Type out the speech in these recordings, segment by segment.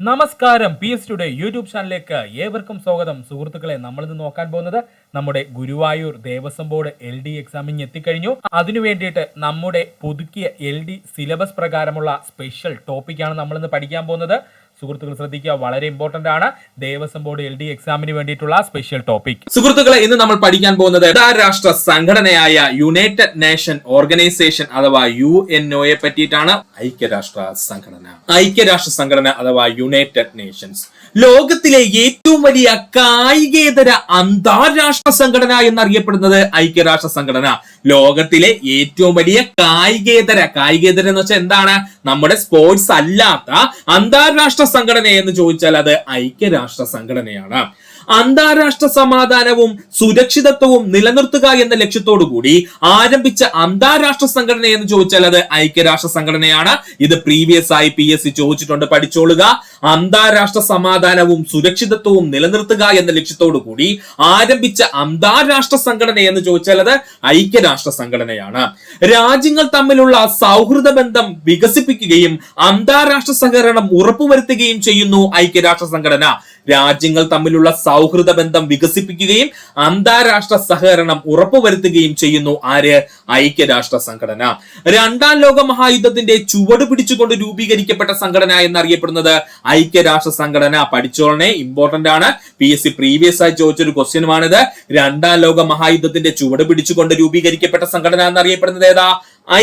നമസ്കാരം, PS today YouTube ചാനലിലേക്ക് ഏവർക്കും സ്വാഗതം. സുഹൃത്തുക്കളെ, നമ്മളിന്ന് നോക്കാൻ പോകുന്നത് നമ്മുടെ ഗുരുവായൂർ ദേവസ്വം ബോർഡ് LD എക്സാമിന് എത്തിക്കഴിഞ്ഞു. അതിനു വേണ്ടിയിട്ട് നമ്മുടെ പുതുക്കിയ LD സിലബസ് പ്രകാരമുള്ള സ്പെഷ്യൽ ടോപ്പിക്കാണ് നമ്മളിന്ന് പഠിക്കാൻ പോകുന്നത്. സുഹൃത്തുക്കൾ ശ്രദ്ധിക്കുക, വളരെ ഇമ്പോർട്ടന്റ് ആണ്. ദേവസ്വം ബോർഡ് LD എക്സാമിന് വേണ്ടിയിട്ടുള്ള സ്പെഷ്യൽ ടോപ്പിക്. സുഹൃത്തുക്കളെ, ഇന്ന് നമ്മൾ പഠിക്കാൻ പോകുന്നത് അന്താരാഷ്ട്ര സംഘടനയായ യുണൈറ്റഡ് നേഷൻ ഓർഗനൈസേഷൻ അഥവാ UNO പറ്റിയിട്ടാണ്. ഐക്യരാഷ്ട്ര സംഘടന അഥവാ യുണൈറ്റഡ് നേഷൻസ് ലോകത്തിലെ ഏറ്റവും വലിയ കായികേതര അന്താരാഷ്ട്ര സംഘടന എന്നറിയപ്പെടുന്നത് ഐക്യരാഷ്ട്ര സംഘടന. ലോകത്തിലെ ഏറ്റവും വലിയ കായികേതര എന്ന് വെച്ചാൽ എന്താണ്? നമ്മുടെ സ്പോർട്സ് അല്ലാത്ത അന്താരാഷ്ട്ര സംഘടന എന്ന് ചോദിച്ചാൽ അത് ഐക്യരാഷ്ട്ര സംഘടനയാണ്. അന്താരാഷ്ട്ര സമാധാനവും സുരക്ഷിതത്വവും നിലനിർത്തുക എന്ന ലക്ഷ്യത്തോടു കൂടി ആരംഭിച്ച അന്താരാഷ്ട്ര സംഘടന എന്ന് ചോദിച്ചാൽ അത് ഐക്യരാഷ്ട്ര സംഘടനയാണ്. ഇത് പ്രീവിയസ് ആയി PSC ചോദിച്ചിട്ടുണ്ട്, പഠിച്ചോളുക. അന്താരാഷ്ട്ര സമാധാനവും സുരക്ഷിതത്വവും നിലനിർത്തുക എന്ന ലക്ഷ്യത്തോടു കൂടി ആരംഭിച്ച അന്താരാഷ്ട്ര സംഘടന എന്ന് ചോദിച്ചാൽ അത് ഐക്യരാഷ്ട്ര സംഘടനയാണ്. രാജ്യങ്ങൾ തമ്മിലുള്ള സൗഹൃദ ബന്ധം വികസിപ്പിക്കുകയും അന്താരാഷ്ട്ര സഹകരണം ഉറപ്പുവരുത്തുകയും ചെയ്യുന്നു ഐക്യരാഷ്ട്ര സംഘടന. രാജ്യങ്ങൾ തമ്മിലുള്ള സൗഹൃദ ബന്ധം വികസിപ്പിക്കുകയും അന്താരാഷ്ട്ര സഹകരണം ഉറപ്പുവരുത്തുകയും ചെയ്യുന്നു ആര്? ഐക്യരാഷ്ട്ര സംഘടന. രണ്ടാം ലോക മഹായുദ്ധത്തിന്റെ ചുവട് പിടിച്ചുകൊണ്ട് രൂപീകരിക്കപ്പെട്ട സംഘടന എന്നറിയപ്പെടുന്നത് ഐക്യരാഷ്ട്ര സംഘടന. പഠിച്ചോളനെ, ഇമ്പോർട്ടന്റ് ആണ്. PSC പ്രീവിയസ് ആയി ചോദിച്ചൊരു ക്വസ്റ്റ്യനുമാണിത്. രണ്ടാം ലോക മഹായുദ്ധത്തിന്റെ ചുവട് പിടിച്ചുകൊണ്ട് രൂപീകരിക്കപ്പെട്ട സംഘടന എന്നറിയപ്പെടുന്നത് ഏതാ?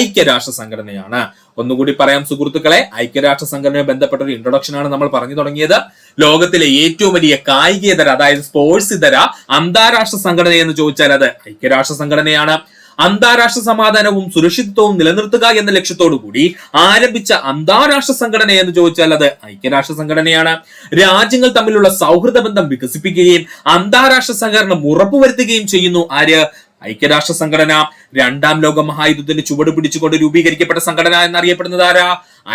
ഐക്യരാഷ്ട്ര സംഘടനയാണ്. ഒന്നുകൂടി പറയാം സുഹൃത്തുക്കളെ, ഐക്യരാഷ്ട്ര സംഘടനയെ ബന്ധപ്പെട്ട ഒരു ഇൻട്രൊഡക്ഷൻ ആണ് നമ്മൾ പറഞ്ഞു തുടങ്ങിയത്. ലോകത്തിലെ ഏറ്റവും വലിയ കായികേതര അതായത് സ്പോർട്സ് ഇതര അന്താരാഷ്ട്ര സംഘടന എന്ന് ചോദിച്ചാൽ അത് ഐക്യരാഷ്ട്ര സംഘടനയാണ്. അന്താരാഷ്ട്ര സമാധാനവും സുരക്ഷിതത്വവും നിലനിർത്തുക എന്ന ലക്ഷ്യത്തോടു കൂടി ആരംഭിച്ച അന്താരാഷ്ട്ര സംഘടന എന്ന് ചോദിച്ചാൽ അത് ഐക്യരാഷ്ട്ര സംഘടനയാണ്. രാജ്യങ്ങൾ തമ്മിലുള്ള സൗഹൃദ ബന്ധം വികസിപ്പിക്കുകയും അന്താരാഷ്ട്ര സഹകരണം ഉറപ്പുവരുത്തുകയും ചെയ്യുന്നു ആര്? ഐക്യരാഷ്ട്ര സംഘടന. രണ്ടാം ലോക മഹായുദ്ധത്തിന് ചുവട് പിടിച്ചുകൊണ്ട് രൂപീകരിക്കപ്പെട്ട സംഘടന എന്നറിയപ്പെടുന്നത് ആരാ?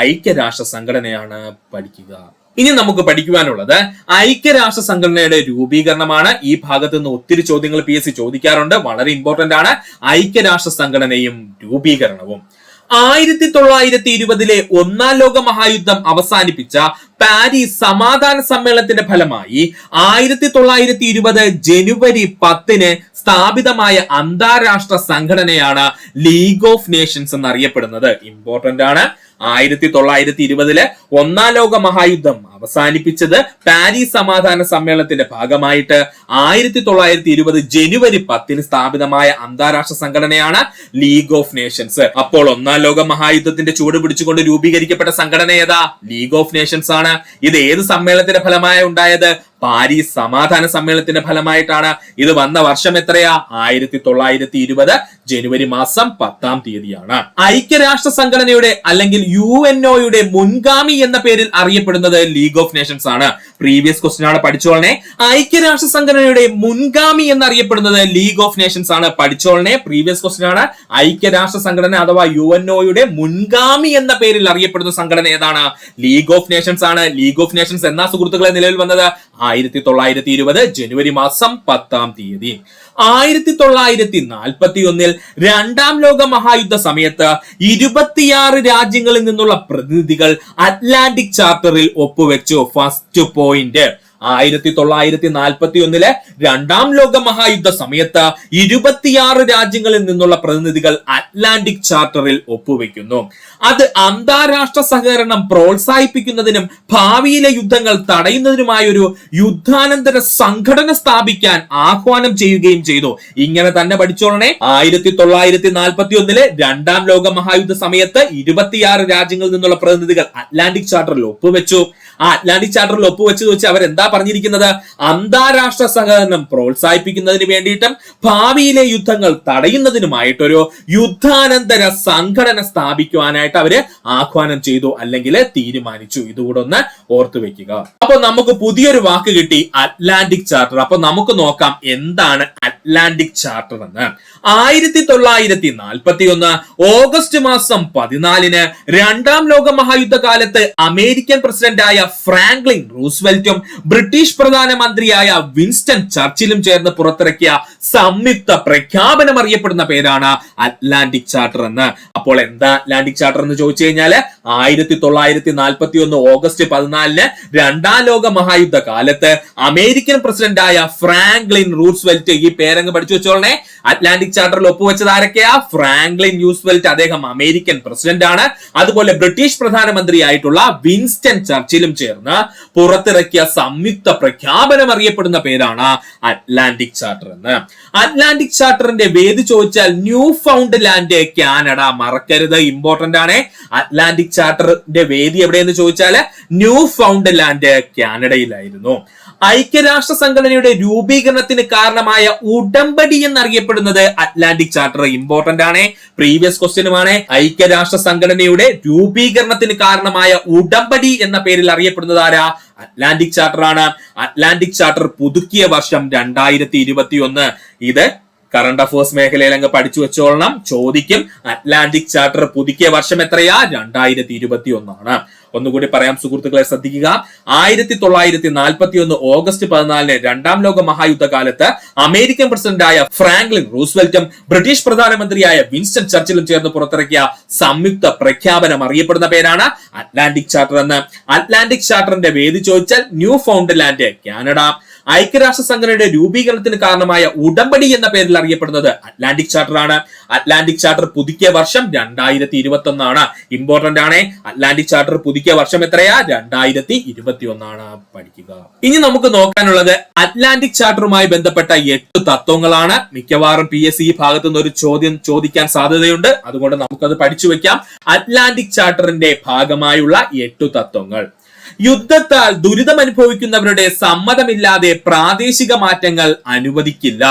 ഐക്യരാഷ്ട്ര സംഘടനയാണ്. പഠിക്കുക. ഇനി നമുക്ക് പഠിക്കുവാനുള്ളത് ഐക്യരാഷ്ട്ര സംഘടനയുടെ രൂപീകരണമാണ്. ഈ ഭാഗത്ത് നിന്ന് ഒത്തിരി ചോദ്യങ്ങൾ PSC ചോദിക്കാറുണ്ട്, വളരെ ഇമ്പോർട്ടന്റ് ആണ്. ഐക്യരാഷ്ട്ര സംഘടനയും രൂപീകരണവും 1920 ഒന്നാം ലോക മഹായുദ്ധം അവസാനിപ്പിച്ച പാരീസ് സമാധാന സമ്മേളനത്തിന്റെ ഫലമായി 1920 ജനുവരി 10 സ്ഥാപിതമായ അന്താരാഷ്ട്ര സംഘടനയാണ് ലീഗ് ഓഫ് നേഷൻസ് എന്നറിയപ്പെടുന്നത്. ഇമ്പോർട്ടന്റ് ആണ്. 1920 ഒന്നാം ലോക മഹായുദ്ധം അവസാനിപ്പിച്ചത് പാരീസ് സമാധാന സമ്മേളനത്തിന്റെ ഭാഗമായിട്ട് 1920 ജനുവരി 10 സ്ഥാപിതമായ അന്താരാഷ്ട്ര സംഘടനയാണ് ലീഗ് ഓഫ് നേഷൻസ്. അപ്പോൾ ഒന്നാം ലോക മഹായുദ്ധത്തിന്റെ ചൂട് പിടിച്ചുകൊണ്ട് രൂപീകരിക്കപ്പെട്ട സംഘടന ഏതാ? ലീഗ് ഓഫ് നേഷൻസ് ആണ്. ഇത് ഏത് സമ്മേളനത്തിന്റെ ഫലമായി ഉണ്ടായത്? പാരീസ് സമാധാന സമ്മേളനത്തിന്റെ ഫലമായിട്ടാണ്. ഇത് വന്ന വർഷം എത്രയാ? 1920 ജനുവരി മാസം 10 ഐക്യരാഷ്ട്ര സംഘടനയുടെ അല്ലെങ്കിൽ UNO മുൻഗാമി എന്ന പേരിൽ അറിയപ്പെടുന്നത് ലീഗ് ഓഫ് നേഷൻസ് ആണ്. പ്രീവിയസ് ക്വസ്റ്റ്യൻ ആണ്, പഠിച്ചോളനെ. ഐക്യരാഷ്ട്ര സംഘടനയുടെ മുൻഗാമി എന്നറിയപ്പെടുന്നത് ലീഗ് ഓഫ് നേഷൻസ് ആണ്. പഠിച്ചോളനെ, പ്രീവിയസ് ക്വസ്റ്റ്യൻ ആണ്. ഐക്യരാഷ്ട്ര സംഘടന അഥവാ UNO മുൻഗാമി എന്ന പേരിൽ അറിയപ്പെടുന്ന സംഘടന ഏതാണ്? ലീഗ് ഓഫ് നേഷൻസ് ആണ്. ലീഗ് ഓഫ് നേഷൻസ് എന്നാ സുഹൃത്തുക്കളെ നിലവിൽ വന്നത്? 1920 ജനുവരി മാസം 10 1941 രണ്ടാം ലോക മഹായുദ്ധ സമയത്ത് 26 രാജ്യങ്ങളിൽ നിന്നുള്ള പ്രതിനിധികൾ അറ്റ്ലാന്റിക് ചാർട്ടറിൽ ഒപ്പുവെച്ചു. First point. 1941 രണ്ടാം ലോക മഹായുദ്ധ സമയത്ത് 26 രാജ്യങ്ങളിൽ നിന്നുള്ള പ്രതിനിധികൾ അറ്റ്ലാന്റിക് ചാർട്ടറിൽ ഒപ്പുവെക്കുന്നു. അത് അന്താരാഷ്ട്ര സഹകരണം പ്രോത്സാഹിപ്പിക്കുന്നതിനും ഭാവിയിലെ യുദ്ധങ്ങൾ തടയുന്നതിനുമായ ഒരു യുദ്ധാനന്തര സംഘടന സ്ഥാപിക്കാൻ ആഹ്വാനം ചെയ്യുകയും ചെയ്തു. ഇങ്ങനെ തന്നെ പഠിച്ചോളണേ. 1941 രണ്ടാം ലോക മഹായുദ്ധ സമയത്ത് 26 രാജ്യങ്ങളിൽ നിന്നുള്ള പ്രതിനിധികൾ അറ്റ്ലാന്റിക് ചാർട്ടറിൽ ഒപ്പുവെച്ചു. ആ അറ്റ്ലാന്റിക് ചാർട്ടറിൽ ഒപ്പുവെച്ചത് വെച്ച് അവരെന്താ പറഞ്ഞിരിക്കുന്നത്? അന്താരാഷ്ട്ര സഹകരണം പ്രോത്സാഹിപ്പിക്കുന്നതിന് വേണ്ടിയിട്ടും ഭാവിയിലെ യുദ്ധങ്ങൾ തടയുന്നതിനുമായിട്ടൊരു യുദ്ധാനന്തര സംഘടന സ്ഥാപിക്കുവാനായിട്ട് അവര് ആഹ്വാനം ചെയ്തു, അല്ലെങ്കിൽ തീരുമാനിച്ചു. ഇതുകൂടെ ഒന്ന് ഓർത്തു വെക്കുക. അപ്പൊ നമുക്ക് പുതിയൊരു വാക്ക് കിട്ടി, അറ്റ്ലാന്റിക് ചാർട്ടർ. അപ്പൊ നമുക്ക് നോക്കാം എന്താണ് അറ്റ്ലാന്റിക് ചാർട്ടർ എന്ന്. 1941 ഓഗസ്റ്റ് മാസം 14 രണ്ടാം ലോക മഹായുദ്ധ കാലത്ത് അമേരിക്കൻ പ്രസിഡന്റായ ഫ്രാങ്ക്ലിൻ റൂസ്വെൽറ്റും ബ്രിട്ടീഷ് പ്രധാനമന്ത്രിയായ വിൻസ്റ്റൺ ചർച്ചിലും ചേർന്ന് പുറത്തിറക്കിയ സംയുക്ത പ്രഖ്യാപനം അറിയപ്പെടുന്ന പേരാണ് അറ്റ്ലാന്റിക് ചാർട്ടർ എന്ന്. അപ്പോൾ എന്താ അറ്റ്ലാന്റിക് ചാർട്ടർ എന്ന് ചോദിച്ചു കഴിഞ്ഞാല് 1941 ഓഗസ്റ്റ് 14 രണ്ടാം ലോക മഹായുദ്ധ കാലത്ത് അമേരിക്കൻ പ്രസിഡന്റായ ഫ്രാങ്ക്ലിൻ റൂസ്വെൽറ്റ്, ഈ പേരങ്ങ് പഠിച്ചു വെച്ചോളണേ, അറ്റ്ലാന്റിക് ചാർട്ടറിൽ ഒപ്പുവെച്ചത് ആരൊക്കെയാ? ഫ്രാങ്ക്ലിൻ റൂസ്വെൽറ്റ്, അദ്ദേഹം അമേരിക്കൻ പ്രസിഡന്റ് ആണ്. അതുപോലെ ബ്രിട്ടീഷ് പ്രധാനമന്ത്രിയായിട്ടുള്ള വിൻസ്റ്റൺ ചർച്ചിലും ചേർന്ന് പുറത്തിറക്കിയ സംയുക്ത പ്രഖ്യാപനം അറിയപ്പെടുന്ന പേരാണ് അറ്റ്ലാന്റിക് ചാർട്ടർ എന്ന്. അറ്റ്ലാന്റിക് ചാർട്ടറിന്റെ വേദി ചോദിച്ചാൽ ന്യൂ ഫൗണ്ട് ലാൻഡ്, കാനഡ. മറക്കരുത്, ഇമ്പോർട്ടന്റ് ആണ്. അറ്റ്ലാന്റിക് ചാർട്ടറിന്റെ വേദി എവിടെയെന്ന് ചോദിച്ചാല് ന്യൂ ഫൗണ്ട് ലാൻഡ്, കാനഡയിലായിരുന്നു. ഐക്യരാഷ്ട്ര സംഘടനയുടെ രൂപീകരണത്തിന് കാരണമായ ഉടമ്പടി എന്നറിയപ്പെടുന്നത് അറ്റ്ലാന്റിക് ചാർട്ടർ. ഇമ്പോർട്ടന്റ് ആണ്, പ്രീവിയസ് ക്വസ്റ്റ്യനുമാണ്. ഐക്യരാഷ്ട്ര സംഘടനയുടെ രൂപീകരണത്തിന് കാരണമായ ഉടമ്പടി എന്ന പേരിൽ അറിയപ്പെടുന്നത് ആരാ? അറ്റ്ലാന്റിക് ചാർട്ടർ ആണ്. അറ്റ്ലാന്റിക് ചാർട്ടർ പുതുക്കിയ വർഷം 2021. ഇത് കറണ്ട് അഫയേഴ്സ് മേഖലയിൽ അങ്ങ് പഠിച്ചു വെച്ചോളണം, ചോദിക്കും. അറ്റ്ലാന്റിക് ചാർട്ടർ പുതുക്കിയ വർഷം എത്രയാ? 2021 ആണ്. ഒന്നുകൂടി പറയാം സുഹൃത്തുക്കളെ, ശ്രദ്ധിക്കുക. 1941 ഓഗസ്റ്റ് 14 രണ്ടാം ലോക മഹായുദ്ധ കാലത്ത് അമേരിക്കൻ പ്രസിഡന്റായ ഫ്രാങ്ക്ലിൻ റൂസ്വെൽറ്റും ബ്രിട്ടീഷ് പ്രധാനമന്ത്രിയായ വിൻസ്റ്റൺ ചർച്ചിലും ചേർന്ന് പുറത്തിറക്കിയ സംയുക്ത പ്രഖ്യാപനം അറിയപ്പെടുന്ന പേരാണ് അറ്റ്ലാന്റിക് ചാർട്ടർ എന്ന്. അറ്റ്ലാന്റിക് ചാർട്ടറിന്റെ വേദി ചോദിച്ചാൽ ന്യൂ ഫൗണ്ട് ലാൻഡ്, കാനഡ. ഐക്യരാഷ്ട്ര സംഘടനയുടെ രൂപീകരണത്തിന് കാരണമായ ഉടമ്പടി എന്ന പേരിൽ അറിയപ്പെടുന്നത് അറ്റ്ലാന്റിക് ചാർട്ടർ ആണ്. അറ്റ്ലാന്റിക് ചാർട്ടർ പുതുക്കിയ വർഷം 2021 ആണ്. ഇമ്പോർട്ടന്റ് ആണ്. അറ്റ്ലാന്റിക് ചാർട്ടർ പുതുക്കിയ വർഷം എത്രയാ? 2021 ആണ്. പഠിക്കുക. ഇനി നമുക്ക് നോക്കാനുള്ളത് അറ്റ്ലാന്റിക് ചാർട്ടറുമായി ബന്ധപ്പെട്ട 8 തത്വങ്ങളാണ്. മിക്കവാറും PSC ഈ ഭാഗത്തു നിന്ന് ഒരു ചോദ്യം ചോദിക്കാൻ സാധ്യതയുണ്ട്. അതുകൊണ്ട് നമുക്കത് പഠിച്ചു വെക്കാം. അറ്റ്ലാന്റിക് ചാർട്ടറിന്റെ ഭാഗമായുള്ള 8 തത്വങ്ങൾ. യുദ്ധത്താൽ ദുരിതമനുഭവിക്കുന്നവരുടെ സമ്മതമില്ലാതെ പ്രാദേശിക മാറ്റങ്ങൾ അനുവദിക്കില്ല.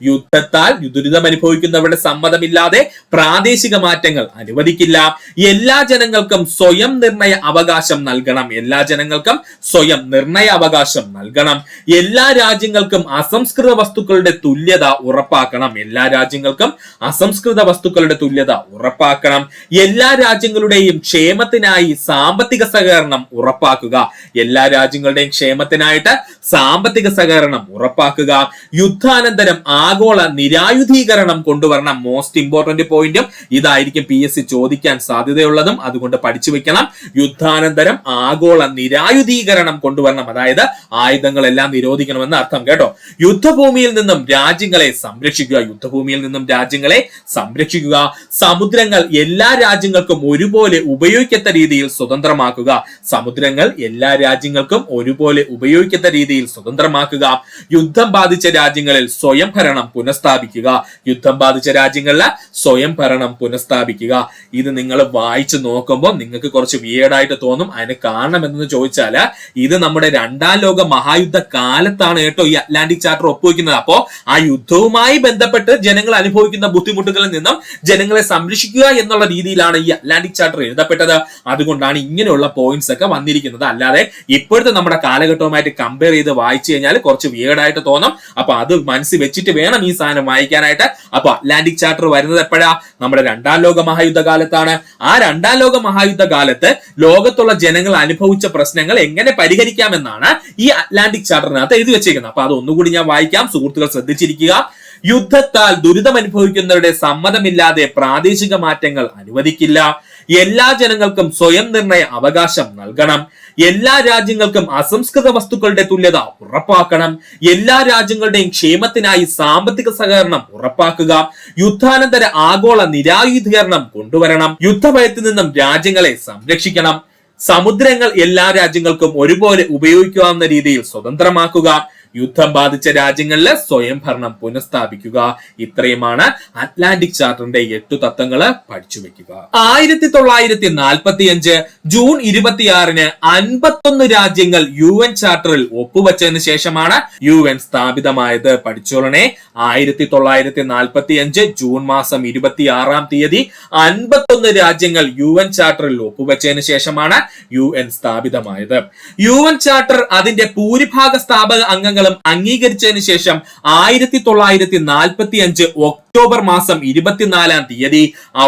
യുദ്ധത്താൽ ദുരിതമനുഭവിക്കുന്നവരുടെ സമ്മതമില്ലാതെ പ്രാദേശിക മാറ്റങ്ങൾ അനുവദിക്കില്ല. എല്ലാ ജനങ്ങൾക്കും സ്വയം നിർണയ അവകാശം നൽകണം. എല്ലാ ജനങ്ങൾക്കും സ്വയം നിർണയ അവകാശം നൽകണം. എല്ലാ രാജ്യങ്ങൾക്കും അസംസ്കൃത വസ്തുക്കളുടെ തുല്യത ഉറപ്പാക്കണം. എല്ലാ രാജ്യങ്ങൾക്കും അസംസ്കൃത വസ്തുക്കളുടെ തുല്യത ഉറപ്പാക്കണം. എല്ലാ രാജ്യങ്ങളുടെയും ക്ഷേമത്തിനായി സാമ്പത്തിക സഹകരണം ഉറപ്പാക്കുക. എല്ലാ രാജ്യങ്ങളുടെയും ക്ഷേമത്തിനായിട്ട് സാമ്പത്തിക സഹകരണം ഉറപ്പാക്കുക. യുദ്ധാനന്തരം ആഗോള നിരായുധീകരണം കൊണ്ടുവരണം. മോസ്റ്റ് ഇമ്പോർട്ടന്റ് പോയിന്റും ഇതായിരിക്കും PSC ചോദിക്കാൻ സാധ്യതയുള്ളതും. അതുകൊണ്ട് പഠിച്ചു വെക്കണം. യുദ്ധാനന്തരം ആഗോള നിരായുധീകരണം കൊണ്ടുവരണം, അതായത് ആയുധങ്ങളെല്ലാം നിരോധിക്കണമെന്ന് അർത്ഥം കേട്ടോ. യുദ്ധഭൂമിയിൽ നിന്നും രാജ്യങ്ങളെ സംരക്ഷിക്കുക. യുദ്ധഭൂമിയിൽ നിന്നും രാജ്യങ്ങളെ സംരക്ഷിക്കുക. സമുദ്രങ്ങൾ എല്ലാ രാജ്യങ്ങൾക്കും ഒരുപോലെ ഉപയോഗിക്കത്ത രീതിയിൽ സ്വതന്ത്രമാക്കുക. സമുദ്രങ്ങൾ എല്ലാ രാജ്യങ്ങൾക്കും ഒരുപോലെ ഉപയോഗിക്കുന്ന രീതിയിൽ സ്വതന്ത്രമാക്കുക. യുദ്ധം ബാധിച്ച രാജ്യങ്ങളിൽ സ്വയം ഭരണം പുനഃസ്ഥാപിക്കുക. യുദ്ധം ബാധിച്ച രാജ്യങ്ങളിൽ സ്വയം ഭരണം പുനഃസ്ഥാപിക്കുക. ഇത് നിങ്ങൾ വായിച്ചു നോക്കുമ്പോൾ നിങ്ങൾക്ക് കുറച്ച് വിയേർഡായിട്ട് തോന്നും. അതിന് കാരണം എന്തെന്ന് ചോദിച്ചാൽ ഇത് നമ്മുടെ രണ്ടാം ലോക മഹായുദ്ധ കാലത്താണ് കേട്ടോ ഈ അറ്റ്ലാന്റിക് ചാർട്ടർ ഒപ്പുവെക്കുന്നത്. അപ്പോ ആ യുദ്ധവുമായി ബന്ധപ്പെട്ട് ജനങ്ങൾ അനുഭവിക്കുന്ന ബുദ്ധിമുട്ടുകളിൽ നിന്നും ജനങ്ങളെ സംരക്ഷിക്കുക എന്നുള്ള രീതിയിലാണ് ഈ അറ്റ്ലാന്റിക് ചാർട്ടർ എഴുതപ്പെട്ടത്. അതുകൊണ്ടാണ് ഇങ്ങനെയുള്ള പോയിന്റ്സ് ഒക്കെ വന്നിരിക്കുന്നത്. അല്ലാതെ ഇപ്പോഴത്തെ നമ്മുടെ കാലഘട്ടവുമായിട്ട് കമ്പയർ ചെയ്ത് വായിച്ചു കഴിഞ്ഞാൽ കുറച്ച് വിയേർഡായിട്ട് തോന്നും. അപ്പൊ അത് മനസ്സിൽ വെച്ചിട്ട് വേണം ഈ സാധനം വായിക്കാനായിട്ട്. അപ്പൊ അറ്റ്ലാന്റിക് ചാർട്ടർ വരുന്നത് എപ്പോഴാ? നമ്മുടെ രണ്ടാം ലോക മഹായുദ്ധ കാലത്താണ്. ആ രണ്ടാം ലോക മഹായുദ്ധ കാലത്ത് ലോകത്തുള്ള ജനങ്ങൾ അനുഭവിച്ച പ്രശ്നങ്ങൾ എങ്ങനെ പരിഹരിക്കാമെന്നാണ് ഈ അറ്റ്ലാന്റിക് ചാർട്ടറിനകത്ത് എഴുതി വെച്ചേക്കുന്നത്. അപ്പൊ അത് ഒന്നുകൂടി ഞാൻ വായിക്കാം, സുഹൃത്തുക്കൾ ശ്രദ്ധിച്ചിരിക്കുക. യുദ്ധത്താൽ ദുരിതമനുഭവിക്കുന്നവരുടെ സമ്മതമില്ലാതെ പ്രാദേശിക മാറ്റങ്ങൾ അനുവദിക്കില്ല. എല്ലാ ജനങ്ങൾക്കും സ്വയം നിർണയ അവകാശം നൽകണം. എല്ലാ രാജ്യങ്ങൾക്കും അസംസ്കൃത വസ്തുക്കളുടെ തുല്യത ഉറപ്പാക്കണം. എല്ലാ രാജ്യങ്ങളുടെയും ക്ഷേമത്തിനായി സാമ്പത്തിക സഹകരണം ഉറപ്പാക്കുക. യുദ്ധാനന്തര ആഗോള നിരായുധീകരണം കൊണ്ടുവരണം. യുദ്ധഭയത്തിൽ നിന്നും രാജ്യങ്ങളെ സംരക്ഷിക്കണം. സമുദ്രങ്ങൾ എല്ലാ രാജ്യങ്ങൾക്കും ഒരുപോലെ ഉപയോഗിക്കാവുന്ന രീതിയിൽ സ്വതന്ത്രമാക്കുക. യുദ്ധം ബാധിച്ച രാജ്യങ്ങളിൽ സ്വയം ഭരണം പുനഃസ്ഥാപിക്കുക. ഇത്രയുമാണ് അറ്റ്ലാന്റിക് ചാർട്ടറിന്റെ 8 തത്വങ്ങള് പഠിച്ചു വെക്കുക. 1945 ജൂൺ 26 51 രാജ്യങ്ങൾ UN ചാർട്ടറിൽ ഒപ്പുവെച്ചതിന് ശേഷമാണ് UN സ്ഥാപിതമായത്. പഠിച്ചോളണേ. 1945 ജൂൺ മാസം 26 തീയതി 51 രാജ്യങ്ങൾ UN ചാർട്ടറിൽ ഒപ്പുവെച്ചതിന് ശേഷമാണ് UN സ്ഥാപിതമായത്. UN ചാർട്ടർ അതിന്റെ ഭൂരിഭാഗ സ്ഥാപക അംഗങ്ങൾ രാജ്യങ്ങളും അംഗീകരിച്ചതിന് ശേഷം 1945 ഒക്ടോബർ മാസം 24 തീയതി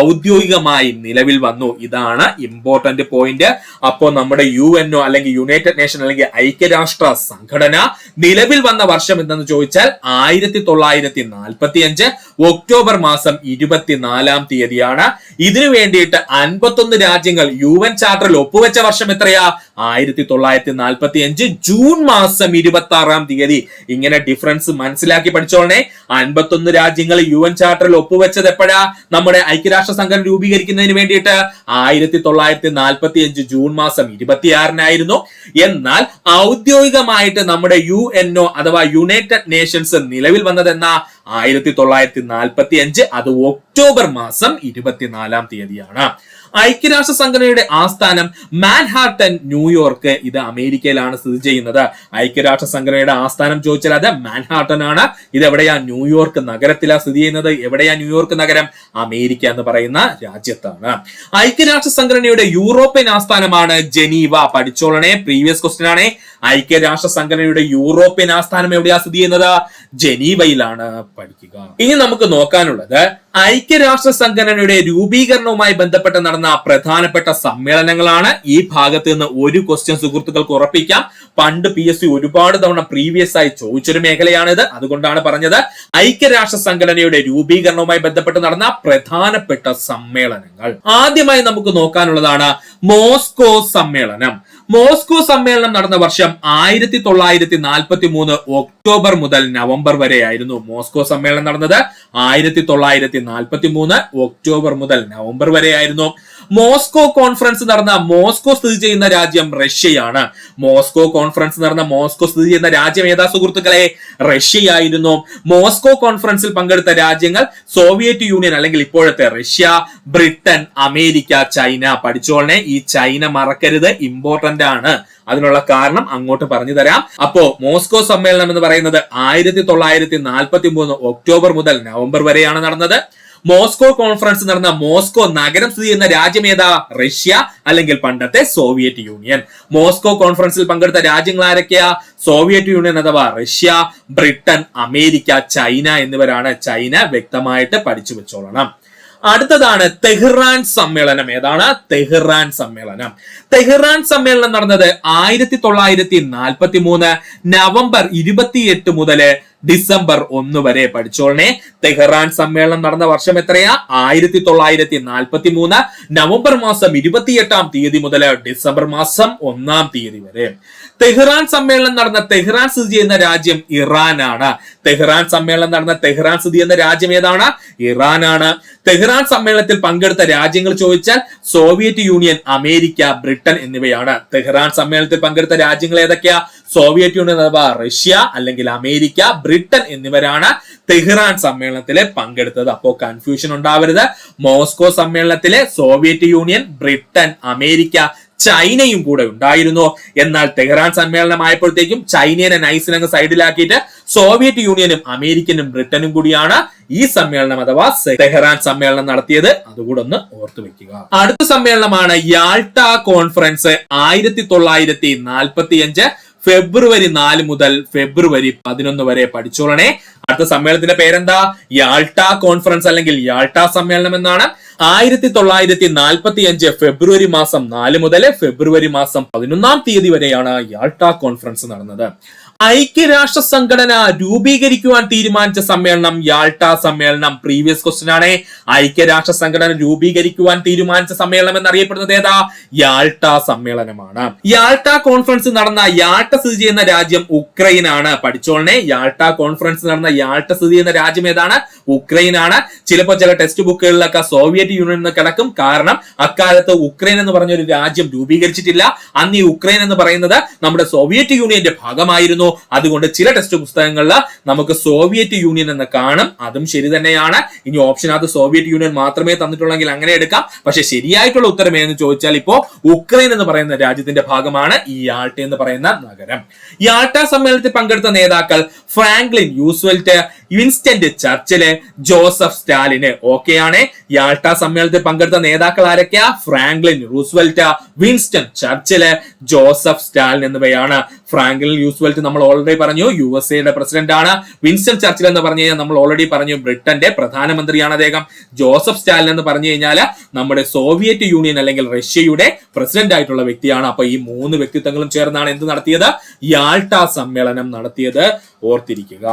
ഔദ്യോഗികമായി നിലവിൽ വന്നു. ഇതാണ് ഇമ്പോർട്ടന്റ് പോയിന്റ്. അപ്പോൾ നമ്മുടെ UNO അല്ലെങ്കിൽ യുണൈറ്റഡ് നേഷൻ അല്ലെങ്കിൽ ഐക്യരാഷ്ട്ര സംഘടന നിലവിൽ വന്ന വർഷം എന്തെന്ന് ചോദിച്ചാൽ 1945 ഒക്ടോബർ മാസം 24 തീയതിയാണ്. ഇതിനു വേണ്ടിയിട്ട് 51 രാജ്യങ്ങൾ UN ചാർട്ടറിൽ ഒപ്പുവെച്ച വർഷം എത്രയാ? 1945 ജൂൺ മാസം 26 തീയതി. ഇങ്ങനെ ഡിഫറൻസ് മനസ്സിലാക്കി പഠിച്ചോളണേ. 51 രാജ്യങ്ങൾ UN ചാർട്ടറിൽ ഒപ്പുവെച്ചത് എപ്പോഴാ? നമ്മുടെ ഐക്യരാഷ്ട്ര സംഘടന രൂപീകരിക്കുന്നതിന് വേണ്ടിയിട്ട് 1945 ജൂൺ മാസം 26 എന്നാൽ ഔദ്യോഗികമായിട്ട് നമ്മുടെ UNO അഥവാ യുണൈറ്റഡ് നേഷൻസ് നിലവിൽ വന്നത് എന്നാ? 1945 അത് ഒക്ടോബർ മാസം 24 തീയതിയാണ്. ഐക്യരാഷ്ട്ര സംഘടനയുടെ ആസ്ഥാനം മാൻഹാട്ടൻ, ന്യൂയോർക്ക്. ഇത് അമേരിക്കയിലാണ് സ്ഥിതി ചെയ്യുന്നത്. ഐക്യരാഷ്ട്ര സംഘടനയുടെ ആസ്ഥാനം ചോദിച്ചാൽ അത് മാൻഹാട്ടൻ ആണ്. ഇത് എവിടെയാ? ന്യൂയോർക്ക് നഗരത്തിലാണ് സ്ഥിതി ചെയ്യുന്നത്. എവിടെയാ ന്യൂയോർക്ക് നഗരം? അമേരിക്ക എന്ന് പറയുന്ന രാജ്യത്താണ്. ഐക്യരാഷ്ട്ര സംഘടനയുടെ യൂറോപ്യൻ ആസ്ഥാനമാണ് ജനീവ. പഠിച്ചോളണേ, പ്രീവിയസ് ക്വസ്റ്റ്യൻ ആണ്. ഐക്യരാഷ്ട്ര സംഘടനയുടെ യൂറോപ്യൻ ആസ്ഥാനം എവിടെയാ സ്ഥിതി ചെയ്യുന്നത്? ജനീവയിലാണ്. പഠിക്കുക. ഇനി നമുക്ക് നോക്കാനുള്ളത് ഐക്യരാഷ്ട്ര സംഘടനയുടെ രൂപീകരണവുമായി ബന്ധപ്പെട്ട് നടന്ന പ്രധാനപ്പെട്ട സമ്മേളനങ്ങളാണ്. ഈ ഭാഗത്ത് നിന്ന് ഒരു ക്വസ്റ്റ്യൻ സുഹൃത്തുക്കൾക്ക് ഉറപ്പിക്കാം. പണ്ട് PSC ഒരുപാട് തവണ പ്രീവിയസ് ആയി ചോദിച്ചൊരു മേഖലയാണിത്. അതുകൊണ്ടാണ് പറഞ്ഞത്. ഐക്യരാഷ്ട്ര സംഘടനയുടെ രൂപീകരണവുമായി ബന്ധപ്പെട്ട് നടന്ന പ്രധാനപ്പെട്ട സമ്മേളനങ്ങൾ. ആദ്യമായി നമുക്ക് നോക്കാനുള്ളതാണ് മോസ്കോ സമ്മേളനം. മോസ്കോ സമ്മേളനം നടന്ന വർഷം 1943 ഒക്ടോബർ മുതൽ നവംബർ വരെ ആയിരുന്നു. മോസ്കോ സമ്മേളനം നടന്നത് 1943 ഒക്ടോബർ മുതൽ നവംബർ വരെ ആയിരുന്നു. മോസ്കോ കോൺഫറൻസ് നടന്ന മോസ്കോ സ്ഥിതി ചെയ്യുന്ന രാജ്യം റഷ്യയാണ്. മോസ്കോ കോൺഫറൻസ് നടന്ന മോസ്കോ സ്ഥിതി ചെയ്യുന്ന രാജ്യം ഏതാ സുഹൃത്തുക്കളെ? റഷ്യയായിരുന്നു. മോസ്കോ കോൺഫറൻസിൽ പങ്കെടുത്ത രാജ്യങ്ങൾ സോവിയറ്റ് യൂണിയൻ അല്ലെങ്കിൽ ഇപ്പോഴത്തെ റഷ്യ, ബ്രിട്ടൻ, അമേരിക്ക, ചൈന. പഠിച്ചോളനെ, ഈ ചൈന മറക്കരുത്, ഇമ്പോർട്ടന്റ് ആണ്. അതിനുള്ള കാരണം അങ്ങോട്ട് പറഞ്ഞു തരാം. അപ്പോ മോസ്കോ സമ്മേളനം എന്ന് പറയുന്നത് 1943 ഒക്ടോബർ മുതൽ നവംബർ വരെയാണ് നടന്നത്. മോസ്കോ കോൺഫറൻസ് നടന്ന മോസ്കോ നഗരം സ്ഥിതി ചെയ്യുന്ന രാജ്യം ഏതാ? റഷ്യ അല്ലെങ്കിൽ പണ്ടത്തെ സോവിയറ്റ് യൂണിയൻ. മോസ്കോ കോൺഫറൻസിൽ പങ്കെടുത്ത രാജ്യങ്ങൾ ആരൊക്കെയാ? സോവിയറ്റ് യൂണിയൻ അഥവാ റഷ്യ, ബ്രിട്ടൻ, അമേരിക്ക, ചൈന എന്നിവരാണ്. ചൈന വ്യക്തമായിട്ട് പഠിച്ചു വെച്ചോളണം. അടുത്തതാണ് തെഹ്റാൻ സമ്മേളനം. ഏതാണ്? തെഹ്റാൻ സമ്മേളനം. തെഹ്റാൻ സമ്മേളനം നടന്നത് 1943 നവംബർ 28 മുതൽ ഡിസംബർ 1 വരെ. പഠിച്ചോളനെ, തെഹ്റാൻ സമ്മേളനം നടന്ന വർഷം എത്രയാ? 1943 നവംബർ മാസം 28 തീയതി മുതൽ ഡിസംബർ മാസം 1 തീയതി വരെ. തെഹ്റാൻ സമ്മേളനം നടന്ന തെഹ്റാൻ സ്ഥിതി ചെയ്യുന്ന രാജ്യം ഇറാനാണ്. തെഹ്റാൻ സമ്മേളനം നടന്ന തെഹ്റാൻ സ്ഥിതി ചെയ്യുന്ന രാജ്യം ഏതാണ്? ഇറാനാണ്. തെഹ്റാൻ സമ്മേളനത്തിൽ പങ്കെടുത്ത രാജ്യങ്ങൾ ചോദിച്ചാൽ സോവിയറ്റ് യൂണിയൻ, അമേരിക്ക, ബ്രിട്ടൻ എന്നിവയാണ്. തെഹ്റാൻ സമ്മേളനത്തിൽ പങ്കെടുത്ത രാജ്യങ്ങൾ ഏതൊക്കെയാ? സോവിയറ്റ് യൂണിയൻ അഥവാ റഷ്യ അല്ലെങ്കിൽ അമേരിക്ക, ബ്രിട്ടൻ എന്നിവരാണ് തെഹ്റാൻ സമ്മേളനത്തിലെ പങ്കെടുത്തത്. അപ്പോ കൺഫ്യൂഷൻ ഉണ്ടാവരുത്. മോസ്കോ സമ്മേളനത്തിലെ സോവിയറ്റ് യൂണിയൻ, ബ്രിട്ടൻ, അമേരിക്ക, ചൈനയും കൂടെ ഉണ്ടായിരുന്നു. എന്നാൽ തെഹ്റാൻ സമ്മേളനം ആയപ്പോഴത്തേക്കും ചൈനയെ നൈസിനങ്ങ് സൈഡിലാക്കിയിട്ട് സോവിയറ്റ് യൂണിയനും അമേരിക്കനും ബ്രിട്ടനും കൂടിയാണ് ഈ സമ്മേളനം അഥവാ തെഹ്റാൻ സമ്മേളനം നടത്തിയത്. അതുകൂടെ ഒന്ന് ഓർത്തു വെക്കുക. അടുത്ത സമ്മേളനമാണ് യാൾട്ട കോൺഫറൻസ്. 1945 ഫെബ്രുവരി 4 മുതൽ ഫെബ്രുവരി 11 വരെ. പഠിച്ചോളണേ. അടുത്ത സമ്മേളനത്തിന്റെ പേരെന്താ? യാൾട്ട കോൺഫറൻസ് അല്ലെങ്കിൽ യാൾട്ട സമ്മേളനം എന്നാണ്. 1945 ഫെബ്രുവരി മാസം 4 മുതൽ ഫെബ്രുവരി മാസം 11 തീയതി വരെയാണ് യാൾട്ട കോൺഫറൻസ് നടന്നത്. ഐക്യരാഷ്ട്ര സംഘടന രൂപീകരിക്കുവാൻ തീരുമാനിച്ച സമ്മേളനം യാൾട്ട സമ്മേളനം. പ്രീവിയസ് ക്വസ്റ്റ്യൻ ആണ്. ഐക്യരാഷ്ട്ര സംഘടന രൂപീകരിക്കുവാൻ തീരുമാനിച്ച സമ്മേളനം എന്നറിയപ്പെടുന്നത് ഏതാ? യാൾട്ട സമ്മേളനമാണ്. യാൾട്ട കോൺഫറൻസ് നടന്ന യാൾട്ട സ്ഥിതി ചെയ്യുന്ന രാജ്യം ഉക്രൈനാണ്. പഠിച്ചോളനെ, യാൾട്ട കോൺഫറൻസ് നടന്ന യാൾട്ട സ്ഥിതി ചെയ്യുന്ന രാജ്യം ഏതാണ്? ഉക്രൈനാണ്. ചിലപ്പോൾ ചില ടെക്സ്റ്റ് ബുക്കുകളിലൊക്കെ സോവിയറ്റ് യൂണിയൻ എന്ന് കിടക്കും. കാരണം അക്കാലത്ത് ഉക്രൈൻ എന്ന് പറഞ്ഞ ഒരു രാജ്യം രൂപീകരിച്ചിട്ടില്ല. അന്ന് ഈ ഉക്രൈൻ എന്ന് പറയുന്നത് നമ്മുടെ സോവിയറ്റ് യൂണിയന്റെ ഭാഗമായിരുന്നു. അതുകൊണ്ട് ചില ടെക്സ്റ്റ് പുസ്തകങ്ങളിൽ നമുക്ക് സോവിയറ്റ് യൂണിയൻ എന്ന് കാണും. അതും ശരി തന്നെയാണ്. ഇനി ഓപ്ഷനകത്ത് സോവിയറ്റ് യൂണിയൻ മാത്രമേ തന്നിട്ടുള്ളെങ്കിൽ അങ്ങനെ എടുക്കാം. പക്ഷെ ശരിയായിട്ടുള്ള ഉത്തരം ഏതെന്ന് ചോദിച്ചാൽ ഇപ്പോ ഉക്രൈൻ എന്ന് പറയുന്ന രാജ്യത്തിന്റെ ഭാഗമാണ് ഈ യാൾട്ട എന്ന് പറയുന്ന നഗരം. യാൾട്ട സമ്മേളനത്തിൽ പങ്കെടുത്ത നേതാക്കൾ ഫ്രാങ്ക്ലിൻ, യൂസ്വെൽറ്റ്, വിൻസ്റ്റന്റ് ചർച്ചില്, ജോസഫ് സ്റ്റാലിന്. ഓക്കെയാണ്. യാൾട്ട സമ്മേളനത്തിൽ പങ്കെടുത്ത നേതാക്കൾ ആരൊക്കെയാ? Franklin Roosevelt, Winston Churchill, Joseph Stalin എന്നിവയാണ്. ഫ്രാങ്ക്ലിൻ റൂസ്വെൽറ്റ് നമ്മൾ ഓൾറെഡി പറഞ്ഞു USA പ്രസിഡന്റ് ആണ്. വിൻസ്റ്റൺ ചർച്ചിൽ എന്ന് പറഞ്ഞു കഴിഞ്ഞാൽ നമ്മൾ ഓൾറെഡി പറഞ്ഞു ബ്രിട്ടന്റെ പ്രധാനമന്ത്രിയാണ് അദ്ദേഹം. ജോസഫ് സ്റ്റാലിൻ എന്ന് പറഞ്ഞു കഴിഞ്ഞാൽ നമ്മുടെ സോവിയറ്റ് യൂണിയൻ അല്ലെങ്കിൽ റഷ്യയുടെ പ്രസിഡന്റ് ആയിട്ടുള്ള വ്യക്തിയാണ്. അപ്പൊ ഈ 3 വ്യക്തിത്വങ്ങളും ചേർന്നാണ് എന്ത് നടത്തിയത്? യാൾട്ട സമ്മേളനം നടത്തിയത്. ഓർത്തിരിക്കുക.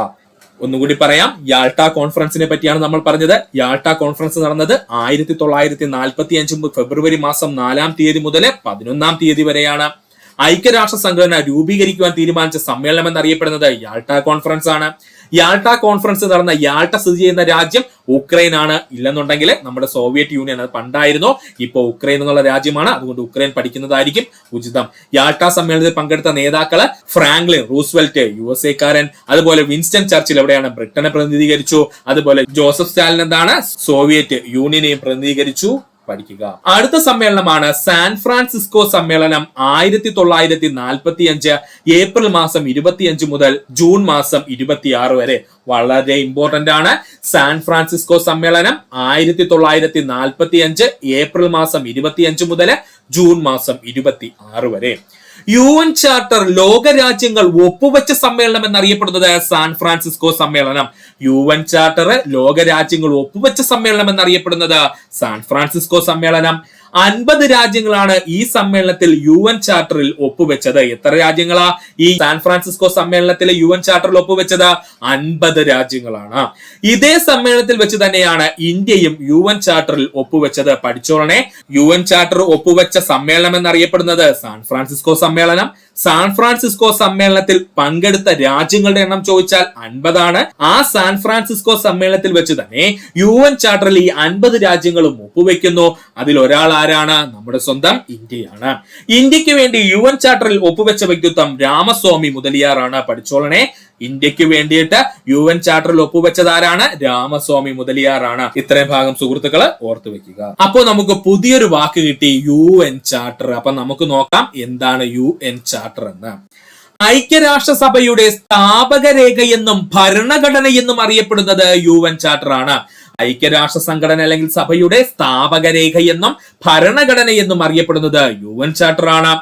ഒന്നുകൂടി പറയാം, യാൾട്ട കോൺഫറൻസിനെ പറ്റിയാണ് നമ്മൾ പറഞ്ഞത്. യാൾട്ട കോൺഫറൻസ് നടന്നത് 1945 ഫെബ്രുവരി മാസം 4-ാം തീയതി മുതൽ 11-ാം തീയതി വരെയാണ്. ഐക്യരാഷ്ട്ര സംഘടന രൂപീകരിക്കുവാൻ തീരുമാനിച്ച സമ്മേളനം എന്നറിയപ്പെടുന്നത് യാൾട്ട കോൺഫറൻസ് ആണ്. യാൾട്ട കോൺഫറൻസ് നടന്ന യാൾട്ട സ്ഥിതി ചെയ്യുന്ന രാജ്യം ഉക്രൈൻ ആണ്. ഇല്ലെന്നുണ്ടെങ്കിൽ നമ്മുടെ സോവിയറ്റ് യൂണിയൻ അത് പണ്ടായിരുന്നു, ഇപ്പൊ ഉക്രൈൻ എന്നുള്ള രാജ്യമാണ്. അതുകൊണ്ട് ഉക്രൈൻ പഠിക്കുന്നതായിരിക്കും ഉചിതം. യാൾട്ട സമ്മേളനത്തിൽ പങ്കെടുത്ത നേതാക്കള് ഫ്രാങ്ക്ലിൻ റൂസ്വെൽറ്റ് USA-കാരൻ, അതുപോലെ വിൻസ്റ്റൺ ചർച്ചിൽ എവിടെയാണ് ബ്രിട്ടനെ പ്രതിനിധീകരിച്ചു, അതുപോലെ ജോസഫ് സ്റ്റാലിൻ എന്താണ് സോവിയറ്റ് യൂണിയനെയും പ്രതിനിധീകരിച്ചു. പഠിക്കുക. അടുത്ത സമ്മേളനമാണ് സാൻ ഫ്രാൻസിസ്കോ സമ്മേളനം. 1945 ഏപ്രിൽ മാസം 25 മുതൽ ജൂൺ മാസം 26 വരെ. വളരെ ഇമ്പോർട്ടന്റ് ആണ്. സാൻ ഫ്രാൻസിസ്കോ സമ്മേളനം 1945 ഏപ്രിൽ മാസം 25 മുതൽ ജൂൺ മാസം 26 വരെ. UN ചാർട്ടർ ലോകരാജ്യങ്ങൾ ഒപ്പുവെച്ച സമ്മേളനം എന്നറിയപ്പെടുന്നത് സാൻ ഫ്രാൻസിസ്കോ സമ്മേളനം. UN ചാർട്ടർ ലോകരാജ്യങ്ങൾ ഒപ്പുവെച്ച സമ്മേളനം എന്നറിയപ്പെടുന്നത് സാൻ ഫ്രാൻസിസ്കോ സമ്മേളനം. 50 രാജ്യങ്ങളാണ് ഈ സമ്മേളനത്തിൽ UN ചാർട്ടറിൽ ഒപ്പുവെച്ചത്. എത്ര രാജ്യങ്ങളാ ഈ സാൻ ഫ്രാൻസിസ്കോ സമ്മേളനത്തിൽ UN ചാർട്ടറിൽ ഒപ്പുവെച്ചത്? 50 രാജ്യങ്ങളാണ്. ഇതേ സമ്മേളനത്തിൽ വെച്ച് തന്നെയാണ് ഇന്ത്യയും UN ചാർട്ടറിൽ ഒപ്പുവെച്ചത്. പഠിച്ചോളണേ. UN ചാർട്ടർ ഒപ്പുവെച്ച സമ്മേളനം എന്നറിയപ്പെടുന്നത് സാൻ ഫ്രാൻസിസ്കോ സമ്മേളനം. സാൻ ഫ്രാൻസിസ്കോ സമ്മേളനത്തിൽ പങ്കെടുത്ത രാജ്യങ്ങളുടെ എണ്ണം ചോദിച്ചാൽ 50 ആണ്. ആ സാൻ ഫ്രാൻസിസ്കോ സമ്മേളനത്തിൽ വെച്ച് തന്നെ UN ചാർട്ടറിൽ ഈ 50 രാജ്യങ്ങളും ഒപ്പുവെക്കുന്നു. അതിൽ ഒരാൾ ആരാണ്? നമ്മുടെ സ്വന്തം ഇന്ത്യയാണ്. ഇന്ത്യക്ക് വേണ്ടി UN ചാർട്ടറിൽ ഒപ്പുവെച്ച വ്യക്തിത്വം രാമസ്വാമി മുതലിയാറാണ്. പഠിച്ചോളണേ. ഇന്ത്യക്ക് വേണ്ടിയിട്ട് UN ചാർട്ടറിൽ ഒപ്പുവെച്ചത് ആരാണ്? രാമസ്വാമി മുതലിയാറാണ്. ഇത്രയും ഭാഗം സുഹൃത്തുക്കള് ഓർത്തു വെക്കുക. അപ്പോ നമുക്ക് പുതിയൊരു വാക്ക് കിട്ടി, UN ചാർട്ടർ. അപ്പൊ നമുക്ക് നോക്കാം എന്താണ് UN ചാർട്ടർ എന്ന്. ഐക്യരാഷ്ട്രസഭയുടെ സ്ഥാപക രേഖ എന്നും ഭരണഘടന എന്നും അറിയപ്പെടുന്നത് UN ചാർട്ടർ ആണ്. ഐക്യരാഷ്ട്ര സംഘടന അല്ലെങ്കിൽ സഭയുടെ സ്ഥാപക രേഖ എന്നും ഭരണഘടന എന്നും അറിയപ്പെടുന്നത് UN ചാർട്ടർ ആണ്.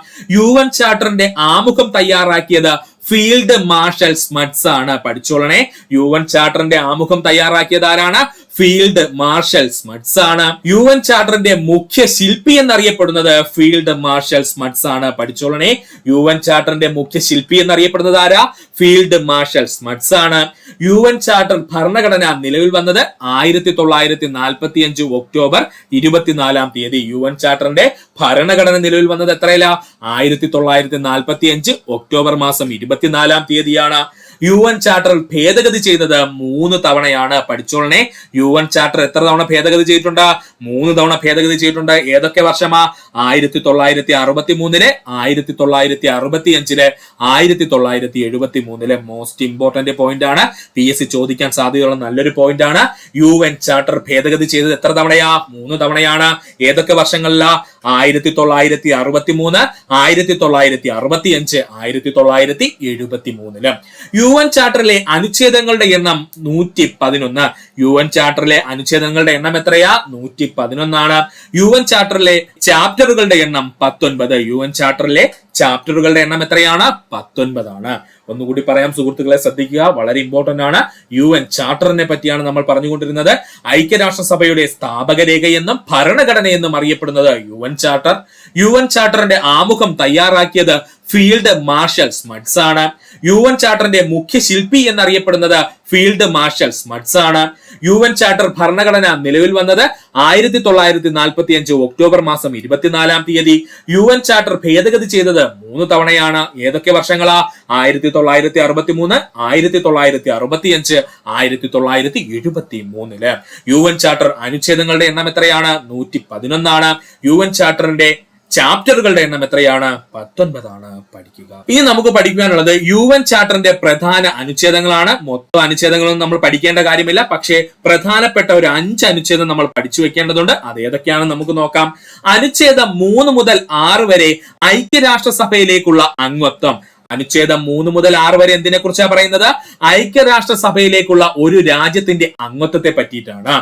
UN ചാർട്ടറിന്റെ ആമുഖം തയ്യാറാക്കിയത് ഫീൽഡ് മാർഷൽ സ്മട്സ് ആണ്. പഠിച്ചോളണേ. UN ചാർട്ടറിന്റെ ആമുഖം തയ്യാറാക്കിയത് ആരാണ്? ഫീൽഡ് മാർഷൽ സ്മട്സ് ആണ്. UN ചാർട്ടറിന്റെ മുഖ്യ ശില്പി എന്നറിയപ്പെടുന്നത് ഫീൽഡ് മാർഷൽ സ്മട്സ് ആണ്. പഠിച്ചോളണേ. UN ചാർട്ടറിന്റെ മുഖ്യ ശില്പി എന്നറിയപ്പെടുന്നത് ആരാ? ഫീൽഡ് മാർഷൽ സ്മട്സ് ആണ്. UN ചാർട്ടർ ഭരണഘടന നിലവിൽ വന്നത് 1945 ഒക്ടോബർ 24-ാം തീയതി. UN ചാർട്ടറിന്റെ ഭരണഘടന നിലവിൽ വന്നത് എത്രയില? 1945 ഒക്ടോബർ മാസം 24-ാം തീയതിയാണ്. UN ചാർട്ടർ ഭേദഗതി ചെയ്തത് 3 തവണയാണ്. പഠിച്ചോളണേ. UN ചാർട്ടർ എത്ര തവണ ഭേദഗതി ചെയ്തിട്ടുണ്ട്? 3 തവണ ഭേദഗതി ചെയ്തിട്ടുണ്ട്. ഏതൊക്കെ വർഷമാ? 1963, 1965, 1973. മോസ്റ്റ് ഇമ്പോർട്ടന്റ് പോയിന്റ് ആണ്. PSC ചോദിക്കാൻ സാധ്യതയുള്ള നല്ലൊരു പോയിന്റ് ആണ്. UN ചാർട്ടർ ഭേദഗതി ചെയ്തത് എത്ര തവണയാ? 3 തവണയാണ്. ഏതൊക്കെ വർഷങ്ങളിലാ? 1963, 1965, 1973. UN ചാർട്ടറിലെ അനുച്ഛേദങ്ങളുടെ എണ്ണം 111. UN ചാർട്ടറിലെ അനുച്ഛേദങ്ങളുടെ എണ്ണം എത്രയാ? 111 ആണ്. UN ചാർട്ടറിലെ ചാപ്റ്ററുകളുടെ എണ്ണം 19. UN ചാർട്ടറിലെ ചാപ്റ്ററുകളുടെ എണ്ണം എത്രയാണ്? 19 ആണ്. ഒന്നുകൂടി പറയാം സുഹൃത്തുക്കളെ, ശ്രദ്ധിക്കുക. വളരെ ഇമ്പോർട്ടന്റ് ആണ്. UN ചാർട്ടറിനെ പറ്റിയാണ് നമ്മൾ പറഞ്ഞുകൊണ്ടിരുന്നത്. ഐക്യരാഷ്ട്രസഭയുടെ സ്ഥാപക രേഖ എന്നും ഭരണഘടന എന്നും അറിയപ്പെടുന്നത് UN ചാർട്ടർ. UN ചാർട്ടറിന്റെ ആമുഖം തയ്യാറാക്കിയത് ഫീൽഡ് മാർഷൽ സ്മട്സ് ആണ്. UN ചാർട്ടറിന്റെ മുഖ്യ ശില്പി എന്നറിയപ്പെടുന്നത് ഫീൽഡ് മാർഷൽ സ്മട്സ് ആണ്. UN ചാർട്ടർ ഭരണഘടന നിലവിൽ വന്നത് 1945 ഒക്ടോബർ മാസം 24-ാം തീയതി. UN ചാർട്ടർ ഭേദഗതി ചെയ്തത് 3 തവണയാണ്. ഏതൊക്കെ വർഷങ്ങളാ? 1963, 1965, 1973. UN ചാർട്ടർ അനുച്ഛേദങ്ങളുടെ എണ്ണം എത്രയാണ്? 111 ആണ്. UN ചാർട്ടറിന്റെ ചാപ്റ്ററുകളുടെ എണ്ണം എത്രയാണ്? 19 ആണ്. പഠിക്കുക. ഇനി നമുക്ക് പഠിക്കാനുള്ളത് UN ചാർട്ടറിന്റെ പ്രധാന അനുച്ഛേദങ്ങളാണ്. മൊത്തം അനുച്ഛേദങ്ങളൊന്നും നമ്മൾ പഠിക്കേണ്ട കാര്യമില്ല. പക്ഷേ പ്രധാനപ്പെട്ട ഒരു 5 അനുച്ഛേദം നമ്മൾ പഠിച്ചു വെക്കേണ്ടതുണ്ട്. അത് ഏതൊക്കെയാണെന്ന് നമുക്ക് നോക്കാം. അനുച്ഛേദം 3 മുതൽ 6 വരെ ഐക്യരാഷ്ട്രസഭയിലേക്കുള്ള അംഗത്വം. അനുച്ഛേദം 3 മുതൽ 6 വരെ എന്തിനെ കുറിച്ചാണ് പറയുന്നത്? ഐക്യരാഷ്ട്രസഭയിലേക്കുള്ള ഒരു രാജ്യത്തിന്റെ അംഗത്വത്തെ പറ്റിയിട്ടാണ്.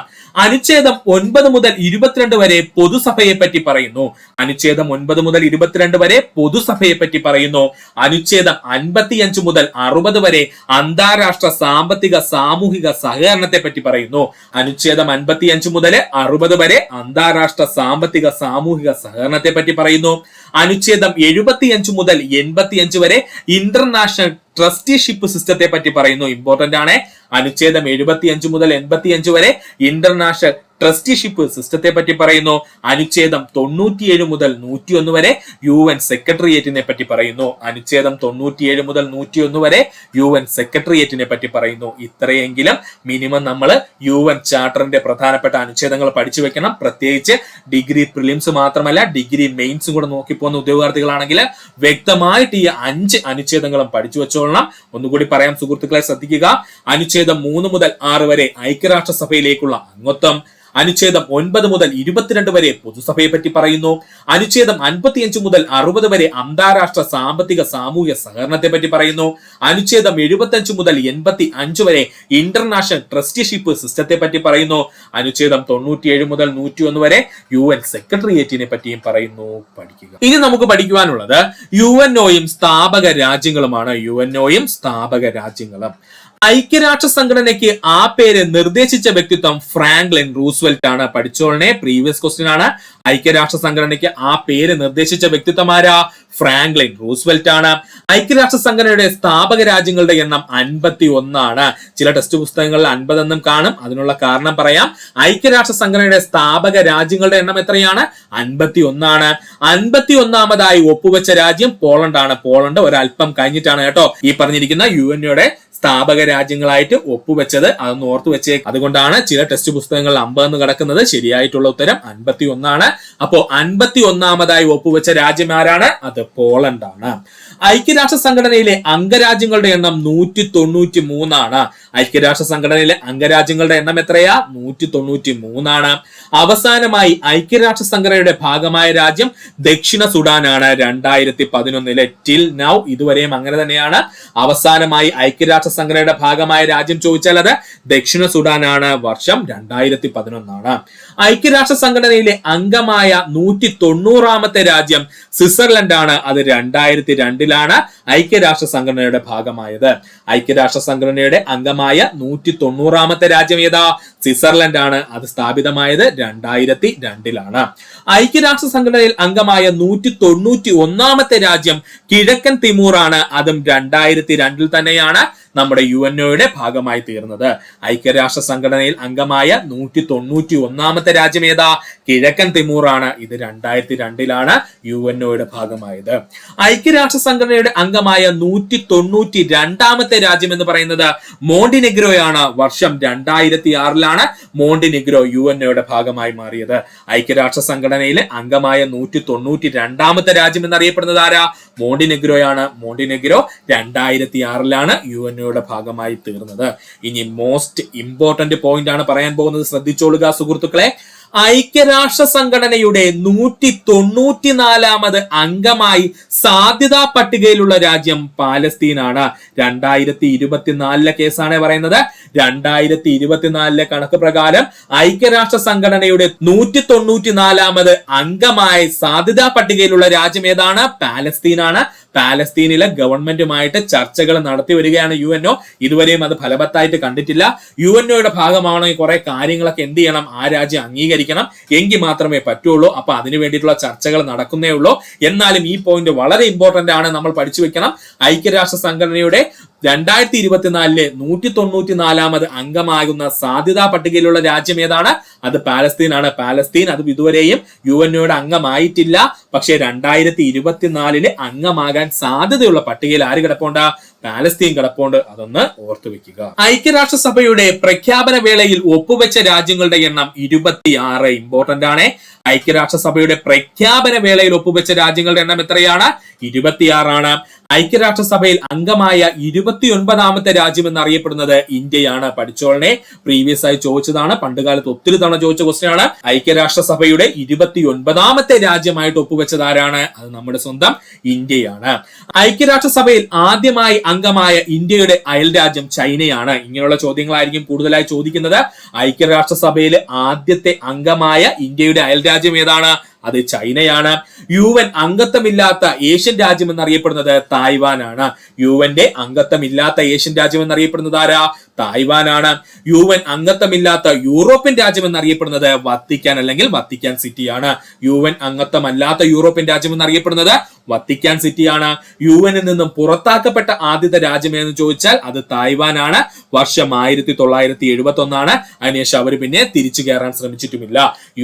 അനുച്ഛേദം 9 മുതൽ 22 വരെ പൊതുസഭയെ പറ്റി പറയുന്നു. അനുച്ഛേദം 9 മുതൽ 22 വരെ പൊതുസഭയെ പറ്റി പറയുന്നു. അനുച്ഛേദം 55 മുതൽ 60 വരെ അന്താരാഷ്ട്ര സാമ്പത്തിക സാമൂഹിക സഹകരണത്തെ പറ്റി പറയുന്നു. അനുച്ഛേദം 55 മുതൽ 60 വരെ അന്താരാഷ്ട്ര സാമ്പത്തിക സാമൂഹിക സഹകരണത്തെ പറ്റി പറയുന്നു. അനുച്ഛേദം 75 മുതൽ 85 വരെ ഇന്റർനാഷണൽ ട്രസ്റ്റിഷിപ്പ് സിസ്റ്റത്തെ പറ്റി പറയുന്നു. ഇമ്പോർട്ടന്റ് ആണ്. അനുച്ഛേദം 75 മുതൽ 85 വരെ ഇന്റർനാഷണൽ ട്രസ്റ്റിഷിപ്പ് സിസ്റ്റത്തെ പറ്റി പറയുന്നു. അനുച്ഛേദം 97 മുതൽ 101 വരെ UN സെക്രട്ടേറിയറ്റിനെ പറ്റി പറയുന്നു. അനുച്ഛേദം 97 മുതൽ 101 വരെ UN സെക്രട്ടേറിയറ്റിനെ പറ്റി പറയുന്നു. ഇത്രയെങ്കിലും മിനിമം നമ്മൾ UN ചാർട്ടറിന്റെ പ്രധാനപ്പെട്ട അനുച്ഛേദങ്ങൾ പഠിച്ചു വെക്കണം. പ്രത്യേകിച്ച് ഡിഗ്രി പ്രിലിംസ് മാത്രമല്ല ഡിഗ്രി മെയിൻസും കൂടെ നോക്കി പോകുന്ന ഉദ്യോഗാർത്ഥികളാണെങ്കിൽ വ്യക്തമായിട്ട് ഈ 5 അനുച്ഛേദങ്ങളും പഠിച്ചു വെച്ചോളണം. ഒന്നുകൂടി പറയാം സുഹൃത്തുക്കളെ, ശ്രദ്ധിക്കുക. അനുച്ഛേദം 3 മുതൽ 6 വരെ ഐക്യരാഷ്ട്രസഭയിലേക്കുള്ള അംഗത്വം. അനുച്ഛേദം 9 മുതൽ 22 വരെ പൊതുസഭയെ പറ്റി പറയുന്നു. അനുച്ഛേദം 55 മുതൽ 60 വരെ അന്താരാഷ്ട്ര സാമ്പത്തിക സാമൂഹ്യ സഹകരണത്തെ പറ്റി പറയുന്നു. അനുച്ഛേദം 75 മുതൽ 85 വരെ ഇന്റർനാഷണൽ ട്രസ്റ്റിഷിപ്പ് സിസ്റ്റത്തെ പറ്റി പറയുന്നു. അനുച്ഛേദം 97 മുതൽ 101 വരെ UN സെക്രട്ടേറിയറ്റിനെ പറ്റിയും പറയുന്നു. പഠിക്കുക. ഇനി നമുക്ക് പഠിക്കുവാനുള്ളത് UNOയും സ്ഥാപക രാജ്യങ്ങളുമാണ്. UNOയും സ്ഥാപക രാജ്യങ്ങളും. ഐക്യരാഷ്ട്ര സംഘടനയ്ക്ക് ആ പേര് നിർദ്ദേശിച്ച വ്യക്തിത്വം ഫ്രാങ്ക്ലിൻ റൂസ്വെൽറ്റ് ആണ്. പഠിച്ചോളനെ, പ്രീവിയസ് ക്വസ്റ്റ്യൻ ആണ്. ഐക്യരാഷ്ട്ര സംഘടനയ്ക്ക് ആ പേര് നിർദ്ദേശിച്ച വ്യക്തിത്വം ആരാ? ഫ്രാങ്ക്ലിൻ റൂസ്വെൽറ്റ് ആണ്. ഐക്യരാഷ്ട്ര സംഘടനയുടെ സ്ഥാപക രാജ്യങ്ങളുടെ എണ്ണം 51 ആണ്. ചില ടെക്സ്റ്റ് പുസ്തകങ്ങളിൽ 50 എന്നും കാണും. അതിനുള്ള കാരണം പറയാം. ഐക്യരാഷ്ട്ര സംഘടനയുടെ സ്ഥാപക രാജ്യങ്ങളുടെ എണ്ണം എത്രയാണ്? 51 ആണ്. 51ാമതായി ഒപ്പുവെച്ച രാജ്യം പോളണ്ട് ആണ്. പോളണ്ട് ഒരല്പം കഴിഞ്ഞിട്ടാണ് കേട്ടോ ഈ പറഞ്ഞിരിക്കുന്ന UNOയുടെ സ്ഥാപക രാജ്യങ്ങളായിട്ട് ഒപ്പുവെച്ചത്. അതൊന്ന് ഓർത്തു വെച്ചേ. അതുകൊണ്ടാണ് ചില ടെക്സ്റ്റ് പുസ്തകങ്ങളിൽ 50 എന്ന് കിടക്കുന്നത്. ശരിയായിട്ടുള്ള ഉത്തരം 51 ആണ്. അപ്പോ 51ാമതായി ഒപ്പുവെച്ച രാജ്യം ആരാണ്? അത് പോളണ്ട് ആണ്. ഐക്യരാഷ്ട്ര സംഘടനയിലെ അംഗരാജ്യങ്ങളുടെ എണ്ണം 193 ആണ്. ഐക്യരാഷ്ട്ര സംഘടനയിലെ അംഗരാജ്യങ്ങളുടെ എണ്ണം എത്രയാ? 193 ആണ്. അവസാനമായി ഐക്യരാഷ്ട്ര സംഘടനയുടെ ഭാഗമായ രാജ്യം ദക്ഷിണ സുഡാൻ ആണ്. 2011 ടിൽ നൗ ഇതുവരെയും അങ്ങനെ തന്നെയാണ്. അവസാനമായി ഐക്യരാഷ്ട്ര സംഘടനയുടെ ഭാഗമായ രാജ്യം ചോദിച്ചാൽ അത് ദക്ഷിണ സുഡാൻ ആണ്. വർഷം 2011 ആണ്. ഐക്യരാഷ്ട്ര സംഘടനയിലെ അംഗമായ 190ാമത്തെ രാജ്യം സ്വിറ്റ്സർലൻഡ് ആണ്. അത് 2002ലാണ് ഐക്യരാഷ്ട്ര സംഘടനയുടെ ഭാഗമായത്. ഐക്യരാഷ്ട്ര സംഘടനയുടെ അംഗമായ 190ാമത്തെ രാജ്യം ഏതാ? സ്വിറ്റ്സർലൻഡ് ആണ്. അത് സ്ഥാപിതമായത് 2002ലാണ്. ഐക്യരാഷ്ട്ര സംഘടനയിൽ അംഗമായ 191ാമത്തെ രാജ്യം കിഴക്കൻ തിമൂർ ആണ്. അതും 2002 തന്നെയാണ് നമ്മുടെ UNOയുടെ ഭാഗമായി തീർന്നത്. ഐക്യരാഷ്ട്ര സംഘടനയിൽ അംഗമായ 191ാമത്തെ രാജ്യം ഏതാ? കിഴക്കൻ തിമൂർ ആണ്. ഇത് 2002ലാണ് UNOയുടെ ഭാഗമായത്. ഐക്യരാഷ്ട്ര സംഘടനയുടെ അംഗമായ 192ാമത്തെ രാജ്യം എന്ന് പറയുന്നത് മോണ്ടിനെഗ്രോയാണ്. വർഷം 2006ലാണ് മോണ്ടിനെഗ്രോ UNOയുടെ ഭാഗമായി മാറിയത്. ഐക്യരാഷ്ട്ര സംഘടനയിലെ അംഗമായ 192ാമത്തെ രാജ്യം എന്നറിയപ്പെടുന്നത് ആരാ? മോണ്ടിനെഗ്രോയാണ്. മോണ്ടിനെഗ്രോ 2006ലാണ് UNOയുടെ ഭാഗമായി തീർന്നത്. ഇനി മോസ്റ്റ് ഇമ്പോർട്ടന്റ് പോയിന്റ് ആണ് പറയാൻ പോകുന്നത്. ശ്രദ്ധിച്ചോളുക സുഹൃത്തുക്കളെ. ഐക്യരാഷ്ട്ര സംഘടനയുടെ 194ാമത് അംഗമായി സാധ്യതാ പട്ടികയിലുള്ള രാജ്യം പാലസ്തീനാണ്. 2024 കേസാണ് പറയുന്നത്. 2024 കണക്ക് പ്രകാരം ഐക്യരാഷ്ട്ര സംഘടനയുടെ 194ാമത് അംഗമായി സാധ്യതാ പട്ടികയിലുള്ള രാജ്യം ഏതാണ്? പാലസ്തീനാണ്. പാലസ്തീനിലെ ഗവൺമെന്റുമായിട്ട് ചർച്ചകൾ നടത്തി വരികയാണ് UNO. ഇതുവരെയും അത് ഫലവത്തായിട്ട് കണ്ടിട്ടില്ല. UNOയുടെ ഭാഗമാണെങ്കിൽ കുറെ കാര്യങ്ങളൊക്കെ എന്ത് ചെയ്യണം? ആ രാജ്യം അംഗീകരിക്കണം. എങ്കിൽ മാത്രമേ പറ്റുള്ളൂ. അപ്പൊ അതിനു വേണ്ടിയിട്ടുള്ള ചർച്ചകൾ നടക്കുന്നേ ഉള്ളൂ. എന്നാലും ഈ പോയിന്റ് വളരെ ഇമ്പോർട്ടന്റ് ആണ്, നമ്മൾ പഠിച്ചു വെക്കണം. ഐക്യരാഷ്ട്ര സംഘടനയുടെ 2024 194ാമത് അംഗമാകുന്ന സാധ്യതാ പട്ടികയിലുള്ള രാജ്യം ഏതാണ്? അത് പാലസ്തീൻ ആണ്. പാലസ്തീൻ അത് ഇതുവരെയും UNOയുടെ അംഗമായിട്ടില്ല. പക്ഷേ 2024 അംഗമാകാൻ സാധ്യതയുള്ള പട്ടികയിൽ ആര് കിടപ്പുണ്ട്? പാലസ്തീൻ കിടപ്പുണ്ട്, അതൊന്ന് ഓർത്തു വെക്കുക. ഐക്യരാഷ്ട്രസഭയുടെ പ്രഖ്യാപന വേളയിൽ ഒപ്പുവെച്ച രാജ്യങ്ങളുടെ എണ്ണം 26. ഇമ്പോർട്ടന്റ് ആണ്. ഐക്യരാഷ്ട്രസഭയുടെ പ്രഖ്യാപന വേളയിൽ ഒപ്പുവെച്ച രാജ്യങ്ങളുടെ എണ്ണം എത്രയാണ്? 26 ഐക്യരാഷ്ട്രസഭയിൽ അംഗമായ 29ാമത്തെ രാജ്യം എന്നറിയപ്പെടുന്നത് ഇന്ത്യയാണ്. പഠിച്ചോളനെ, പ്രീവിയസ് ആയി ചോദിച്ചതാണ്, പണ്ടുകാലത്ത് ഒത്തിരി തവണ ചോദിച്ച ക്വസ്റ്റ്യൻ ആണ്. ഐക്യരാഷ്ട്രസഭയുടെ 29ാമത്തെ രാജ്യമായിട്ട് ഒപ്പുവെച്ചത് ആരാണ്? അത് നമ്മുടെ സ്വന്തം ഇന്ത്യയാണ്. ഐക്യരാഷ്ട്രസഭയിൽ ആദ്യമായി അംഗമായ ഇന്ത്യയുടെ അയൽ രാജ്യം ചൈനയാണ്. ഇങ്ങനെയുള്ള ചോദ്യങ്ങളായിരിക്കും കൂടുതലായി ചോദിക്കുന്നത്. ഐക്യരാഷ്ട്രസഭയിൽ ആദ്യത്തെ അംഗമായ ഇന്ത്യയുടെ അയൽ രാജ്യം ഏതാണ്? അത് ചൈനയാണ്. UN അംഗത്വമില്ലാത്ത ഏഷ്യൻ രാജ്യം എന്നറിയപ്പെടുന്നത് തായ്വാനാണ്. UN അംഗത്വമില്ലാത്ത ഏഷ്യൻ രാജ്യം എന്നറിയപ്പെടുന്നത് ആരാ? തായ്വാനാണ്. UN അംഗത്വമില്ലാത്ത യൂറോപ്യൻ രാജ്യം എന്നറിയപ്പെടുന്നത് വത്തിക്കാൻ അല്ലെങ്കിൽ വത്തിക്കാൻ സിറ്റിയാണ്. UN അംഗത്വമല്ലാത്ത യൂറോപ്യൻ രാജ്യം എന്നറിയപ്പെടുന്നത് വത്തിക്കാൻ സിറ്റിയാണ്. UN നിന്നും പുറത്താക്കപ്പെട്ട ആദ്യത്തെ രാജ്യം എന്ന് ചോദിച്ചാൽ അത് തായ്വാനാണ്. വർഷം 1971. അതിനുശേഷം അവർ പിന്നെ തിരിച്ചു കയറാൻ ശ്രമിച്ചിട്ടുമില്ല.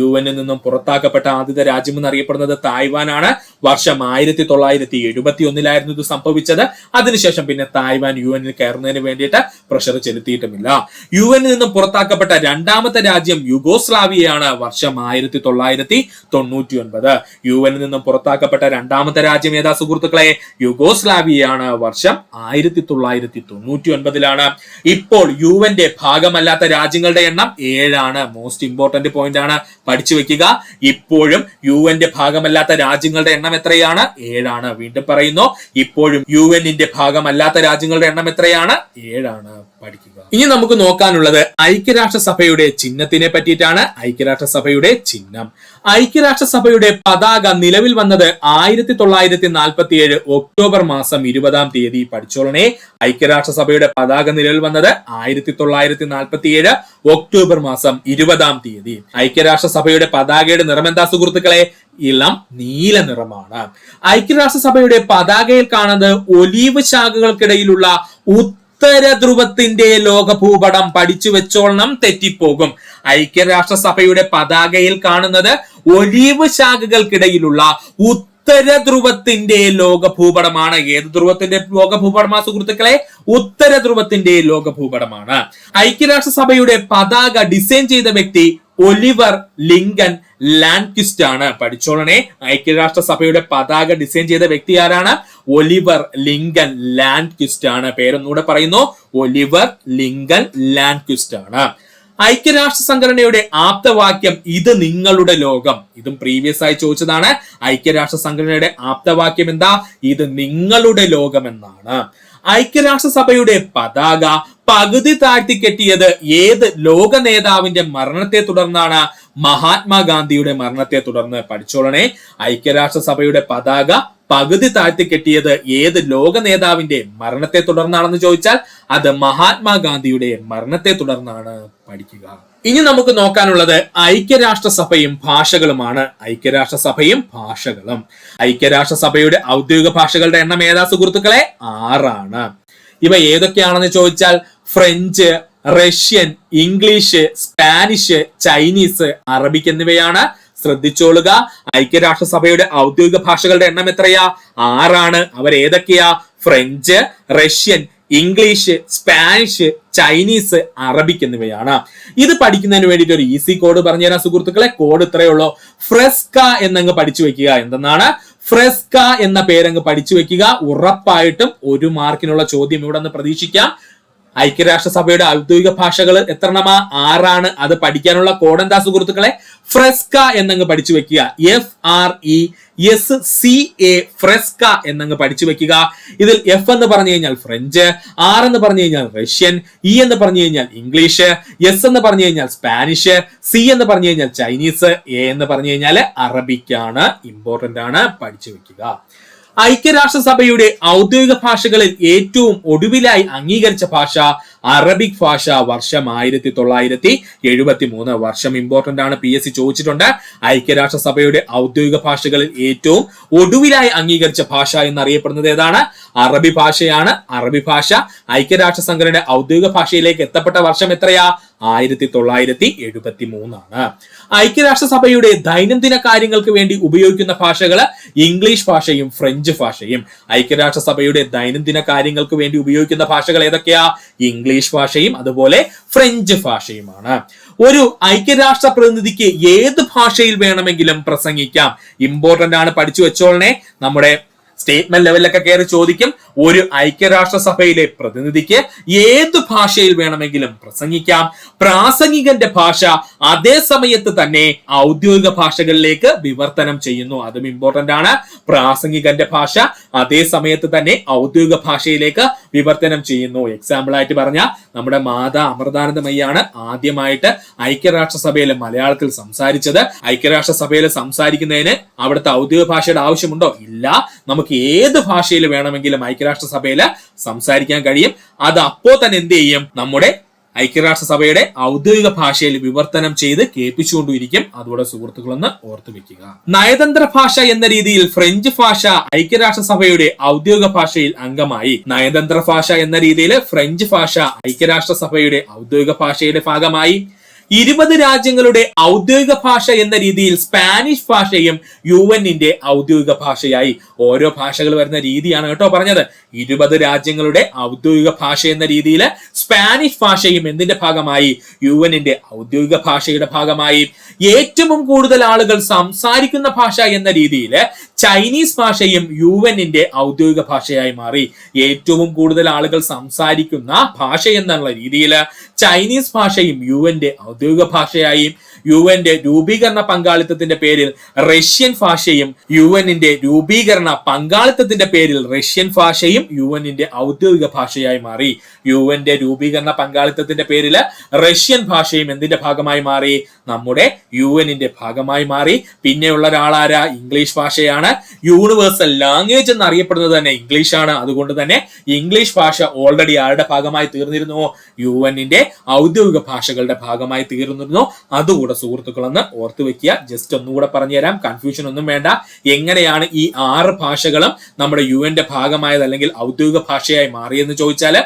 UN നിന്നും പുറത്താക്കപ്പെട്ട ആദ്യത്തെ രാജ്യം എന്നറിയപ്പെടുന്നത് തായ്വാനാണ്. വർഷം 1971 ഇത് സംഭവിച്ചത്. അതിനുശേഷം പിന്നെ തായ്വാൻ UN കയറുന്നതിന് വേണ്ടിയിട്ട് പ്രഷർ ചെലുത്തിയിട്ടുമില്ല. UN നിന്നും പുറത്താക്കപ്പെട്ട രണ്ടാമത്തെ രാജ്യം യുഗോസ്ലാവിയയാണ്. വർഷം 1999. UN നിന്നും പുറത്താക്കപ്പെട്ട രണ്ടാമത്തെ രാജ്യം ഏതാ സുഹൃത്തുക്കളെ? യുഗോസ്ലാവിയയാണ്. വർഷം 1999. ഇപ്പോൾ UN ഭാഗമല്ലാത്ത രാജ്യങ്ങളുടെ എണ്ണം 7. മോസ്റ്റ് ഇമ്പോർട്ടന്റ് പോയിന്റ് ആണ്, പഠിച്ചു വെക്കുക. ഇപ്പോഴും UN ഭാഗമല്ലാത്ത രാജ്യങ്ങളുടെ എണ്ണം എത്രയാണ്? 7. വീണ്ടും പറയുന്നു, ഇപ്പോഴും UN ഭാഗമല്ലാത്ത രാജ്യങ്ങളുടെ എണ്ണം എത്രയാണ്? 7. പഠിക്കുക. ഇനി നമുക്ക് നോക്കാനുള്ളത് ഐക്യരാഷ്ട്രസഭയുടെ ചിഹ്നത്തിനെ പറ്റിയിട്ടാണ്. ഐക്യരാഷ്ട്രസഭയുടെ ചിഹ്നം, ഐക്യരാഷ്ട്രസഭയുടെ പതാക നിലവിൽ വന്നത് 1947 ഒക്ടോബർ മാസം 20 പഠിച്ചോളണേ. ഐക്യരാഷ്ട്രസഭയുടെ പതാക നിലവിൽ വന്നത് 1947 ഒക്ടോബർ മാസം 20 ഐക്യരാഷ്ട്രസഭയുടെ പതാകയുടെ നിറം എന്താ സുഹൃത്തുക്കളെ? ഇളം നീല നിറമാണ്. ഐക്യരാഷ്ട്രസഭയുടെ പതാകയിൽ കാണുന്നത് ഒലീവ് ശാഖകൾക്കിടയിലുള്ള ഉത്തര ധ്രുവത്തിന്റെ ലോകഭൂപടം. പഠിച്ചു വെച്ചോളണം, തെറ്റിപ്പോകും. ഐക്യരാഷ്ട്രസഭയുടെ പതാകയിൽ കാണുന്നത് ഒലീവ് ശാഖകൾക്കിടയിലുള്ള ഉത്തര ധ്രുവത്തിന്റെ ലോകഭൂപടമാണ്. ഏത് ധ്രുവത്തിന്റെ ലോകഭൂപടമാണ് സുഹൃത്തുക്കളെ? ഉത്തര ധ്രുവത്തിന്റെ ലോകഭൂപടമാണ്. ഐക്യരാഷ്ട്രസഭയുടെ പതാക ഡിസൈൻ ചെയ്ത വ്യക്തി ഒലിവർ ലിങ്കൻ ലാൻഡ്ക്വിസ്റ്റ് ആണ്. പഠിച്ചോളണേ, ഐക്യരാഷ്ട്രസഭയുടെ പതാക ഡിസൈൻ ചെയ്ത വ്യക്തി ആരാണ്? ഒലിവർ ലിങ്കൻ ലാൻഡ്ക്വിസ്റ്റ് ആണ്. പേരൊന്നുകൂടെ പറയുന്നു, ഒലിവർ ലിങ്കൻ ലാൻഡ്ക്വിസ്റ്റ് ആണ്. ഐക്യരാഷ്ട്ര സംഘടനയുടെ ആപ്തവാക്യം ഇത് നിങ്ങളുടെ ലോകം. ഇതും പ്രീവിയസ് ആയി ചോദിച്ചതാണ്. ഐക്യരാഷ്ട്ര സംഘടനയുടെ ആപ്തവാക്യം എന്താ? ഇത് നിങ്ങളുടെ ലോകം എന്നാണ്. ഐക്യരാഷ്ട്രസഭയുടെ പതാക പകുതി താഴ്ത്തിക്കെട്ടിയത് ഏത് ലോക നേതാവിന്റെ മരണത്തെ തുടർന്നാണ്? മഹാത്മാഗാന്ധിയുടെ മരണത്തെ തുടർന്ന്. പഠിച്ചോളണേ, ഐക്യരാഷ്ട്രസഭയുടെ പതാക പകുതി താഴ്ത്തിക്കെട്ടിയത് ഏത് ലോക നേതാവിന്റെ മരണത്തെ തുടർന്നാണെന്ന് ചോദിച്ചാൽ അത് മഹാത്മാഗാന്ധിയുടെ മരണത്തെ തുടർന്നാണ്. പഠിക്കുക. ഇനി നമുക്ക് നോക്കാനുള്ളത് ഐക്യരാഷ്ട്രസഭയും ഭാഷകളുമാണ്. ഐക്യരാഷ്ട്രസഭയും ഭാഷകളും. ഐക്യരാഷ്ട്രസഭയുടെ ഔദ്യോഗിക ഭാഷകളുടെ എണ്ണം ഏതാ സുഹൃത്തുക്കളെ? 6. ഇവ ഏതൊക്കെയാണെന്ന് ചോദിച്ചാൽ French, Russian, English, Spanish, Chinese, Arabic എന്നിവയാണ്. ശ്രദ്ധിച്ചോളുക, ഐക്യരാഷ്ട്രസഭയുടെ ഔദ്യോഗിക ഭാഷകളുടെ എണ്ണം എത്രയാ? 6. അവർ ഏതൊക്കെയാ? French, Russian, English, Spanish, Chinese, Arabic എന്നിവയാണ്. ഇത് പഠിക്കുന്നതിന് വേണ്ടിയിട്ട് ഒരു ഈസി കോഡ് പറഞ്ഞുതരാം സുഹൃത്തുക്കളെ. കോഡ് ഇത്രയേ ഉള്ളൂ. ഫ്രെസ്ക എന്നങ്ങ് പഠിച്ചു വെക്കുക. എന്തെന്നാണ്? ഫ്രെസ്ക എന്ന പേരങ്ങ് പഠിച്ചു വെക്കുക. ഉറപ്പായിട്ടും 1 മാർക്കിനുള്ള ചോദ്യം ഇവിടെ നിന്ന് പ്രതീക്ഷിക്കാം. ഐക്യരാഷ്ട്രസഭയുടെ ഔദ്യോഗിക ഭാഷകൾ എത്രണ്ണമാ? 6. അത് പഠിക്കാനുള്ള കോഡ് എന്താ സുഹൃത്തുക്കളെ? ഫ്രെസ്ക എന്നങ്ങ് പഠിച്ചു വെക്കുക. FRESCA ഫ്രെസ്ക എന്നങ്ങ് പഠിച്ചു വെക്കുക. ഇതിൽ F എന്ന് പറഞ്ഞു കഴിഞ്ഞാൽ ഫ്രഞ്ച്, R എന്ന് പറഞ്ഞു കഴിഞ്ഞാൽ റഷ്യൻ, E എന്ന് പറഞ്ഞു കഴിഞ്ഞാൽ ഇംഗ്ലീഷ്, S എന്ന് പറഞ്ഞു കഴിഞ്ഞാൽ സ്പാനിഷ്, C എന്ന് പറഞ്ഞു കഴിഞ്ഞാൽ ചൈനീസ്, A എന്ന് പറഞ്ഞു കഴിഞ്ഞാൽ അറബിക്കാണ്. ഇമ്പോർട്ടന്റ് ആണ്, പഠിച്ചു വെക്കുക. ഐക്യരാഷ്ട്രസഭയുടെ ഔദ്യോഗിക ഭാഷകളിൽ ഏറ്റവും ഒടുവിലായി അംഗീകരിച്ച ഭാഷ അറബിക് ഭാഷ. വർഷം 1973. വർഷം ഇമ്പോർട്ടന്റ് ആണ്, PSC ചോദിച്ചിട്ടുണ്ട്. ഐക്യരാഷ്ട്രസഭയുടെ ഔദ്യോഗിക ഭാഷകളിൽ ഏറ്റവും ഒടുവിലായി അംഗീകരിച്ച ഭാഷ എന്നറിയപ്പെടുന്നത് ഏതാണ്? അറബി ഭാഷയാണ്. അറബി ഭാഷ ഐക്യരാഷ്ട്ര സംഘടനയുടെ ഔദ്യോഗിക ഭാഷയിലേക്ക് എത്തപ്പെട്ട വർഷം എത്രയാ? 1973 ഐക്യരാഷ്ട്രസഭയുടെ ദൈനംദിന കാര്യങ്ങൾക്ക് വേണ്ടി ഉപയോഗിക്കുന്ന ഭാഷകൾ ഇംഗ്ലീഷ് ഭാഷയും ഫ്രഞ്ച് ഭാഷയും. ഐക്യരാഷ്ട്രസഭയുടെ ദൈനംദിന കാര്യങ്ങൾക്ക് വേണ്ടി ഉപയോഗിക്കുന്ന ഭാഷകൾ ഏതൊക്കെയാ? ഇംഗ്ലീഷ് ഭാഷയും അതുപോലെ ഫ്രഞ്ച് ഭാഷയുമാണ്. ഒരു ഐക്യരാഷ്ട്ര പ്രതിനിധിക്ക് ഏത് ഭാഷയിൽ വേണമെങ്കിലും പ്രസംഗിക്കാം. ഇമ്പോർട്ടന്റ് ആണ്, പഠിച്ചു വെച്ചോളണേ. നമ്മുടെ സ്റ്റേറ്റ്മെന്റ് ലെവലിലൊക്കെ കയറി ചോദിക്കും. ഒരു ഐക്യരാഷ്ട്രസഭയിലെ പ്രതിനിധിക്ക് ഏത് ഭാഷയിൽ വേണമെങ്കിലും പ്രസംഗിക്കാം. പ്രാസംഗികന്റെ ഭാഷ അതേ സമയത്ത് തന്നെ ഔദ്യോഗിക ഭാഷകളിലേക്ക് വിവർത്തനം ചെയ്യുന്നു. അതും ഇമ്പോർട്ടന്റ് ആണ്. പ്രാസംഗികന്റെ ഭാഷ അതേ സമയത്ത് തന്നെ ഔദ്യോഗിക ഭാഷയിലേക്ക് വിവർത്തനം ചെയ്യുന്നു. എക്സാമ്പിൾ ആയിട്ട് പറഞ്ഞ നമ്മുടെ മാതാ അമൃതാനന്ദമയ്യാണ് ആദ്യമായിട്ട് ഐക്യരാഷ്ട്രസഭയിൽ മലയാളത്തിൽ സംസാരിച്ചത്. ഐക്യരാഷ്ട്രസഭയിൽ സംസാരിക്കുന്നതിന് അവിടുത്തെ ഔദ്യോഗിക ഭാഷയുടെ ആവശ്യമുണ്ടോ? ഇല്ല. നമുക്ക് ഏത് ഭാഷയിൽ വേണമെങ്കിലും ഐക്യരാഷ്ട്രസഭയിൽ സംസാരിക്കാൻ കഴിയും. അത് അപ്പോ തന്നെ എന്ത് ചെയ്യും? നമ്മുടെ ഐക്യരാഷ്ട്രസഭയുടെ ഔദ്യോഗിക ഭാഷയിൽ വിവർത്തനം ചെയ്ത് കേൾപ്പിച്ചുകൊണ്ടിരിക്കും. അതുകൂടെ സുഹൃത്തുക്കളൊന്ന് ഓർത്തു വെക്കുക. നയതന്ത്ര ഭാഷ എന്ന രീതിയിൽ ഫ്രഞ്ച് ഭാഷ ഐക്യരാഷ്ട്രസഭയുടെ ഔദ്യോഗിക ഭാഷയിൽ അംഗമായി. നയതന്ത്ര ഭാഷ എന്ന രീതിയിൽ ഫ്രഞ്ച് ഭാഷ ഐക്യരാഷ്ട്രസഭയുടെ ഔദ്യോഗിക ഭാഷയുടെ ഭാഗമായി. 20 രാജ്യങ്ങളുടെ ഔദ്യോഗിക ഭാഷ എന്ന രീതിയിൽ സ്പാനിഷ് ഭാഷയും യുഎന്നിന്റെ ഔദ്യോഗിക ഭാഷയായി. ഓരോ ഭാഷകൾ വരുന്ന രീതിയാണ് കേട്ടോ പറഞ്ഞത്. 20 രാജ്യങ്ങളുടെ ഔദ്യോഗിക ഭാഷ എന്ന രീതിയിൽ സ്പാനിഷ് ഭാഷയും എന്തിന്റെ ഭാഗമായി? യുഎന്നിന്റെ ഔദ്യോഗിക ഭാഷയുടെ ഭാഗമായി. ഏറ്റവും കൂടുതൽ ആളുകൾ സംസാരിക്കുന്ന ഭാഷ എന്ന രീതിയിൽ ചൈനീസ് ഭാഷയും യുഎന്നിന്റെ ഔദ്യോഗിക ഭാഷയായി മാറി. ഏറ്റവും കൂടുതൽ ആളുകൾ സംസാരിക്കുന്ന ഭാഷ എന്നുള്ള രീതിയിൽ ചൈനീസ് ഭാഷയും യുഎന്റെ ഔദ്യോഗിക ഭാഷയായി. യുഎന്റെ രൂപീകരണ പങ്കാളിത്തത്തിന്റെ പേരിൽ റഷ്യൻ ഭാഷയും യുഎന്നിന്റെ രൂപീകരണ പങ്കാളിത്തത്തിന്റെ പേരിൽ റഷ്യൻ ഭാഷയും യുഎന്നിന്റെ ഔദ്യോഗിക ഭാഷയായി മാറി. യുഎന്റെ രൂപീകരണ പങ്കാളിത്തത്തിന്റെ പേരിൽ റഷ്യൻ ഭാഷയും എന്തിന്റെ ഭാഗമായി മാറി? നമ്മുടെ യുഎന്നിന്റെ ഭാഗമായി മാറി. പിന്നെയുള്ള ഒരാളാരാ? ഇംഗ്ലീഷ് ഭാഷയാണ്. യൂണിവേഴ്സൽ ലാംഗ്വേജ് എന്ന് അറിയപ്പെടുന്നത് തന്നെ ഇംഗ്ലീഷ് ആണ്. അതുകൊണ്ട് തന്നെ ഇംഗ്ലീഷ് ഭാഷ ഓൾറെഡി ആരുടെ ഭാഗമായി തീർന്നിരുന്നു? യുഎന്നിന്റെ ഔദ്യോഗിക ഭാഷകളുടെ ഭാഗമായി തീർന്നിരുന്നു. അതുകൂടെ സുഹൃത്തുക്കളെന്ന് ഓർത്തു വെക്കുക. ജസ്റ്റ് ഒന്നുകൂടെ പറഞ്ഞുതരാം, കൺഫ്യൂഷൻ ഒന്നും വേണ്ട. എങ്ങനെയാണ് ഈ 6 ഭാഷകളും നമ്മുടെ യുഎന്റെ ഭാഗമായത് അല്ലെങ്കിൽ ഔദ്യോഗിക ഭാഷയായി മാറിയെന്ന് ചോദിച്ചാൽ,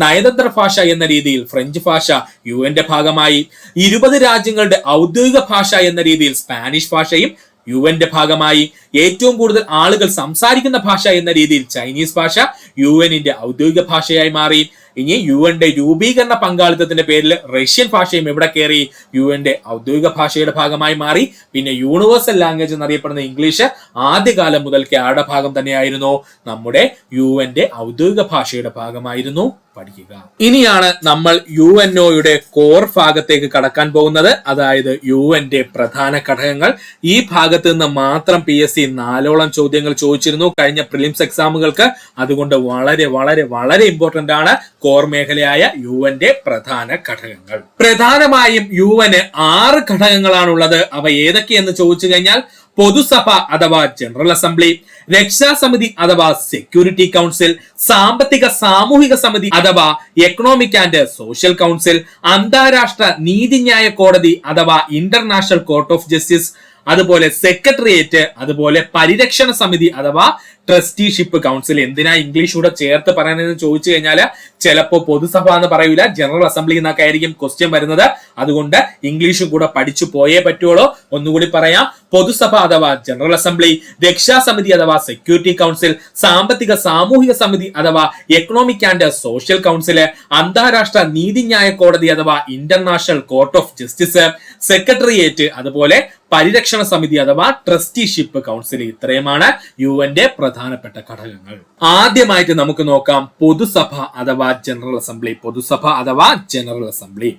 നയതന്ത്ര ഭാഷ എന്ന രീതിയിൽ ഫ്രഞ്ച് ഭാഷ യുഎന്റെ ഭാഗമായി. 20 രാജ്യങ്ങളുടെ ഔദ്യോഗിക ഭാഷ എന്ന രീതിയിൽ സ്പാനിഷ് ഭാഷയും യുഎന്റെ ഭാഗമായി. ഏറ്റവും കൂടുതൽ ആളുകൾ സംസാരിക്കുന്ന ഭാഷ എന്ന രീതിയിൽ ചൈനീസ് ഭാഷ യുഎന്നിന്റെ ഔദ്യോഗിക ഭാഷയായി മാറി. ഇനി യുഎന്റെ രൂപീകരണ പങ്കാളിത്തത്തിന്റെ പേരിൽ റഷ്യൻ ഭാഷയും എവിടെ കയറി? യുഎന്റെ ഔദ്യോഗിക ഭാഷയുടെ ഭാഗമായി മാറി. പിന്നെ യൂണിവേഴ്സൽ ലാംഗ്വേജ് എന്നറിയപ്പെടുന്ന ഇംഗ്ലീഷ് ആദ്യകാലം മുതൽക്കേ ആരുടെ ഭാഗം തന്നെയായിരുന്നു? നമ്മുടെ യുഎന്റെ ഔദ്യോഗിക ഭാഷയുടെ ഭാഗമായിരുന്നു. പഠിക്കുക. ഇനിയാണ് നമ്മൾ യുഎൻഒയുടെ കോർ ഭാഗത്തേക്ക് കടക്കാൻ പോകുന്നത്. അതായത് യുഎന്റെ പ്രധാന ഘടകങ്ങൾ. ഈ ഭാഗത്ത് നിന്ന് മാത്രം PSC 4ഓളം ചോദ്യങ്ങൾ ചോദിച്ചിരുന്നു കഴിഞ്ഞ പ്രിലിംസ് എക്സാമുകൾക്ക്. അതുകൊണ്ട് വളരെ വളരെ വളരെ ഇമ്പോർട്ടന്റ് ആണ് കോർ മേഖലയായ യുഎന്റെ പ്രധാന ഘടകങ്ങൾ. പ്രധാനമായും യുഎന് 6 ഘടകങ്ങളാണുള്ളത്. അവ ഏതൊക്കെയെന്ന് ചോദിച്ചു കഴിഞ്ഞാൽ പൊതുസഭ അഥവാ ജനറൽ അസംബ്ലി, രക്ഷാസമിതി അഥവാ സെക്യൂരിറ്റി കൗൺസിൽ, സാമ്പത്തിക സാമൂഹിക സമിതി അഥവാ എക്കണോമിക് ആൻഡ് സോഷ്യൽ കൗൺസിൽ, അന്താരാഷ്ട്ര നീതിന്യായ കോടതി അഥവാ ഇന്റർനാഷണൽ കോർട്ട് ഓഫ് ജസ്റ്റിസ്, അതുപോലെ സെക്രട്ടേറിയറ്റ്, അതുപോലെ പരിരക്ഷണ സമിതി അഥവാ ട്രസ്റ്റിഷിപ്പ് കൗൺസിൽ. എന്തിനാ ഇംഗ്ലീഷ് കൂടെ ചേർത്ത് പറയണമെന്ന് ചോദിച്ചു കഴിഞ്ഞാൽ ചിലപ്പോ പൊതുസഭ എന്ന് പറയൂല, ജനറൽ അസംബ്ലി എന്നൊക്കെ ആയിരിക്കും ക്വസ്റ്റ്യൻ വരുന്നത്. അതുകൊണ്ട് ഇംഗ്ലീഷും കൂടെ പഠിച്ചു പോയേ പറ്റുള്ളൂ. ഒന്നുകൂടി പറയാം. പൊതുസഭ അഥവാ ജനറൽ അസംബ്ലി, രക്ഷാസമിതി അഥവാ സെക്യൂരിറ്റി കൗൺസിൽ, സാമ്പത്തിക സാമൂഹിക സമിതി അഥവാ എക്കണോമിക് ആൻഡ് സോഷ്യൽ കൗൺസില്, അന്താരാഷ്ട്ര നീതിന്യായ കോടതി അഥവാ international court of justice, secretariat, അതുപോലെ പരിരക്ഷണ സമിതി അഥവാ ട്രസ്റ്റിഷിപ്പ് കൗൺസിൽ. ഇത്രയുമാണ് യുഎന്റെ പ്രധാനപ്പെട്ട ഘടകങ്ങൾ. ആദ്യമായിട്ട് നമുക്ക് നോക്കാം പൊതുസഭ അഥവാ ജനറൽ അസംബ്ലി. പൊതുസഭ അഥവാ ജനറൽ അസംബ്ലി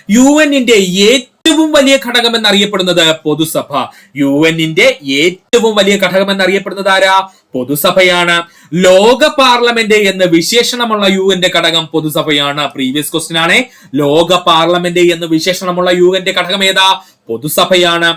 യുഎന്നിന്റെ ഏറ്റവും വലിയ ഘടകം എന്നറിയപ്പെടുന്നത് പൊതുസഭ. യുഎന്നിന്റെ ഏറ്റവും വലിയ ഘടകം എന്നറിയപ്പെടുന്നത് ആരാ? പൊതുസഭയാണ്. ലോക പാർലമെന്റ് എന്ന് വിശേഷണമുള്ള യുഎന്റെ ഘടകം പൊതുസഭയാണ്. പ്രീവിയസ് ക്വസ്റ്റ്യൻ ആണ്. ലോക പാർലമെന്റ് എന്ന് വിശേഷണമുള്ള യുഎന്റെ ഘടകം ഏതാ? പൊതുസഭയാണ്.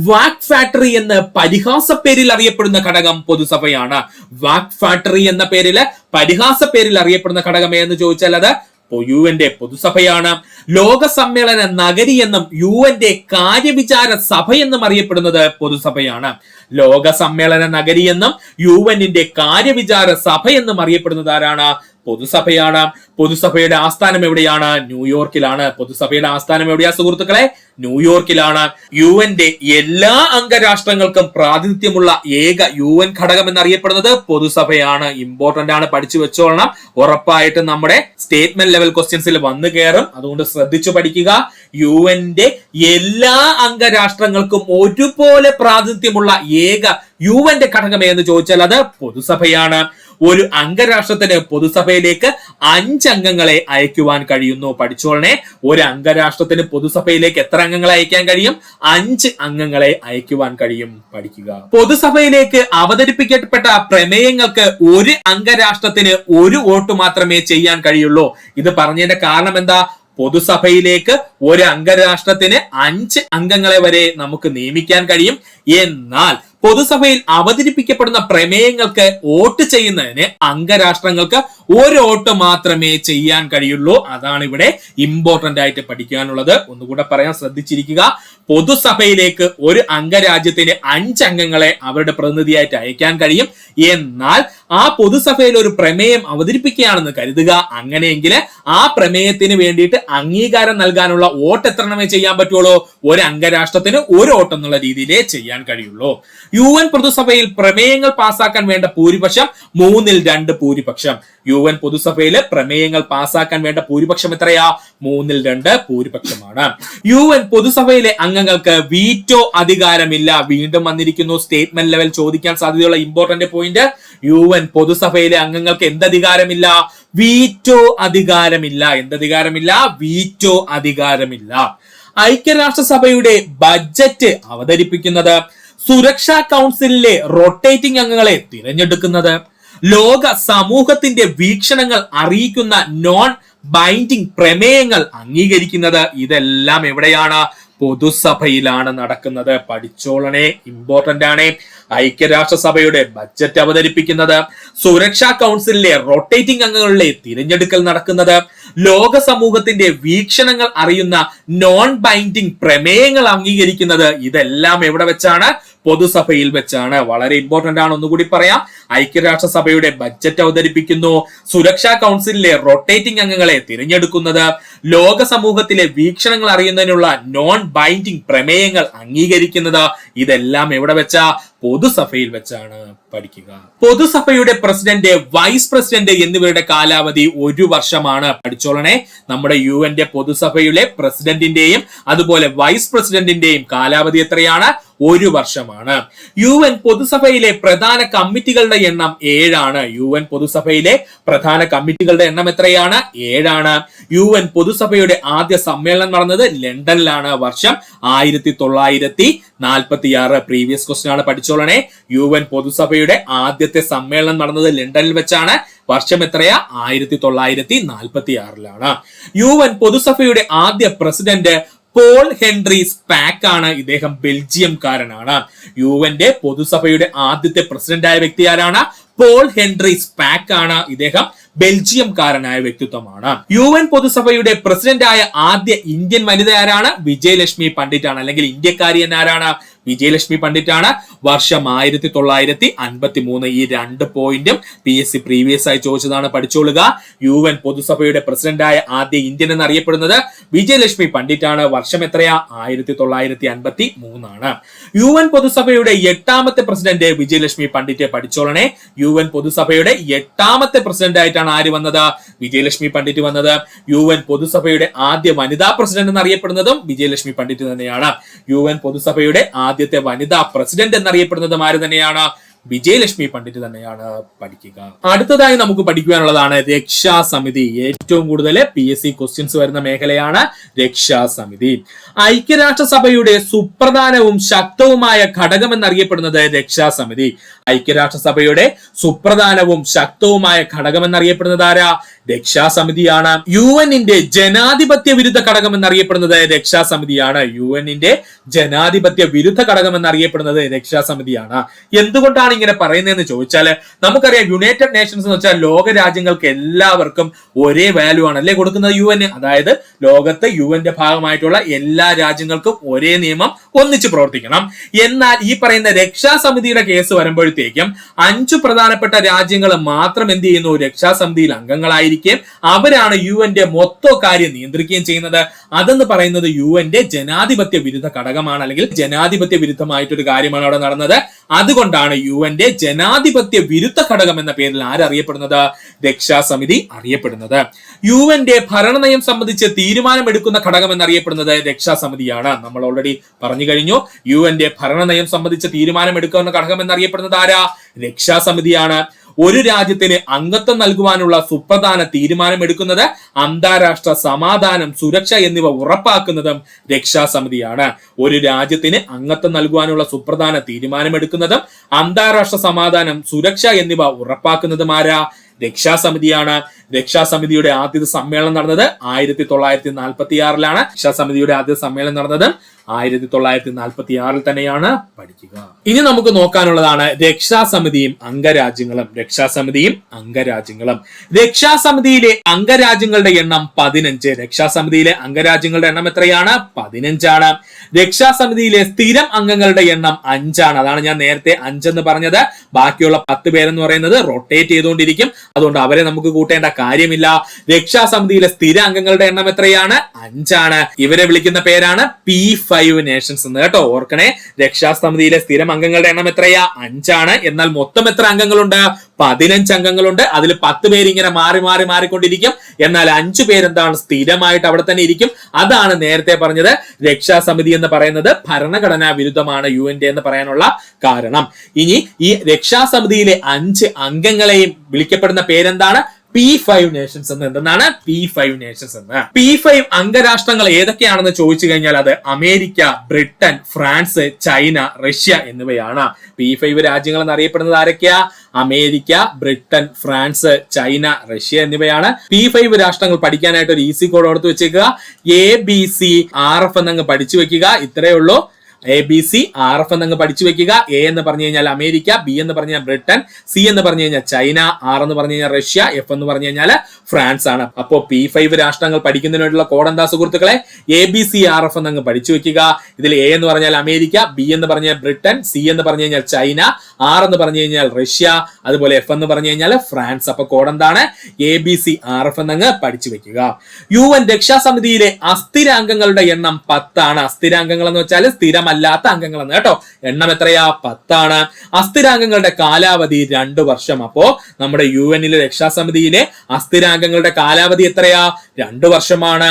വാക് ഫാക്ടറി എന്ന് പരിഹാസ പേരിൽ അറിയപ്പെടുന്ന ഘടകം പൊതുസഭയാണ്. വാക് ഫാക്ടറി എന്ന പേരിൽ പരിഹാസ പേരിൽ അറിയപ്പെടുന്ന ഘടകം ഏതെന്ന് ചോദിച്ചാൽ അത് യുഎന്റെ പൊതുസഭയാണ്. ലോക സമ്മേളന നഗരി എന്നും യുഎന്റെ കാര്യവിചാര സഭ എന്നും അറിയപ്പെടുന്നത് പൊതുസഭയാണ്. ലോക സമ്മേളന നഗരി എന്നും യുഎന്നിന്റെ കാര്യവിചാര സഭ എന്നും അറിയപ്പെടുന്നത് ആരാണ്? പൊതുസഭയാണ്. പൊതുസഭയുടെ ആസ്ഥാനം എവിടെയാണ്? ന്യൂയോർക്കിലാണ്. പൊതുസഭയുടെ ആസ്ഥാനം എവിടെയാ സുഹൃത്തുക്കളെ? ന്യൂയോർക്കിലാണ്. യുഎന്റെ എല്ലാ അംഗരാഷ്ട്രങ്ങൾക്കും പ്രാതിനിധ്യമുള്ള ഏക യുഎൻ ഘടകം എന്നറിയപ്പെടുന്നത് പൊതുസഭയാണ്. ഇമ്പോർട്ടന്റ് ആണ്, പഠിച്ചു വെച്ചോളണം. ഉറപ്പായിട്ടും നമ്മുടെ സ്റ്റേറ്റ്മെന്റ് ലെവൽ ക്വസ്റ്റ്യൻസിൽ വന്നു കയറും. അതുകൊണ്ട് ശ്രദ്ധിച്ചു പഠിക്കുക. യുഎന്റെ എല്ലാ അംഗരാഷ്ട്രങ്ങൾക്കും ഒരുപോലെ പ്രാതിനിധ്യമുള്ള ഏക യുഎന്റെ ഘടകം എന്ന് ചോദിച്ചാൽ അത് പൊതുസഭയാണ്. ഒരു അംഗരാഷ്ട്രത്തിന് പൊതുസഭയിലേക്ക് 5 അംഗങ്ങളെ അയക്കുവാൻ കഴിയുന്നു. പഠിച്ചോളനെ, ഒരു അംഗരാഷ്ട്രത്തിന് പൊതുസഭയിലേക്ക് എത്ര അംഗങ്ങളെ അയക്കാൻ കഴിയും? 5 അംഗങ്ങളെ അയക്കുവാൻ കഴിയും. പഠിക്കുക. പൊതുസഭയിലേക്ക് അവതരിപ്പിക്കപ്പെട്ട പ്രമേയങ്ങൾക്ക് ഒരു അംഗരാഷ്ട്രത്തിന് 1 വോട്ട് മാത്രമേ ചെയ്യാൻ കഴിയുള്ളൂ. ഇത് പറഞ്ഞതിന്റെ കാരണം എന്താ? പൊതുസഭയിലേക്ക് ഒരു അംഗരാഷ്ട്രത്തിന് 5 അംഗങ്ങളെ വരെ നമുക്ക് നിയമിക്കാൻ കഴിയും. എന്നാൽ പൊതുസഭയിൽ അവതരിപ്പിക്കപ്പെടുന്ന പ്രമേയങ്ങൾക്ക് വോട്ട് ചെയ്യുന്നതിന് അംഗരാഷ്ട്രങ്ങൾക്ക് 1 വോട്ട് മാത്രമേ ചെയ്യാൻ കഴിയുള്ളൂ. അതാണ് ഇവിടെ ഇമ്പോർട്ടന്റ് ആയിട്ട് പഠിക്കാനുള്ളത്. ഒന്നുകൂടെ പറയാൻ ശ്രദ്ധിച്ചിരിക്കുക. പൊതുസഭയിലേക്ക് ഒരു അംഗരാജ്യത്തിന് 5 അംഗങ്ങളെ അവരുടെ പ്രതിനിധിയായിട്ട് അയക്കാൻ കഴിയും. എന്നാൽ ആ പൊതുസഭയിൽ ഒരു പ്രമേയം അവതരിപ്പിക്കുകയാണെന്ന് കരുതുക. അങ്ങനെയെങ്കിൽ ആ പ്രമേയത്തിന് വേണ്ടിയിട്ട് അംഗീകാരം നൽകാനുള്ള വോട്ട് എത്ര എണ്ണമേ ചെയ്യാൻ പറ്റുള്ളൂ? ഒരു അംഗരാഷ്ട്രത്തിന് 1 വോട്ട് എന്നുള്ള രീതിയിലേ ചെയ്യാൻ കഴിയുള്ളൂ. യുഎൻ പൊതുസഭയിൽ പ്രമേയങ്ങൾ പാസാക്കാൻ വേണ്ട ഭൂരിപക്ഷം 3/2 ഭൂരിപക്ഷം. യുഎൻ പൊതുസഭയിലെ പ്രമേയങ്ങൾ പാസാക്കാൻ വേണ്ട ഭൂരിപക്ഷം എത്രയാ? 3/2 ഭൂരിപക്ഷമാണ്. യുഎൻ പൊതുസഭയിലെ അംഗങ്ങൾക്ക് വീറ്റോ അധികാരമില്ല. വീണ്ടും വന്നിരിക്കുന്നു സ്റ്റേറ്റ്മെന്റ് ലെവൽ ചോദിക്കാൻ സാധ്യതയുള്ള ഇമ്പോർട്ടന്റ് പോയിന്റ്. യുഎൻ പൊതുസഭയിലെ അംഗങ്ങൾക്ക് എന്തധികാരമില്ല? വീറ്റോ അധികാരമില്ല. എന്തധികാരമില്ല? വീറ്റോ അധികാരമില്ല. ഐക്യരാഷ്ട്രസഭയുടെ ബഡ്ജറ്റ് അവതരിപ്പിക്കുന്നത്, സുരക്ഷാ കൗൺസിലിലെ റൊട്ടേറ്റിംഗ് അംഗങ്ങളെ തിരഞ്ഞെടുക്കുന്നത്, ലോക സമൂഹത്തിന്റെ വീക്ഷണങ്ങൾ അറിയിക്കുന്ന നോൺ ബൈൻഡിംഗ് പ്രമേയങ്ങൾ അംഗീകരിക്കുന്നത്, ഇതെല്ലാം എവിടെയാണ്? പൊതുസഭയിലാണ് നടക്കുന്നത്. പഠിച്ചോളണേ, ഇമ്പോർട്ടന്റ് ആണ്. ഐക്യരാഷ്ട്രസഭയുടെ ബഡ്ജറ്റ് അവതരിപ്പിക്കുന്നത്, സുരക്ഷാ കൗൺസിലിലെ റൊട്ടേറ്റിംഗ് അംഗങ്ങളുടെ തിരഞ്ഞെടുക്കൽ നടക്കുന്നത്, ലോക സമൂഹത്തിന്റെ വീക്ഷണങ്ങൾ അറിയുന്ന നോൺ ബൈൻഡിംഗ് പ്രമേയങ്ങൾ അംഗീകരിക്കുന്നത്, ഇതെല്ലാം എവിടെ വെച്ചാണ്? പൊതുസഭയിൽ വെച്ചാണ്. വളരെ ഇമ്പോർട്ടന്റ് ആണ്. ഒന്നുകൂടി പറയാം. ഐക്യരാഷ്ട്രസഭയുടെ ബഡ്ജറ്റ് അവതരിപ്പിക്കുന്നു, സുരക്ഷാ കൗൺസിലിലെ റൊട്ടേറ്റിംഗ് അംഗങ്ങളെ തിരഞ്ഞെടുക്കുന്നത്, ലോക സമൂഹത്തിലെ വീക്ഷണങ്ങൾ അറിയുന്നതിനുള്ള നോൺ ബൈൻഡിംഗ് പ്രമേയങ്ങൾ അംഗീകരിക്കുന്നത്, ഇതെല്ലാം എവിടെ വെച്ചാ? പൊതുസഭയിൽ വെച്ചാണ്. പഠിക്കുക. പൊതുസഭയുടെ പ്രസിഡന്റ്, വൈസ് പ്രസിഡന്റ് എന്നിവരുടെ കാലാവധി 1 വർഷമാണ്. പഠിച്ചോളണേ. നമ്മുടെ യുഎന്റെ പൊതുസഭയിലെ പ്രസിഡന്റിന്റെയും അതുപോലെ വൈസ് പ്രസിഡന്റിന്റെയും കാലാവധി എത്രയാണ്? 1 വർഷമാണ്. യുഎൻ പൊതുസഭയിലെ പ്രധാന കമ്മിറ്റികളുടെ എണ്ണം 7 ആണ്. യുഎൻ പൊതുസഭയിലെ പ്രധാന കമ്മിറ്റികളുടെ എണ്ണം എത്രയാണ്? 7 ആണ്. യുഎൻ പൊതുസഭയുടെ ആദ്യ സമ്മേളനം നടന്നത് ലണ്ടനിലാണ്. വർഷം 1946. പ്രീവിയസ് ക്വസ്റ്റ്യൻ ആണ്. പഠിച്ചോളണേ. യുഎൻ പൊതുസഭയുടെ ആദ്യത്തെ സമ്മേളനം നടന്നത് ലണ്ടനിൽ വെച്ചാണ്. വർഷം എത്രയാ? 1946. യുഎൻ പൊതുസഭയുടെ ആദ്യ പ്രസിഡന്റ് പോൾ ഹെൻറി സ്പാക്ക് ആണ്. ഇദ്ദേഹം ബെൽജിയംകാരനാണ്. യുഎന്റെ പൊതുസഭയുടെ ആദ്യത്തെ പ്രസിഡന്റായ വ്യക്തി ആരാണ്? പോൾ ഹെൻറി സ്പാക്ക് ആണ്. ഇദ്ദേഹം ബെൽജിയംകാരനായ വ്യക്തിത്വമാണ്. യുഎൻ പൊതുസഭയുടെ പ്രസിഡന്റായ ആദ്യ ഇന്ത്യൻ വനിത ആരാണ്? വിജയലക്ഷ്മി പണ്ഡിറ്റ് ആണ്. അല്ലെങ്കിൽ ഇന്ത്യക്കാരി ആരാണ്? വിജയലക്ഷ്മി പണ്ഡിറ്റ് ആണ്. വർഷം 1953. ഈ 2 പോയിന്റും PSC പ്രീവിയസ് ആയി ചോദിച്ചതാണ്. പഠിച്ചോളുക. യുഎൻ പൊതുസഭയുടെ പ്രസിഡന്റായ ആദ്യ ഇന്ത്യൻ എന്നറിയപ്പെടുന്നത് വിജയലക്ഷ്മി പണ്ഡിറ്റ് ആണ്. വർഷം എത്രയാ? 1953 ആണ്. യുഎൻ പൊതുസഭയുടെ 8ാമത്തെ പ്രസിഡന്റ് വിജയലക്ഷ്മി പണ്ഡിറ്റ്. പഠിച്ചോളണേ. യുഎൻ പൊതുസഭയുടെ 8ാമത്തെ പ്രസിഡന്റ് ആയിട്ടാണ് ആര് വന്നത്? വിജയലക്ഷ്മി പണ്ഡിറ്റ് വന്നത്. യുഎൻ പൊതുസഭയുടെ ആദ്യ വനിതാ പ്രസിഡന്റ് എന്നറിയപ്പെടുന്നതും വിജയലക്ഷ്മി പണ്ഡിറ്റ് തന്നെയാണ്. യുഎൻ പൊതുസഭയുടെ ആദ്യത്തെ വനിതാ പ്രസിഡന്റ് എന്നറിയപ്പെടുന്നതും ആര് തന്നെയാണ്? വിജയലക്ഷ്മി പണ്ഡിറ്റ് തന്നെയാണ്. പഠിക്കുക. അടുത്തതായി നമുക്ക് പഠിക്കുവാനുള്ളതാണ് രക്ഷാസമിതി. ഏറ്റവും കൂടുതൽ PSC ക്വസ്റ്റ്യൻസ് വരുന്ന മേഖലയാണ് രക്ഷാസമിതി. ഐക്യരാഷ്ട്രസഭയുടെ സുപ്രധാനവും ശക്തവുമായ ഘടകം എന്നറിയപ്പെടുന്നത് രക്ഷാസമിതി. ഐക്യരാഷ്ട്രസഭയുടെ സുപ്രധാനവും ശക്തവുമായ ഘടകം എന്നറിയപ്പെടുന്നത് ആരാ? രക്ഷാസമിതിയാണ്. യുഎന്നിന്റെ ജനാധിപത്യ വിരുദ്ധ ഘടകം എന്നറിയപ്പെടുന്നത് രക്ഷാസമിതിയാണ്. യുഎന്നിന്റെ ജനാധിപത്യ വിരുദ്ധ ഘടകം എന്നറിയപ്പെടുന്നത് രക്ഷാസമിതിയാണ്. എന്തുകൊണ്ടാണ് ഇങ്ങനെ പറയുന്നതെന്ന് ചോദിച്ചാൽ, നമുക്കറിയാം യുണൈറ്റഡ് നേഷൻസ് എന്ന് വെച്ചാൽ ലോക രാജ്യങ്ങൾക്ക് എല്ലാവർക്കും ഒരേ വാല്യൂ ആണ് അല്ലേ കൊടുക്കുന്നത് UN. അതായത് ലോകത്ത് യുഎന്റെ ഭാഗമായിട്ടുള്ള എല്ലാ രാജ്യങ്ങൾക്കും ഒരേ നിയമം ഒന്നിച്ച് പ്രവർത്തിക്കണം. എന്നാൽ ഈ പറയുന്ന രക്ഷാസമിതിയുടെ കേസ് വരുമ്പോഴത്തേക്ക് വരുമ്പോഴത്തേക്കും 5 പ്രധാനപ്പെട്ട രാജ്യങ്ങൾ മാത്രം എന്ത് ചെയ്യുന്നു, രക്ഷാസമിതിയിൽ അംഗങ്ങളായിരിക്കും. അവരാണ് UN മൊത്തം കാര്യം നിയന്ത്രിക്കുകയും ചെയ്യുന്നത്. അതെന്ന് പറയുന്നത് UN ജനാധിപത്യ വിരുദ്ധ ഘടകമാണ്, അല്ലെങ്കിൽ ജനാധിപത്യ വിരുദ്ധമായിട്ടൊരു കാര്യമാണ് അവിടെ നടന്നത്. അതുകൊണ്ടാണ് UN ജനാധിപത്യ വിരുദ്ധ ഘടകം എന്ന പേരിൽ ആരറിയപ്പെടുന്നത്, രക്ഷാസമിതി അറിയപ്പെടുന്നത്. UN ഭരണനയം സംബന്ധിച്ച് തീരുമാനമെടുക്കുന്ന ഘടകം എന്നറിയപ്പെടുന്നത് രക്ഷാസമിതിയാണ്. നമ്മൾ ഓൾറെഡി പറഞ്ഞു കഴിഞ്ഞു. UN ഭരണനയം സംബന്ധിച്ച് തീരുമാനമെടുക്കുന്ന ഘടകം എന്നറിയപ്പെടുന്നത് ആരാ, രക്ഷാസമിതിയാണ്. ഒരു രാജ്യത്തിന് അംഗത്വം നൽകുവാനുള്ള സുപ്രധാന തീരുമാനമെടുക്കുന്നത്, അന്താരാഷ്ട്ര സമാധാനം, സുരക്ഷ എന്നിവ ഉറപ്പാക്കുന്നതും രക്ഷാസമിതിയാണ്. ഒരു രാജ്യത്തിന് അംഗത്വം നൽകുവാനുള്ള സുപ്രധാന തീരുമാനമെടുക്കുന്നതും അന്താരാഷ്ട്ര സമാധാനം, സുരക്ഷ എന്നിവ ഉറപ്പാക്കുന്നതും ആരാ, രക്ഷാസമിതിയാണ്. രക്ഷാസമിതിയുടെ ആദ്യത്തെ സമ്മേളനം നടന്നത് 1946 രക്ഷാസമിതിയുടെ ആദ്യ സമ്മേളനം നടന്നത് 1946 തന്നെയാണ്. പഠിക്കുക. ഇനി നമുക്ക് നോക്കാനുള്ളതാണ് രക്ഷാസമിതിയും അംഗരാജ്യങ്ങളും. രക്ഷാസമിതിയിലെ അംഗരാജ്യങ്ങളുടെ എണ്ണം 15. രക്ഷാസമിതിയിലെ അംഗരാജ്യങ്ങളുടെ എണ്ണം എത്രയാണ്, 15 രക്ഷാസമിതിയിലെ സ്ഥിരം അംഗങ്ങളുടെ എണ്ണം 5. അതാണ് ഞാൻ നേരത്തെ 5 എന്ന് പറഞ്ഞത്. ബാക്കിയുള്ള 10 പേരെന്ന് പറയുന്നത് റൊട്ടേറ്റ് ചെയ്തുകൊണ്ടിരിക്കും. അതുകൊണ്ട് അവരെ നമുക്ക് കൂട്ടേണ്ട കാര്യമില്ല. രക്ഷാസമിതിയിലെ സ്ഥിര അംഗങ്ങളുടെ എണ്ണം എത്രയാണ്, 5. ഇവരെ വിളിക്കുന്ന പേരാണ് P5 നേഷൻസ് എന്ന്. കേട്ടോ, ഓർക്കണേ. രക്ഷാസമിതിയിലെ സ്ഥിരം അംഗങ്ങളുടെ എണ്ണം എത്രയാ, 5. എന്നാൽ മൊത്തം എത്ര അംഗങ്ങളുണ്ട്, 15 അംഗങ്ങളുണ്ട്. അതിൽ 10 പേര് ഇങ്ങനെ മാറിക്കൊണ്ടിരിക്കും. എന്നാൽ 5 പേരെന്താണ്, സ്ഥിരമായിട്ട് അവിടെ തന്നെ ഇരിക്കും. അതാണ് നേരത്തെ പറഞ്ഞത് രക്ഷാസമിതി എന്ന് പറയുന്നത് ഭരണഘടനാ വിരുദ്ധമാണ് UN എന്ന് പറയാനുള്ള കാരണം. ഇനി ഈ രക്ഷാസമിതിയിലെ 5 അംഗങ്ങളെയും വിളിക്കപ്പെടുന്ന പേരെന്താണ്, P5 നേഷൻസ് എന്ന്. എന്താണ് P5 നേഷൻസ് എന്ന്? P5 അംഗരാഷ്ട്രങ്ങൾ ഏതൊക്കെയാണെന്ന് ചോദിച്ചു കഴിഞ്ഞാൽ അത് America, Britain, France, China, Russia എന്നിവയാണ്. P5 രാജ്യങ്ങൾ എന്നറിയപ്പെടുന്നത് ആരൊക്കെയാ, America, Britain, France, China, Russia എന്നിവയാണ്. P5 രാഷ്ട്രങ്ങൾ പഠിക്കാനായിട്ട് ഒരു ഈസി കോഡ് കൊടുത്തു വെച്ചേക്കുക. ABCRF എന്നങ്ങ് പഠിച്ചു വെക്കുക. ഇത്രയേ ഉള്ളൂ. ABCRF എന്നങ്ങ് പഠിച്ചു വെക്കുക. A എന്ന് പറഞ്ഞു കഴിഞ്ഞാൽ അമേരിക്ക, B എന്ന് പറഞ്ഞു കഴിഞ്ഞാൽ ബ്രിട്ടൻ, C എന്ന് പറഞ്ഞു കഴിഞ്ഞാൽ ചൈന, R എന്ന് പറഞ്ഞു കഴിഞ്ഞാൽ റഷ്യ, F എന്ന് പറഞ്ഞു കഴിഞ്ഞാൽ ഫ്രാൻസ് ആണ്. അപ്പോ P5 രാഷ്ട്രങ്ങൾ പഠിക്കുന്നതിനുള്ള കോഡ് എന്താ സുഹൃത്തുക്കളെ, ABCRF എന്നങ്ങ് പഠിച്ചു വെക്കുക. ഇതിൽ A എന്ന് പറഞ്ഞാൽ അമേരിക്ക, B എന്ന് പറഞ്ഞാൽ ബ്രിട്ടൻ, C എന്ന് പറഞ്ഞു കഴിഞ്ഞാൽ ചൈന, R എന്ന് പറഞ്ഞു കഴിഞ്ഞാൽ റഷ്യ, അതുപോലെ F എന്ന് പറഞ്ഞു കഴിഞ്ഞാൽ ഫ്രാൻസ്. അപ്പൊ കോഡ് എന്താണ്, ABCRF എന്നങ്ങ് പഠിച്ചു വെക്കുക. UN രക്ഷാസമിതിയിലെ അസ്ഥിരാംഗങ്ങളുടെ എണ്ണം 10. അസ്ഥിരാംഗങ്ങൾ എന്ന് വെച്ചാൽ സ്ഥിരമല്ലാത്ത അംഗങ്ങൾ എന്ന്. കേട്ടോ, എണ്ണം എത്രയാ, 10. അസ്ഥിരാംഗങ്ങളുടെ കാലാവധി 2 വർഷം. അപ്പോ നമ്മുടെ UN രക്ഷാസമിതിയിലെ അസ്ഥിരാംഗങ്ങളുടെ കാലാവധി എത്രയാ, 2 വർഷമാണ്.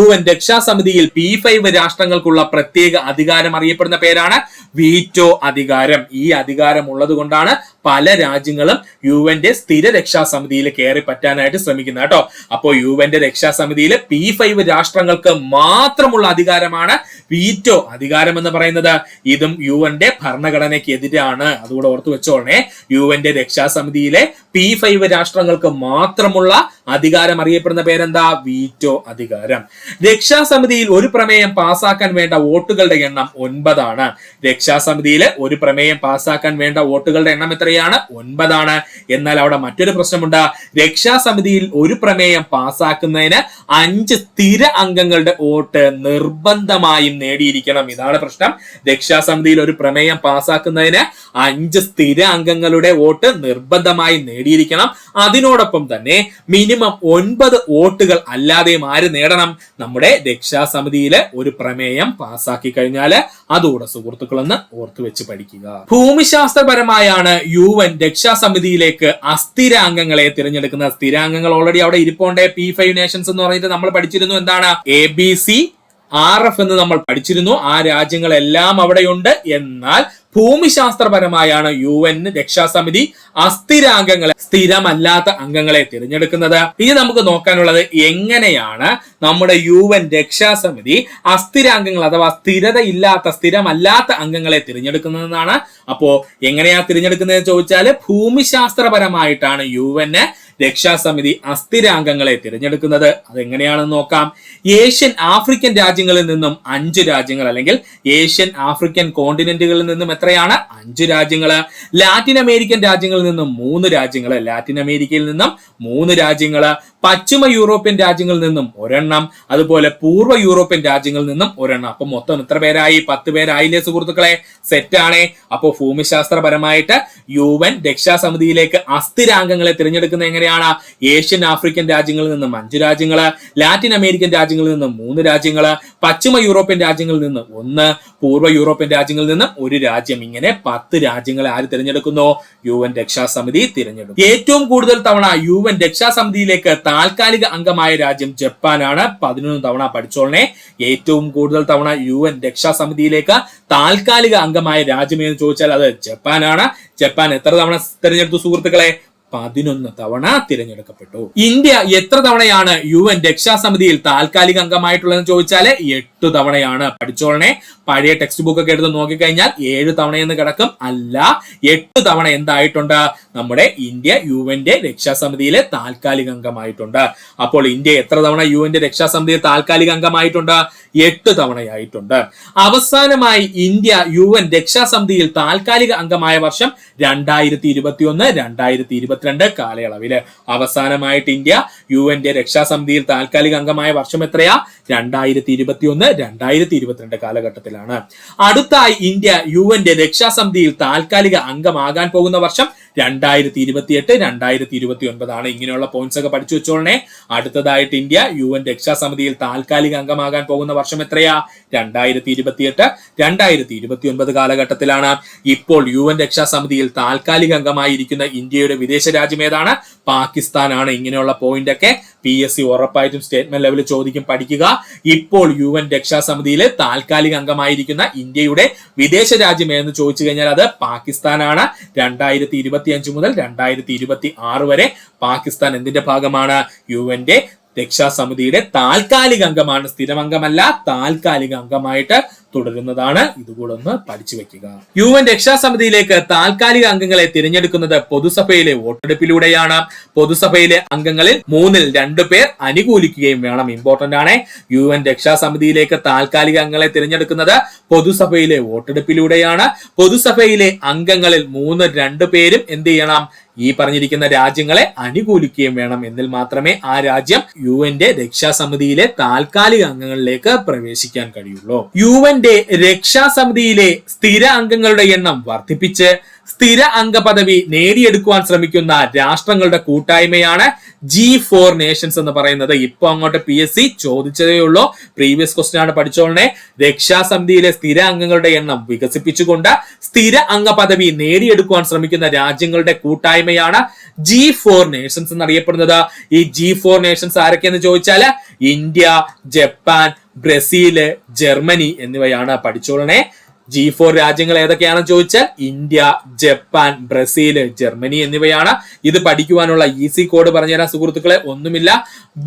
UN രക്ഷാസമിതിയിൽ P5 രാഷ്ട്രങ്ങൾക്കുള്ള പ്രത്യേക അധികാരം അറിയപ്പെടുന്ന പേരാണ് വീറ്റോ അധികാരം. ഈ അധികാരം ഉള്ളത് കൊണ്ടാണ് പല രാജ്യങ്ങളും UN സ്ഥിര രക്ഷാസമിതിയിൽ കയറി പറ്റാനായിട്ട് ശ്രമിക്കുന്നത്. കേട്ടോ, അപ്പോ UN രക്ഷാസമിതിയിൽ P5 രാഷ്ട്രങ്ങൾക്ക് മാത്രമുള്ള അധികാരമാണ് വീറ്റോ അധികാരം എന്ന് പറയുന്നത്. ഇതും UN ഭരണഘടനയ്ക്ക് എതിരാണ്. അതുകൂടെ ഓർത്തു വെച്ചോളണേ. UN രക്ഷാസമിതിയിലെ P5 രാഷ്ട്രങ്ങൾക്ക് മാത്രമുള്ള അധികാരം അറിയപ്പെടുന്ന പേരെന്താ, വീറ്റോ അധികാരം. രക്ഷാസമിതിയിൽ ഒരു പ്രമേയം പാസാക്കാൻ വേണ്ട വോട്ടുകളുടെ എണ്ണം 9. രക്ഷാസമിതിയിൽ ഒരു പ്രമേയം പാസാക്കാൻ വേണ്ട വോട്ടുകളുടെ എണ്ണം എത്രയാണ്, 9. എന്നാൽ അവിടെ മറ്റൊരു പ്രശ്നമുണ്ട്. രക്ഷാസമിതിയിൽ ഒരു പ്രമേയം പാസാക്കുന്നതിന് 5 സ്ഥിര അംഗങ്ങളുടെ വോട്ട് നിർബന്ധമായും നേടിയിരിക്കണം. ഇതാണ് പ്രശ്നം. രക്ഷാസമിതിയിൽ ഒരു പ്രമേയം പാസാക്കുന്നതിന് 5 സ്ഥിര അംഗങ്ങളുടെ വോട്ട് നിർബന്ധമായും നേടിയിരിക്കണം. അതിനോടൊപ്പം തന്നെ മിനിമം 9 വോട്ടുകൾ അല്ലാതെയും ആര് നേടണം, നമ്മുടെ രക്ഷാസമിതിയിലെ ഒരു പ്രമേയം പാസാക്കി കഴിഞ്ഞാൽ. അതുകൂടെ സുഹൃത്തുക്കളെന്ന് ഓർത്തു വെച്ച് പഠിക്കുക. ഭൂമിശാസ്ത്രപരമായാണ് UN രക്ഷാസമിതിയിലേക്ക് അസ്ഥിരാംഗങ്ങളെ തിരഞ്ഞെടുക്കുന്നത്. സ്ഥിരാംഗങ്ങൾ ഓൾറെഡി അവിടെ ഇരിപ്പോണ്ടേ. P5 നേഷൻസ് എന്ന് പറഞ്ഞിട്ട് നമ്മൾ പഠിച്ചിരുന്നു. എന്താണ്, ABCRF എന്ന് നമ്മൾ പഠിച്ചിരുന്നു. ആ രാജ്യങ്ങളെല്ലാം അവിടെയുണ്ട്. എന്നാൽ ഭൂമിശാസ്ത്രപരമായാണ് UN രക്ഷാസമിതി അസ്ഥിരാംഗങ്ങളെ, സ്ഥിരമല്ലാത്ത അംഗങ്ങളെ തിരഞ്ഞെടുക്കുന്നത്. ഇനി നമുക്ക് നോക്കാനുള്ളത് എങ്ങനെയാണ് നമ്മുടെ UN രക്ഷാസമിതി അസ്ഥിരാംഗങ്ങൾ അഥവാ സ്ഥിരതയില്ലാത്ത, സ്ഥിരമല്ലാത്ത അംഗങ്ങളെ തിരഞ്ഞെടുക്കുന്നതെന്നാണ്. അപ്പോ എങ്ങനെയാ തിരഞ്ഞെടുക്കുന്നതെന്ന് ചോദിച്ചാൽ ഭൂമിശാസ്ത്രപരമായിട്ടാണ് UN രക്ഷാസമിതി അസ്ഥിരാംഗങ്ങളെ തിരഞ്ഞെടുക്കുന്നത്? അതെങ്ങനെയാണെന്ന് നോക്കാം. ഏഷ്യൻ ആഫ്രിക്കൻ രാജ്യങ്ങളിൽ നിന്നും 5 രാജ്യങ്ങൾ, അല്ലെങ്കിൽ ഏഷ്യൻ ആഫ്രിക്കൻ കോണ്ടിനെന്റുകളിൽ നിന്നും എത്രയാണ്? 5 രാജ്യങ്ങള്. ലാറ്റിൻ അമേരിക്കൻ രാജ്യങ്ങളിൽ നിന്നും 3 രാജ്യങ്ങള്, ലാറ്റിൻ അമേരിക്കയിൽ നിന്നും 3 രാജ്യങ്ങള്. പശ്ചിമ യൂറോപ്യൻ രാജ്യങ്ങളിൽ നിന്നും 1 അതുപോലെ പൂർവ്വ യൂറോപ്യൻ രാജ്യങ്ങളിൽ നിന്നും 1. അപ്പൊ മൊത്തം എത്ര പേരായി? 10 പേരായില്ലേ സുഹൃത്തുക്കളെ? സെറ്റാണേ. അപ്പോ ഭൂമിശാസ്ത്രപരമായിട്ട് UN രക്ഷാസമിതിയിലേക്ക് അസ്ഥിരാംഗങ്ങളെ തിരഞ്ഞെടുക്കുന്നത് എങ്ങനെയാണ്? ഏഷ്യൻ ആഫ്രിക്കൻ രാജ്യങ്ങളിൽ നിന്നും 5 രാജ്യങ്ങള്, ലാറ്റിൻ അമേരിക്കൻ രാജ്യങ്ങളിൽ നിന്നും 3 രാജ്യങ്ങള്, പശ്ചിമ യൂറോപ്യൻ രാജ്യങ്ങളിൽ നിന്ന് 1, പൂർവ്വ യൂറോപ്യൻ രാജ്യങ്ങളിൽ നിന്നും 1 രാജ്യം. ഇങ്ങനെ 10 രാജ്യങ്ങളെ ആര് തിരഞ്ഞെടുക്കുന്നു? UN രക്ഷാസമിതി തിരഞ്ഞെടുക്കും. ഏറ്റവും കൂടുതൽ തവണ UN രക്ഷാസമിതിയിലേക്ക് താൽക്കാലിക അംഗമായ രാജ്യം ജപ്പാനാണ്. 11 തവണ. പഠിച്ചോളനെ. ഏറ്റവും കൂടുതൽ തവണ UN രക്ഷാസമിതിയിലേക്ക് താൽക്കാലിക അംഗമായ രാജ്യം എന്ന് ചോദിച്ചാൽ അത് ജപ്പാനാണ്. ജപ്പാൻ എത്ര തവണ തിരഞ്ഞെടുത്തു സുഹൃത്തുക്കളെ? 11 തവണ തിരഞ്ഞെടുക്കപ്പെട്ടു. ഇന്ത്യ എത്ര തവണയാണ് UN രക്ഷാസമിതിയിൽ താൽക്കാലിക അംഗമായിട്ടുള്ളതെന്ന് ചോദിച്ചാല് 8 തവണയാണ്. പഠിച്ചോളനെ. പഴയ ടെക്സ്റ്റ് ബുക്ക് ഒക്കെ എടുത്ത് നോക്കിക്കഴിഞ്ഞാൽ 7 തവണയെന്ന് കിടക്കും. അല്ല, 8 തവണ എന്തായിട്ടുണ്ട്? നമ്മുടെ ഇന്ത്യ UNന്റെ രക്ഷാസമിതിയിലെ താൽക്കാലിക അംഗമായിട്ടുണ്ട്. അപ്പോൾ ഇന്ത്യ എത്ര തവണ UNന്റെ രക്ഷാസമിതിയിൽ താൽക്കാലിക അംഗമായിട്ടുണ്ട്? 8 തവണയായിട്ടുണ്ട്. അവസാനമായി ഇന്ത്യ UN രക്ഷാസമിതിയിൽ താൽക്കാലിക അംഗമായ വർഷം 2021-2022 കാലയളവില്. അവസാനമായിട്ട് ഇന്ത്യ UNന്റെ രക്ഷാസമിതിയിൽ താൽക്കാലിക അംഗമായ വർഷം എത്രയാ? 2021-2022 കാലഘട്ടത്തിലാണ്. അടുത്തായി ഇന്ത്യ UNന്റെ രക്ഷാസമിതിയിൽ താൽക്കാലിക അംഗമാകാൻ പോകുന്ന വർഷം 2028-2029 ആണ്. ഇങ്ങനെയുള്ള പോയിന്റ്സ് ഒക്കെ പഠിച്ചു വെച്ചോളണേ. അടുത്തതായിട്ട് ഇന്ത്യ UN രക്ഷാസമിതിയിൽ താൽക്കാലിക അംഗമാകാൻ പോകുന്ന വർഷം എത്രയാ? 2028-2029 കാലഘട്ടത്തിലാണ്. ഇപ്പോൾ UN രക്ഷാസമിതിയിൽ താൽക്കാലിക അംഗമായിരിക്കുന്ന ഇന്ത്യയുടെ വിദേശ രാജ്യം ഏതാണ്? പാകിസ്ഥാനാണ്. ഇങ്ങനെയുള്ള പോയിന്റ് ഒക്കെ PSC ഉറപ്പായിട്ടും സ്റ്റേറ്റ്മെന്റ് ലെവലിൽ ചോദിക്കും. പഠിക്കുക. ഇപ്പോൾ UN രക്ഷാസമിതിയിൽ താൽക്കാലിക അംഗമായിരിക്കുന്ന ഇന്ത്യയുടെ വിദേശ രാജ്യം എന്ന് ചോദിച്ചു കഴിഞ്ഞാൽ അത് പാകിസ്ഥാനാണ്. 2025 മുതൽ 2026 വരെ പാകിസ്ഥാൻ എന്തിന്റെ ഭാഗമാണ്? UNന്റെ രക്ഷാസമിതിയുടെ താൽക്കാലിക അംഗമാണ്. സ്ഥിരമംഗമല്ല, താൽക്കാലിക അംഗമായിട്ട് തുടരുന്നതാണ്. ഇതുകൂടെ ഒന്ന് പഠിച്ചു വെക്കുക. UN രക്ഷാസമിതിയിലേക്ക് താൽക്കാലിക അംഗങ്ങളെ തിരഞ്ഞെടുക്കുന്നത് പൊതുസഭയിലെ വോട്ടെടുപ്പിലൂടെയാണ്. പൊതുസഭയിലെ അംഗങ്ങളിൽ 2 പേർ അനുകൂലിക്കുകയും വേണം. ഇമ്പോർട്ടന്റ് ആണ്. UN രക്ഷാസമിതിയിലേക്ക് താൽക്കാലിക അംഗങ്ങളെ തിരഞ്ഞെടുക്കുന്നത് പൊതുസഭയിലെ വോട്ടെടുപ്പിലൂടെയാണ്. പൊതുസഭയിലെ അംഗങ്ങളിൽ 2 പേരും എന്ത് ചെയ്യണം? ഈ പറഞ്ഞിരിക്കുന്ന രാജ്യങ്ങളെ അനുകൂലിക്കുകയും വേണം. എന്നിൽ മാത്രമേ ആ രാജ്യം UNന്റെ രക്ഷാസമിതിയിലെ താൽക്കാലിക അംഗങ്ങളിലേക്ക് പ്രവേശിക്കാൻ കഴിയുള്ളൂ. UNന്റെ രക്ഷാസമിതിയിലെ സ്ഥിര അംഗങ്ങളുടെ എണ്ണം വർദ്ധിപ്പിച്ച് സ്ഥിര അംഗ പദവി നേടിയെടുക്കുവാൻ ശ്രമിക്കുന്ന രാഷ്ട്രങ്ങളുടെ കൂട്ടായ്മയാണ് G4 നേഷൻസ് എന്ന് പറയുന്നത്. ഇപ്പൊ അങ്ങോട്ട് PSC ചോദിച്ചതേ ഉള്ളൂ. പ്രീവിയസ് ക്വസ്റ്റ്യൻ ആണ്. പഠിച്ചോളനെ. രക്ഷാസമിതിയിലെ സ്ഥിര അംഗങ്ങളുടെ എണ്ണം വികസിപ്പിച്ചുകൊണ്ട് സ്ഥിര അംഗ പദവി നേടിയെടുക്കുവാൻ ശ്രമിക്കുന്ന രാജ്യങ്ങളുടെ കൂട്ടായ്മയാണ് G4 നേഷൻസ് എന്നറിയപ്പെടുന്നത്. ഈ G4 നേഷൻസ് ആരൊക്കെയെന്ന് ചോദിച്ചാല് ഇന്ത്യ, ജപ്പാൻ, ബ്രസീല്, ജർമ്മനി എന്നിവയാണ്. പഠിച്ചോളനെ. G4 രാജ്യങ്ങൾ ഏതൊക്കെയാണെന്ന് ചോദിച്ചാൽ ഇന്ത്യ, ജപ്പാൻ, ബ്രസീല്, ജർമ്മനി എന്നിവയാണ്. ഇത് പഠിക്കുവാനുള്ള ഈസി കോഡ് പറഞ്ഞുതരാൻ സുഹൃത്തുക്കളെ. ഒന്നുമില്ല,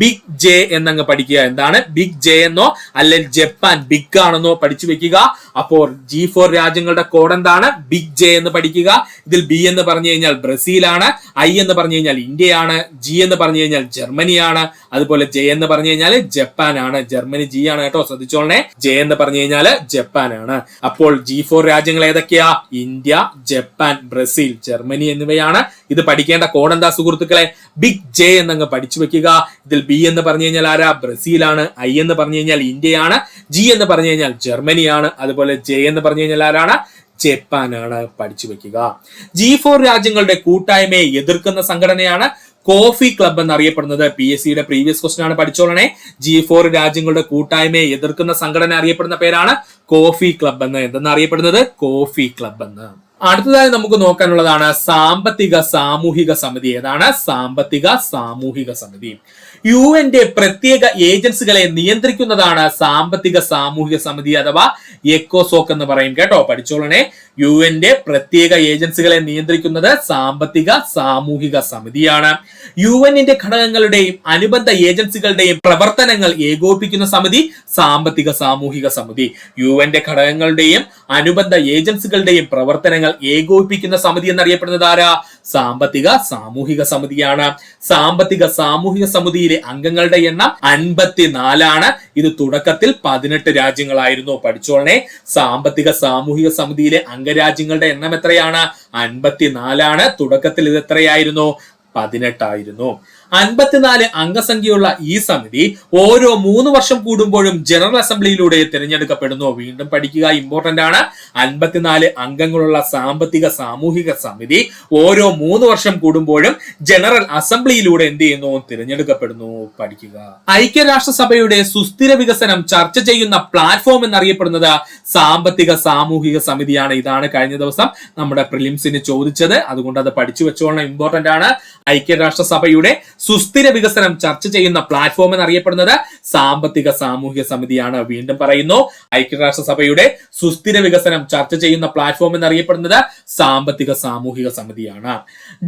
ബിഗ് ജെ എന്നങ്ങ് പഠിക്കുക. എന്താണ് ബിഗ് ജെ എന്നോ അല്ലെങ്കിൽ ജപ്പാൻ ബിഗ് ആണെന്നോ പഠിച്ചു വെക്കുക. അപ്പോൾ G4 രാജ്യങ്ങളുടെ കോഡ് എന്താണ്? ബിഗ് ജെ എന്ന് പഠിക്കുക. ഇതിൽ B എന്ന് പറഞ്ഞു കഴിഞ്ഞാൽ ബ്രസീലാണ്, I എന്ന് പറഞ്ഞു കഴിഞ്ഞാൽ ഇന്ത്യയാണ്, G എന്ന് പറഞ്ഞു കഴിഞ്ഞാൽ ജർമ്മനിയാണ്, അതുപോലെ J എന്ന് പറഞ്ഞു കഴിഞ്ഞാൽ ജപ്പാനാണ്. ജർമ്മനി G ആണ് കേട്ടോ, ശ്രദ്ധിച്ചോളണേ. J എന്ന് പറഞ്ഞു കഴിഞ്ഞാൽ ജപ്പാനാണ്. അപ്പോൾ G4 രാജ്യങ്ങൾ ഏതൊക്കെയാ? ഇന്ത്യ, ജപ്പാൻ, ബ്രസീൽ, ജർമ്മനി എന്നിവയാണ്. ഇത് പഠിക്കേണ്ട കോഡ് എന്താ സുഹൃത്തുക്കളെ? ബിഗ് ജെ എന്നങ്ങ് പഠിച്ചു വെക്കുക. ഇതിൽ B എന്ന് പറഞ്ഞു കഴിഞ്ഞാൽ ആരാ? ബ്രസീലാണ്. I എന്ന് പറഞ്ഞു കഴിഞ്ഞാൽ ഇന്ത്യയാണ്. G എന്ന് പറഞ്ഞു കഴിഞ്ഞാൽ ജർമ്മനിയാണ്. അതുപോലെ J എന്ന് പറഞ്ഞു കഴിഞ്ഞാൽ ആരാണ്? ജപ്പാനാണ്. പഠിച്ചു വെക്കുക. G4 രാജ്യങ്ങളുടെ കൂട്ടായ്മയെ എതിർക്കുന്ന സംഘടനയാണ് കോഫി ക്ലബ് എന്നറിയപ്പെടുന്നത്. PSCയുടെ പ്രീവിയസ് ക്വസ്റ്റ്യൻ ആണ്. പഠിച്ചോളണേ. G4 രാജ്യങ്ങളുടെ കൂട്ടായ്മയെ എതിർക്കുന്ന സംഘടന അറിയപ്പെടുന്ന പേരാണ് കോഫി ക്ലബ് എന്ന്. എന്തെന്ന് അറിയപ്പെടുന്നത്? കോഫി ക്ലബ് എന്ന്. അടുത്തതായി നമുക്ക് നോക്കാനുള്ളതാണ് സാമ്പത്തിക സാമൂഹിക സമിതി. ഏതാണ്? സാമ്പത്തിക സാമൂഹിക സമിതി. UNന്റെ പ്രത്യേക ഏജൻസികളെ നിയന്ത്രിക്കുന്നതാണ് സാമ്പത്തിക സാമൂഹിക സമിതി അഥവാ എക്കോസോക് എന്ന് പറയും കേട്ടോ. പഠിച്ചോളണേ. UNന്റെ പ്രത്യേക ഏജൻസികളെ നിയന്ത്രിക്കുന്നത് സാമ്പത്തിക സാമൂഹിക സമിതിയാണ്. UNന്റെ ഘടകങ്ങളുടെയും അനുബന്ധ ഏജൻസികളുടെയും പ്രവർത്തനങ്ങൾ ഏകോപിപ്പിക്കുന്ന സമിതി സാമ്പത്തിക സാമൂഹിക സമിതി. UNന്റെ ഘടകങ്ങളുടെയും അനുബന്ധ ഏജൻസികളുടെയും പ്രവർത്തനങ്ങൾ ഏകോപിപ്പിക്കുന്ന സമിതി എന്നറിയപ്പെടുന്നത് ആരാ? സാമ്പത്തിക സാമൂഹിക സമിതിയാണ്. സാമ്പത്തിക സാമൂഹിക സമിതിയിലെ അംഗങ്ങളുടെ എണ്ണം 54. ഇത് തുടക്കത്തിൽ 18 രാജ്യങ്ങളായിരുന്നു. പഠിച്ചോളനെ, സാമ്പത്തിക സാമൂഹിക സമിതിയിലെ അംഗരാജ്യങ്ങളുടെ എണ്ണം എത്രയാണ്? 54. തുടക്കത്തിൽ ഇത് എത്രയായിരുന്നു? 18 ആയിരുന്നു. 54 അംഗസംഖ്യയുള്ള ഈ സമിതി ഓരോ 3 വർഷം കൂടുമ്പോഴും ജനറൽ അസംബ്ലിയിലൂടെ തിരഞ്ഞെടുക്കപ്പെടുന്നു. വീണ്ടും പഠിക്കുക, ഇമ്പോർട്ടന്റ് ആണ്. 54 അംഗങ്ങളുള്ള സാമ്പത്തിക സാമൂഹിക സമിതി ഓരോ 3 വർഷം കൂടുമ്പോഴും ജനറൽ അസംബ്ലിയിലൂടെ എന്ത് ചെയ്യുന്നു? തിരഞ്ഞെടുക്കപ്പെടുന്നു. പഠിക്കുക. ഐക്യരാഷ്ട്രസഭയുടെ സുസ്ഥിര വികസനം ചർച്ച ചെയ്യുന്ന പ്ലാറ്റ്ഫോം എന്നറിയപ്പെടുന്നത് സാമ്പത്തിക സാമൂഹിക സമിതിയാണ്. ഇതാണ് കഴിഞ്ഞ ദിവസം നമ്മുടെ പ്രിലിംസിന് ചോദിച്ചത്. അതുകൊണ്ട് അത് പഠിച്ചു വെച്ചോളണം, ഇമ്പോർട്ടന്റ് ആണ്. ഐക്യരാഷ്ട്രസഭയുടെ സുസ്ഥിര വികസനം ചർച്ച ചെയ്യുന്ന പ്ലാറ്റ്ഫോം എന്നറിയപ്പെടുന്നത് സാമ്പത്തിക സാമൂഹിക സമിതിയാണ്. വീണ്ടും പറയുന്നു, ഐക്യരാഷ്ട്രസഭയുടെ സുസ്ഥിര വികസനം ചർച്ച ചെയ്യുന്ന പ്ലാറ്റ്ഫോം എന്നറിയപ്പെടുന്നത് സാമ്പത്തിക സാമൂഹിക സമിതിയാണ്.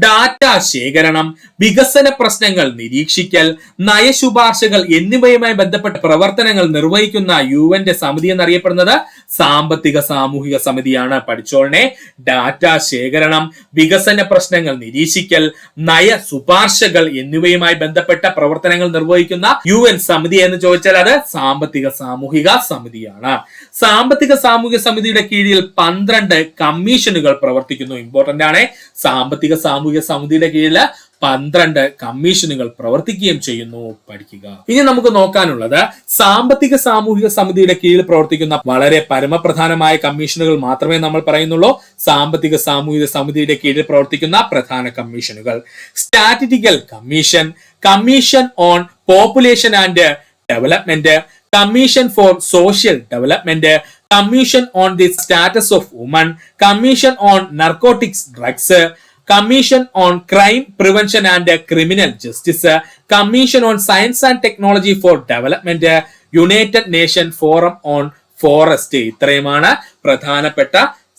ഡാറ്റ ശേഖരണം, വികസന പ്രശ്നങ്ങൾ നിരീക്ഷിക്കൽ, നയശുപാർശകൾ എന്നിവയുമായി ബന്ധപ്പെട്ട പ്രവർത്തനങ്ങൾ നിർവഹിക്കുന്ന യുഎന്റെ സമിതി എന്നറിയപ്പെടുന്നത് സാമ്പത്തിക സാമൂഹിക സമിതിയാണ്. പഠിച്ചോളനെ, ഡാറ്റ ശേഖരണം, വികസന പ്രശ്നങ്ങൾ നിരീക്ഷിക്കൽ, നയ ശുപാർശകൾ എന്നിവയുമായി ബന്ധപ്പെട്ട പ്രവർത്തനങ്ങൾ നിർവഹിക്കുന്ന യുഎൻ സമിതി എന്ന് ചോദിച്ചാൽ അത് സാമ്പത്തിക സാമൂഹിക സമിതിയാണ്. സാമ്പത്തിക സാമൂഹിക സമിതിയുടെ കീഴിൽ 12 കമ്മീഷനുകൾ പ്രവർത്തിക്കുന്നു. ഇമ്പോർട്ടന്റ് ആണ്. സാമ്പത്തിക സാമൂഹിക സമിതിയുടെ കീഴിൽ 12 കമ്മീഷനുകൾ പ്രവർത്തിക്കുകയും ചെയ്യുന്നു. പഠിക്കുക. ഇനി നമുക്ക് നോക്കാനുള്ളത് സാമ്പത്തിക സാമൂഹിക സമിതിയുടെ കീഴിൽ പ്രവർത്തിക്കുന്ന വളരെ പരമപ്രധാനമായ കമ്മീഷനുകൾ മാത്രമേ നമ്മൾ പറയുന്നുള്ളൂ. സാമ്പത്തിക സാമൂഹിക സമിതിയുടെ കീഴിൽ പ്രവർത്തിക്കുന്ന പ്രധാന കമ്മീഷനുകൾ: statistical commission, commission on population and development, commission for social development, commission on the status of woman, commission on narcotics drugs, commission on crime prevention and criminal justice, commission on science and technology for development, united nation forum on forest. ഇത്രയുമാണ് പ്രധാനപ്പെട്ട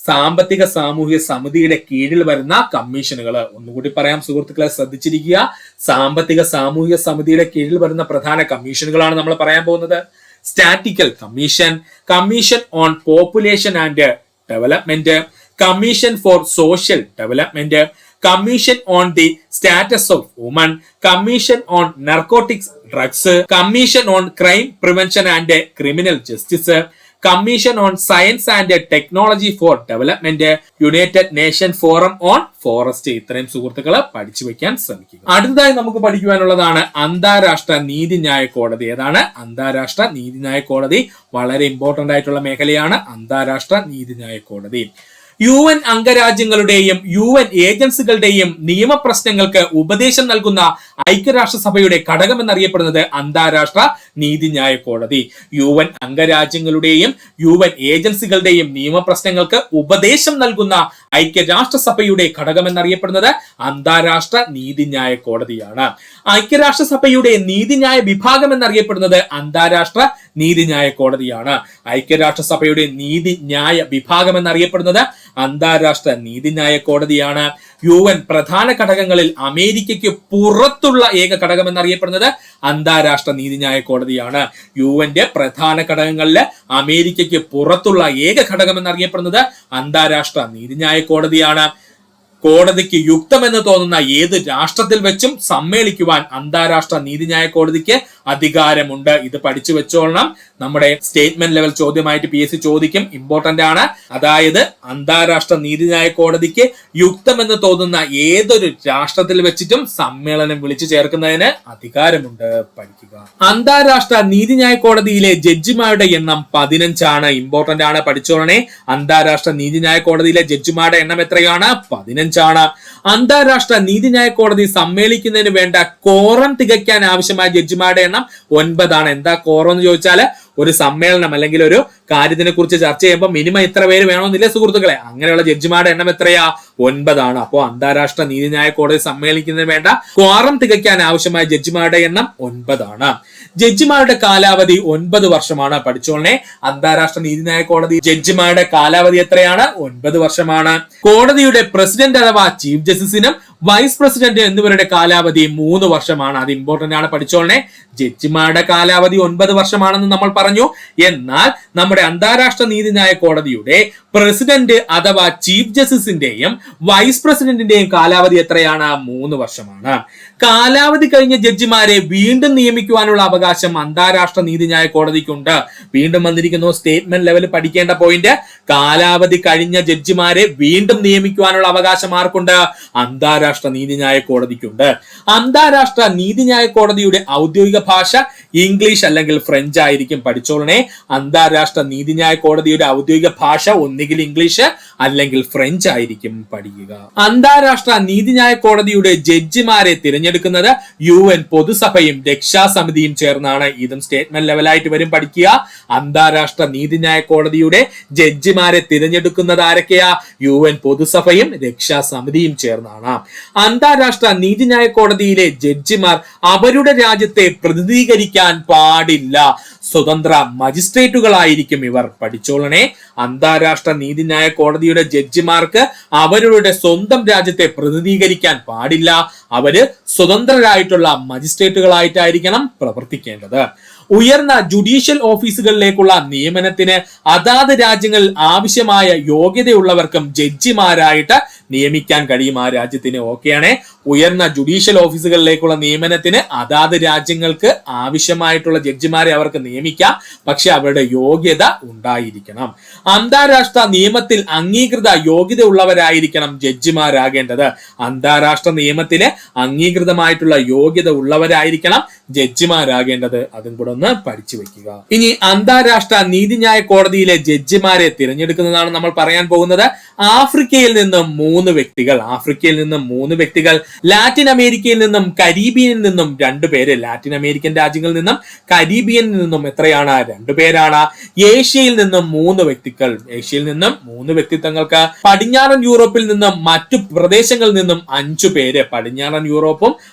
സാമ്പത്തിക സാമൂഹിക സമിതിയുടെ കീഴിൽ വരുന്ന കമ്മീഷനുകൾ. ഒന്നുകൂടി പറയാം സുഹൃത്തുക്കളെ, ശ്രദ്ധിച്ചിരിക്കുക. സാമ്പത്തിക സാമൂഹിക സമിതിയുടെ കീഴിൽ വരുന്ന പ്രധാന കമ്മീഷനുകളാണ് നമ്മൾ പറയാൻ പോകുന്നത്. Statistical commission, commission on population and development, commission for social development, commission on the status of woman, commission on narcotics drugs, commission on crime prevention and criminal justice, commission on science and technology for development, united nation forum on forest. ഇത്രയും സുഹൃത്തുക്കളെ പഠിച്ചു വെക്കാൻ ശ്രമിക്കുക. അടുത്തതായി നമുക്ക് പഠിക്കുവാനുള്ളതാണ് അന്താരാഷ്ട്ര നീതിന്യായ കോടതി. ഏതാണ്? അന്താരാഷ്ട്ര നീതിന്യായ കോടതി. വളരെ ഇമ്പോർട്ടന്റ് ആയിട്ടുള്ള മേഖലയാണ് അന്താരാഷ്ട്ര നീതിന്യായ കോടതി. യുഎൻ അംഗരാജ്യങ്ങളുടെയും യുഎൻ ഏജൻസികളുടെയും നിയമപ്രശ്നങ്ങൾക്ക് ഉപദേശം നൽകുന്ന ഐക്യരാഷ്ട്രസഭയുടെ ഘടകം എന്നറിയപ്പെടുന്നത് അന്താരാഷ്ട്ര നീതിന്യായ കോടതി. യുഎൻ അംഗരാജ്യങ്ങളുടെയും യുഎൻ ഏജൻസികളുടെയും നിയമപ്രശ്നങ്ങൾക്ക് ഉപദേശം നൽകുന്ന ഐക്യരാഷ്ട്രസഭയുടെ ഘടകം എന്നറിയപ്പെടുന്നത് അന്താരാഷ്ട്ര നീതിന്യായ കോടതിയാണ്. ഐക്യരാഷ്ട്രസഭയുടെ നീതിന്യായ വിഭാഗം എന്നറിയപ്പെടുന്നത് അന്താരാഷ്ട്ര നീതിന്യായ കോടതിയാണ്. ഐക്യരാഷ്ട്രസഭയുടെ നീതിന്യായ വിഭാഗം എന്നറിയപ്പെടുന്നത് അന്താരാഷ്ട്ര നീതിന്യായ കോടതിയാണ്. യുഎൻ പ്രധാന ഘടകങ്ങളിൽ അമേരിക്കയ്ക്ക് പുറത്തുള്ള ഏക ഘടകം എന്നറിയപ്പെടുന്നത് അന്താരാഷ്ട്ര നീതിന്യായ കോടതിയാണ്. യുഎന്റെ പ്രധാന ഘടകങ്ങളിൽ അമേരിക്കയ്ക്ക് പുറത്തുള്ള ഏക ഘടകം എന്നറിയപ്പെടുന്നത് അന്താരാഷ്ട്ര നീതിന്യായ കോടതിയാണ്. കോടതിക്ക് യുക്തമെന്ന് തോന്നുന്ന ഏത് രാഷ്ട്രത്തിൽ വെച്ചും സമ്മേളിക്കുവാൻ അന്താരാഷ്ട്ര നീതിന്യായ കോടതിക്ക് അധികാരമുണ്ട്. ഇത് പഠിച്ചു വെച്ചോളണം. നമ്മുടെ സ്റ്റേറ്റ്മെന്റ് ലെവൽ ചോദ്യമായിട്ട് PSC ചോദിക്കും. ഇമ്പോർട്ടന്റ് ആണ്. അതായത് അന്താരാഷ്ട്ര നീതിന്യായ കോടതിക്ക് യുക്തമെന്ന് തോന്നുന്ന ഏതൊരു രാഷ്ട്രത്തിൽ വെച്ചിട്ടും സമ്മേളനം വിളിച്ചു ചേർക്കുന്നതിന് അധികാരമുണ്ട്. പഠിക്കുക. അന്താരാഷ്ട്ര നീതിന്യായ കോടതിയിലെ ജഡ്ജിമാരുടെ എണ്ണം 15 ആണ്. ഇമ്പോർട്ടന്റ് ആണ്, പഠിച്ചോളണേ. അന്താരാഷ്ട്ര നീതിന്യായ കോടതിയിലെ ജഡ്ജിമാരുടെ എണ്ണം എത്രയാണ്? 15 ആണ്. അന്താരാഷ്ട്ര നീതിന്യായ കോടതി സമ്മേളിക്കുന്നതിന് വേണ്ട കോറം തികയ്ക്കാൻ ആവശ്യമായ ജഡ്ജിമാരുടെ എണ്ണം 9 ആണ്. എന്താ കോറം എന്ന് ചോദിച്ചാല് ഒരു സമ്മേളനം അല്ലെങ്കിൽ ഒരു കാര്യത്തിനെ കുറിച്ച് ചർച്ച ചെയ്യുമ്പോൾ മിനിമം ഇത്ര പേര് വേണമെന്നില്ലേ സുഹൃത്തുക്കളെ? അങ്ങനെയുള്ള ജഡ്ജിമാരുടെ എണ്ണം എത്രയാ? 9 ആണ്. അപ്പോൾ അന്താരാഷ്ട്ര നീതിന്യായ കോടതി സമ്മേളിക്കുന്നതിന് വേണ്ട ക്വാറം തികയ്ക്കാൻ ആവശ്യമായ ജഡ്ജിമാരുടെ എണ്ണം 9 ആണ്. ജഡ്ജിമാരുടെ കാലാവധി 9 വർഷമാണ്. പഠിച്ചോളനെ, അന്താരാഷ്ട്ര നീതിന്യായ കോടതി ജഡ്ജിമാരുടെ കാലാവധി എത്രയാണ്? 9 വർഷമാണ്. കോടതിയുടെ പ്രസിഡന്റ് അഥവാ ചീഫ് ജസ്റ്റിസിനും വൈസ് പ്രസിഡന്റ് എന്നിവരുടെ കാലാവധി 3 വർഷമാണ്. അത് ഇമ്പോർട്ടന്റ് ആണ്, പഠിച്ചോളണേ. ജഡ്ജിമാരുടെ കാലാവധി 9 വർഷമാണെന്ന് നമ്മൾ പറഞ്ഞു. എന്നാൽ നമ്മുടെ അന്താരാഷ്ട്ര നീതിന്യായ കോടതിയുടെ പ്രസിഡന്റ് അഥവാ ചീഫ് ജസ്റ്റിസിന്റെയും വൈസ് പ്രസിഡന്റിന്റെയും കാലാവധി എത്രയാണ്? 3 വർഷമാണ്. കാലാവധി കഴിഞ്ഞ ജഡ്ജിമാരെ വീണ്ടും നിയമിക്കുവാനുള്ള അവകാശം അന്താരാഷ്ട്ര നീതിന്യായ കോടതിക്കുണ്ട്. വീണ്ടും വന്നിരിക്കുന്നു സ്റ്റേറ്റ്മെന്റ് ലെവൽ പഠിക്കേണ്ട പോയിന്റ്. കാലാവധി കഴിഞ്ഞ ജഡ്ജിമാരെ വീണ്ടും നിയമിക്കുവാനുള്ള അവകാശം ആർക്കുണ്ട്? അന്താരാഷ്ട്ര നീതിന്യായ കോടതിക്കുണ്ട്. അന്താരാഷ്ട്ര നീതിന്യായ കോടതിയുടെ ഔദ്യോഗിക ഭാഷ ഇംഗ്ലീഷ് അല്ലെങ്കിൽ ഫ്രഞ്ച് ആയിരിക്കും, പഠിച്ചോളണേ. അന്താരാഷ്ട്ര നീതിന്യായ കോടതിയുടെ ഔദ്യോഗിക ഭാഷ ഒന്നുകിൽ ഇംഗ്ലീഷ് അല്ലെങ്കിൽ ഫ്രഞ്ച് ആയിരിക്കും പഠിക്കുക. അന്താരാഷ്ട്ര നീതിന്യായ കോടതിയുടെ ജഡ്ജിമാരെ തിരഞ്ഞെടുക്കുന്നത് UN പൊതുസഭയും രക്ഷാസമിതിയും ചേർന്നാണ്. ഇതും സ്റ്റേറ്റ്മെന്റ് ലെവലായിട്ട് വരും, പഠിക്കുക. അന്താരാഷ്ട്ര നീതിന്യായ കോടതിയുടെ ജഡ്ജിമാരെ തിരഞ്ഞെടുക്കുന്നത് ആരൊക്കെയാ? UN പൊതുസഭയും രക്ഷാസമിതിയും ചേർന്നാണ്. അന്താരാഷ്ട്ര നീതിന്യായ കോടതിയിലെ ജഡ്ജിമാർ അവരുടെ രാജ്യത്തെ പ്രതിനിധീകരിക്കാൻ പാടില്ല. സ്വതന്ത്ര മജിസ്ട്രേറ്റുകളായിരിക്കും ഇവർ, പഠിച്ചോളണേ. അന്താരാഷ്ട്ര നീതിന്യായ കോടതിയുടെ ജഡ്ജിമാർക്ക് അവരുടെ സ്വന്തം രാജ്യത്തെ പ്രതിനിധീകരിക്കാൻ പാടില്ല. അവര് സ്വതന്ത്രരായിട്ടുള്ള മജിസ്ട്രേറ്റുകളായിട്ടായിരിക്കണം പ്രവർത്തിക്കേണ്ടത്. ഉയർന്ന ജുഡീഷ്യൽ ഓഫീസുകളിലേക്കുള്ള നിയമനത്തിന് അതാത് രാജ്യങ്ങളിൽ ആവശ്യമായ യോഗ്യതയുള്ളവർക്കും ജഡ്ജിമാരായിട്ട് നിയമിക്കാൻ കഴിയും ആ രാജ്യത്തിന്. ഓക്കെയാണ്. ഉയർന്ന ജുഡീഷ്യൽ ഓഫീസുകളിലേക്കുള്ള നിയമനത്തിന് അതാത് രാജ്യങ്ങൾക്ക് ആവശ്യമായിട്ടുള്ള ജഡ്ജിമാരെ അവർക്ക് നിയമിക്കാം, പക്ഷെ അവരുടെ യോഗ്യത ഉണ്ടായിരിക്കണം. അന്താരാഷ്ട്ര നിയമത്തിൽ അംഗീകൃത യോഗ്യത ഉള്ളവരായിരിക്കണം ജഡ്ജിമാരാകേണ്ടത്. അന്താരാഷ്ട്ര നിയമത്തിലെ അംഗീകൃതമായിട്ടുള്ള യോഗ്യത ഉള്ളവരായിരിക്കണം ജഡ്ജിമാരാകേണ്ടത്. അതും കൂടെ ഒന്ന് പഠിച്ചു വെക്കുക. ഇനി അന്താരാഷ്ട്ര നീതിന്യായ കോടതിയിലെ ജഡ്ജിമാരെ തിരഞ്ഞെടുക്കുന്നതാണ് നമ്മൾ പറയാൻ പോകുന്നത്. ആഫ്രിക്കയിൽ നിന്നും 3 വ്യക്തികൾ, ലാറ്റിൻ അമേരിക്കയിൽ നിന്നും കരീബിയനിൽ നിന്നും 2 പേര്, ലാറ്റിൻ അമേരിക്കൻ രാജ്യങ്ങളിൽ നിന്നും കരീബിയനിൽ നിന്നും എത്രയാണ്? 2 പേരാണ്. ഏഷ്യയിൽ നിന്നും 3 വ്യക്തിത്വങ്ങൾക്ക്, പടിഞ്ഞാറൻ യൂറോപ്പിൽ നിന്നും മറ്റു പ്രദേശങ്ങളിൽ നിന്നും 5 പേര്, പടിഞ്ഞാറൻ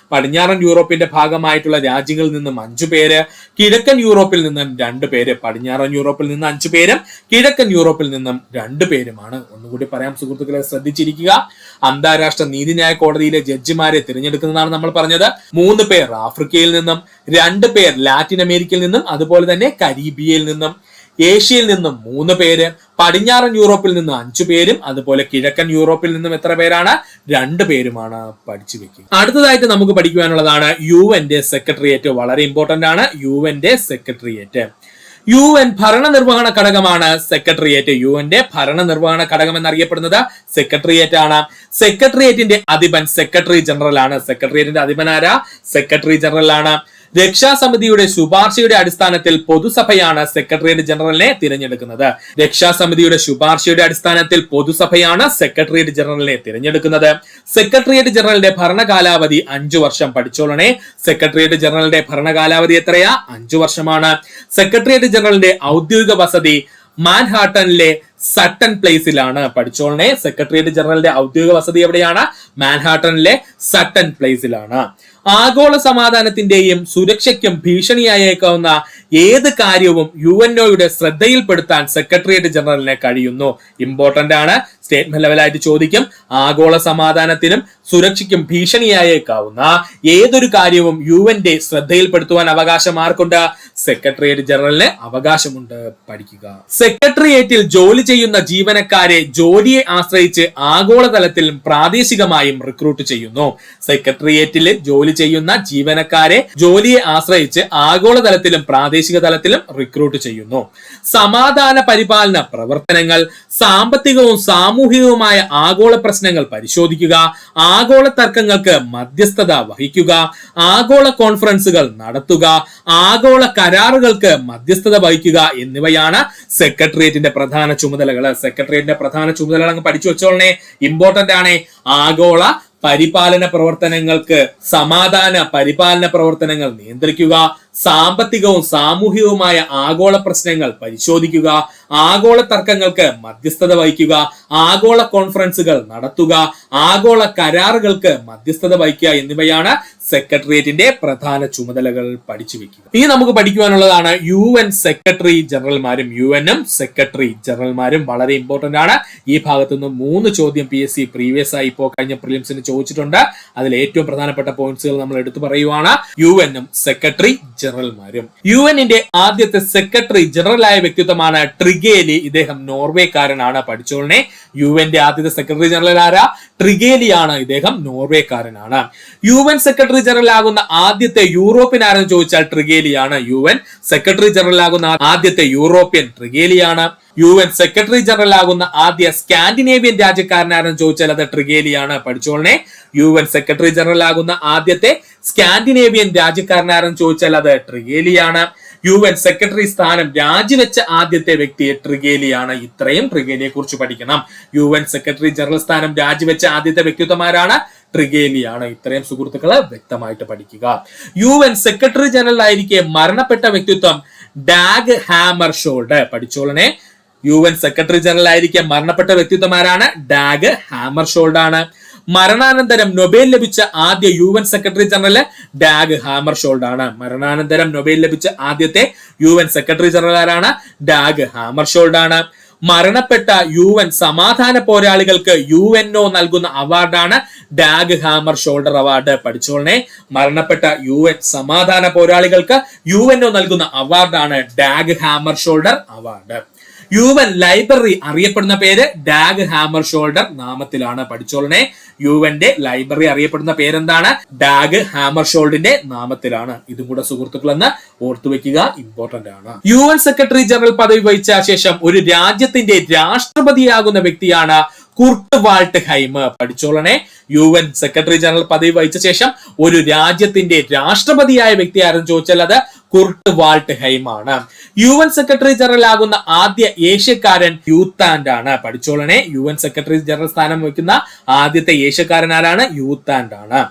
യൂറോപ്പിന്റെ ഭാഗമായിട്ടുള്ള രാജ്യങ്ങളിൽ നിന്നും 5 പേര്, കിഴക്കൻ യൂറോപ്പിൽ നിന്നും 2 പേര്, പടിഞ്ഞാറൻ യൂറോപ്പിൽ നിന്ന് 5 പേരും കിഴക്കൻ യൂറോപ്പിൽ നിന്നും 2 പേരുമാണ്. ഒന്നുകൂടി പറയാം സുഹൃത്തുക്കളെ, ശ്രദ്ധിച്ചിരിക്കുക. അന്താരാഷ്ട്ര നീതിന്യായ കോടതിയിലെ ജഡ്ജിമാരെ തിരഞ്ഞെടുക്കുന്നതാണ് നമ്മൾ പറഞ്ഞത്. 3 പേർ ആഫ്രിക്കയിൽ നിന്നും, 2 പേർ ലാറ്റിൻ അമേരിക്കയിൽ നിന്നും, അതുപോലെ തന്നെ കരീബിയയിൽ നിന്നും. ഏഷ്യയിൽ നിന്നും 3 പേര്, പടിഞ്ഞാറൻ യൂറോപ്പിൽ നിന്നും 5 പേരും, അതുപോലെ കിഴക്കൻ യൂറോപ്പിൽ നിന്നും എത്ര പേരാണ്? 2 പേരുമാണ്. പഠിച്ചു വെക്കുക. അടുത്തതായിട്ട് നമുക്ക് പഠിക്കുവാനുള്ളതാണ് UN സെക്രട്ടേറിയറ്റ്. വളരെ ഇമ്പോർട്ടന്റ് ആണ് UN സെക്രട്ടേറിയറ്റ്. UN ഭരണനിർവഹണ ഘടകമാണ് സെക്രട്ടേറിയറ്റ്. UN ഭരണനിർവഹണ ഘടകം എന്നറിയപ്പെടുന്നത് സെക്രട്ടേറിയറ്റ് ആണ്. സെക്രട്ടേറിയറ്റിന്റെ അധിപൻ സെക്രട്ടറി ജനറൽ ആണ്. സെക്രട്ടേറിയറ്റിന്റെ അധിപൻ ആരാ? സെക്രട്ടറി ജനറൽ ആണ്. രക്ഷാസമിതിയുടെ ശുപാർശയുടെ അടിസ്ഥാനത്തിൽ പൊതുസഭയാണ് സെക്രട്ടേറിയറ്റ് ജനറലിനെ തിരഞ്ഞെടുക്കുന്നത്. രക്ഷാസമിതിയുടെ ശുപാർശയുടെ അടിസ്ഥാനത്തിൽ പൊതുസഭയാണ് സെക്രട്ടേറിയറ്റ് ജനറലിനെ തിരഞ്ഞെടുക്കുന്നത്. സെക്രട്ടേറിയറ്റ് ജനറലിന്റെ ഭരണകാലാവധി 5 വർഷം. പഠിച്ചോളണേ. സെക്രട്ടേറിയറ്റ് ജനറലിന്റെ ഭരണകാലാവധി എത്രയാ? 5 വർഷമാണ്. സെക്രട്ടേറിയറ്റ് ജനറലിന്റെ ഔദ്യോഗിക വസതി മാൻഹാട്ടനിലെ സട്ടൺ പ്ലേസിലാണ്. പഠിച്ചോളണേ. സെക്രട്ടേറിയറ്റ് ജനറലിന്റെ ഔദ്യോഗിക വസതി എവിടെയാണ്? മാൻഹാട്ടനിലെ സട്ടൺ പ്ലേസിലാണ്. ആഗോള സമാധാനത്തിന്റെയും സുരക്ഷയ്ക്കും ഭീഷണിയായേക്കാവുന്ന ഏത് കാര്യവും UNOയുടെ ശ്രദ്ധയിൽപ്പെടുത്താൻ സെക്രട്ടേറിയറ്റ് ജനറലിന് കഴിയുന്നു. ഇമ്പോർട്ടന്റ് ആണ്, സ്റ്റേറ്റ്മെന്റ് ലെവലായിട്ട് ചോദിക്കും. ആഗോള സമാധാനത്തിനും സുരക്ഷയ്ക്കും ഭീഷണിയായേക്കാവുന്ന ഏതൊരു കാര്യവും UN ശ്രദ്ധയിൽപ്പെടുത്തുവാൻ അവകാശം ആർക്കുണ്ട്? സെക്രട്ടേറിയറ്റ് ജനറലിന് അവകാശമുണ്ട്. പഠിക്കുക. സെക്രട്ടേറിയറ്റിൽ ജോലി ചെയ്യുന്ന ജീവനക്കാരെ ജോലിയെ ആശ്രയിച്ച് ആഗോളതലത്തിലും പ്രാദേശികമായും റിക്രൂട്ട് ചെയ്യുന്നു. സെക്രട്ടേറിയറ്റിൽ ജോലി ചെയ്യുന്ന ജീവനക്കാരെ ജോലിയെ ആശ്രയിച്ച് ആഗോളതലത്തിലും പ്രാദേശിക തലത്തിലും റിക്രൂട്ട് ചെയ്യുന്നു. സമാധാന പരിപാലന പ്രവർത്തനങ്ങൾ, സാമ്പത്തികവും സാമൂഹികവുമായ ആഗോള പ്രശ്നങ്ങൾ പരിശോധിക്കുക, ആഗോള തർക്കങ്ങൾക്ക് മധ്യസ്ഥത വഹിക്കുക, ആഗോള കോൺഫറൻസുകൾ നടത്തുക, ആഗോള കരാറുകൾക്ക് മധ്യസ്ഥത വഹിക്കുക എന്നിവയാണ് സെക്രട്ടേറിയറ്റിന്റെ പ്രധാന ചുമതലകൾ. സെക്രട്ടേറിയറ്റിന്റെ പ്രധാന ചുമതലകൾ അങ്ങ് പഠിച്ചു വെച്ചോളണേ. ഇമ്പോർട്ടന്റ് ആണ്. ആഗോള പരിപാലന പ്രവർത്തനങ്ങൾക്ക്, സമാധാന പരിപാലന പ്രവർത്തനങ്ങൾ നിയന്ത്രിക്കുക, സാമ്പത്തികവും സാമൂഹികവുമായ ആഗോള പ്രശ്നങ്ങൾ പരിശോധിക്കുക, ആഗോള തർക്കങ്ങൾക്ക് മധ്യസ്ഥത വഹിക്കുക, ആഗോള കോൺഫറൻസുകൾ നടത്തുക, ആഗോള കരാറുകൾക്ക് മധ്യസ്ഥത വഹിക്കുക എന്നിവയാണ് സെക്രട്ടേറിയറ്റിന്റെ പ്രധാന ചുമതലകൾ പഠിച്ചു വെക്കുക. ഇനി നമുക്ക് പഠിക്കുവാനുള്ളതാണ് UN സെക്രട്ടറി ജനറൽമാരും UNM സെക്രട്ടറി ജനറൽമാരും. വളരെ ഇമ്പോർട്ടന്റ് ആണ്. ഈ ഭാഗത്തു നിന്ന് 3 ചോദ്യം PSC പ്രീവിയസ് ആയി ഇപ്പോൾ കഴിഞ്ഞ പ്രിലിംസിന് ചോദിച്ചിട്ടുണ്ട്. അതിൽ ഏറ്റവും പ്രധാനപ്പെട്ട പോയിന്റ്സുകൾ നമ്മൾ എടുത്തു പറയുവാണ്. UNM secretary ജനറൽമാരും. UNന്റെ ആദ്യത്തെ സെക്രട്ടറി ജനറൽ ആയ വ്യക്തിത്വമാണ് ട്രിഗേലി. ഇദ്ദേഹം നോർവേക്കാരനാണ്. പഠിച്ചോളനെ. UNന്റെ ആദ്യത്തെ സെക്രട്ടറി ജനറൽ ആരാ? ട്രിഗേലിയാണ്. ഇദ്ദേഹം നോർവേക്കാരനാണ്. UN സെക്രട്ടറി ജനറൽ ആകുന്ന ആദ്യത്തെ യൂറോപ്യൻ ആരെന്ന് ചോദിച്ചാൽ ട്രിഗേലിയാണ്. UN സെക്രട്ടറി ജനറൽ ആകുന്ന ആദ്യത്തെ യൂറോപ്യൻ ട്രിഗേലിയാണ്. UN സെക്രട്ടറി ജനറൽ ആകുന്ന ആദ്യ സ്കാൻഡിനേവിയൻ രാജ്യക്കാരനാരെന്ന് ചോദിച്ചാൽ അത് ട്രിഗേലിയാണ്. പഠിച്ചോളനെ. UN സെക്രട്ടറി ജനറൽ ആകുന്ന ആദ്യത്തെ സ്കാൻഡിനേവിയൻ രാജ്യക്കാരനാരെന്ന് ചോദിച്ചാൽ അത് ട്രിഗേലിയാണ്. UN സെക്രട്ടറി സ്ഥാനം രാജിവെച്ച ആദ്യത്തെ വ്യക്തി ട്രിഗേലിയാണ്. ഇത്രയും ട്രിഗേലിയെ കുറിച്ച് പഠിക്കണം. UN സെക്രട്ടറി ജനറൽ സ്ഥാനം രാജിവെച്ച ആദ്യത്തെ വ്യക്തിത്വമാരാണ്? ട്രിഗേലിയാണ്. ഇത്രയും സുഹൃത്തുക്കളെ വ്യക്തമായിട്ട് പഠിക്കുക. UN സെക്രട്ടറി ജനറൽ ആയിരിക്കെ മരണപ്പെട്ട വ്യക്തിത്വം ഡാഗ് ഹാമർഷോൾഡ്. പഠിച്ചോളനെ. UN സെക്രട്ടറി ജനറൽ ആയിരിക്കെ മരണപ്പെട്ട വ്യക്തിത്വമാരാണ്? ഡാഗ് ഹാമർഷോൾഡ് ആണ്. മരണാനന്തരം നൊബേൽ ലഭിച്ച ആദ്യ UN സെക്രട്ടറി ജനറൽ ഡാഗ് ഹാമർഷോൾഡ് ആണ്. മരണാനന്തരം നൊബേൽ ലഭിച്ച ആദ്യത്തെ UN സെക്രട്ടറി ജനറൽ ആരാണ്? ഡാഗ് ഹാമർഷോൾഡ് ആണ്. മരണപ്പെട്ട UN സമാധാന പോരാളികൾക്ക് UNO നൽകുന്ന അവാർഡാണ് ഡാഗ് ഹാമർ ഷോൾഡർ അവാർഡ്. പഠിച്ചോളനെ. മരണപ്പെട്ട UN സമാധാന പോരാളികൾക്ക് UNO നൽകുന്ന അവാർഡാണ് Dag Hammarskjold award. UN library അറിയപ്പെടുന്ന പേര് ഡാഗ് ഹാമർ ഷോൾഡർ നാമത്തിലാണ്. പഠിച്ചോളനെ. യുവന്റെ ലൈബ്രറി അറിയപ്പെടുന്ന പേരെന്താണ്? ഡാഗ് ഹാമർ ഷോൾഡിന്റെ നാമത്തിലാണ്. ഇതും കൂടെ സുഹൃത്തുക്കളെന്ന് ഓർത്തുവെക്കുക. ഇമ്പോർട്ടന്റ് ആണ്. UN സെക്രട്ടറി ജനറൽ പദവി വഹിച്ച ശേഷം ഒരു രാജ്യത്തിന്റെ രാഷ്ട്രപതിയാകുന്ന വ്യക്തിയാണ് കുർട്ട് വാൾട്ട് ഹൈം. പഠിച്ചോളനെ. UN സെക്രട്ടറി ജനറൽ പദവി വഹിച്ച ശേഷം ഒരു രാജ്യത്തിന്റെ രാഷ്ട്രപതിയായ വ്യക്തി ആരെന്ന് ചോദിച്ചാൽ അത് കുർട്ട് വാൾട്ട് ഹൈം ആണ്. UN സെക്രട്ടറി ജനറൽ ആകുന്ന ആദ്യ ഏഷ്യക്കാരൻ യൂത്താൻഡ് ആണ്. പഠിച്ചോളനെ. UN സെക്രട്ടറി ജനറൽ സ്ഥാനം വഹിക്കുന്ന ആദ്യത്തെ ഏഷ്യക്കാരൻ ആരാണ്? യൂത്താൻഡ് ആണ്.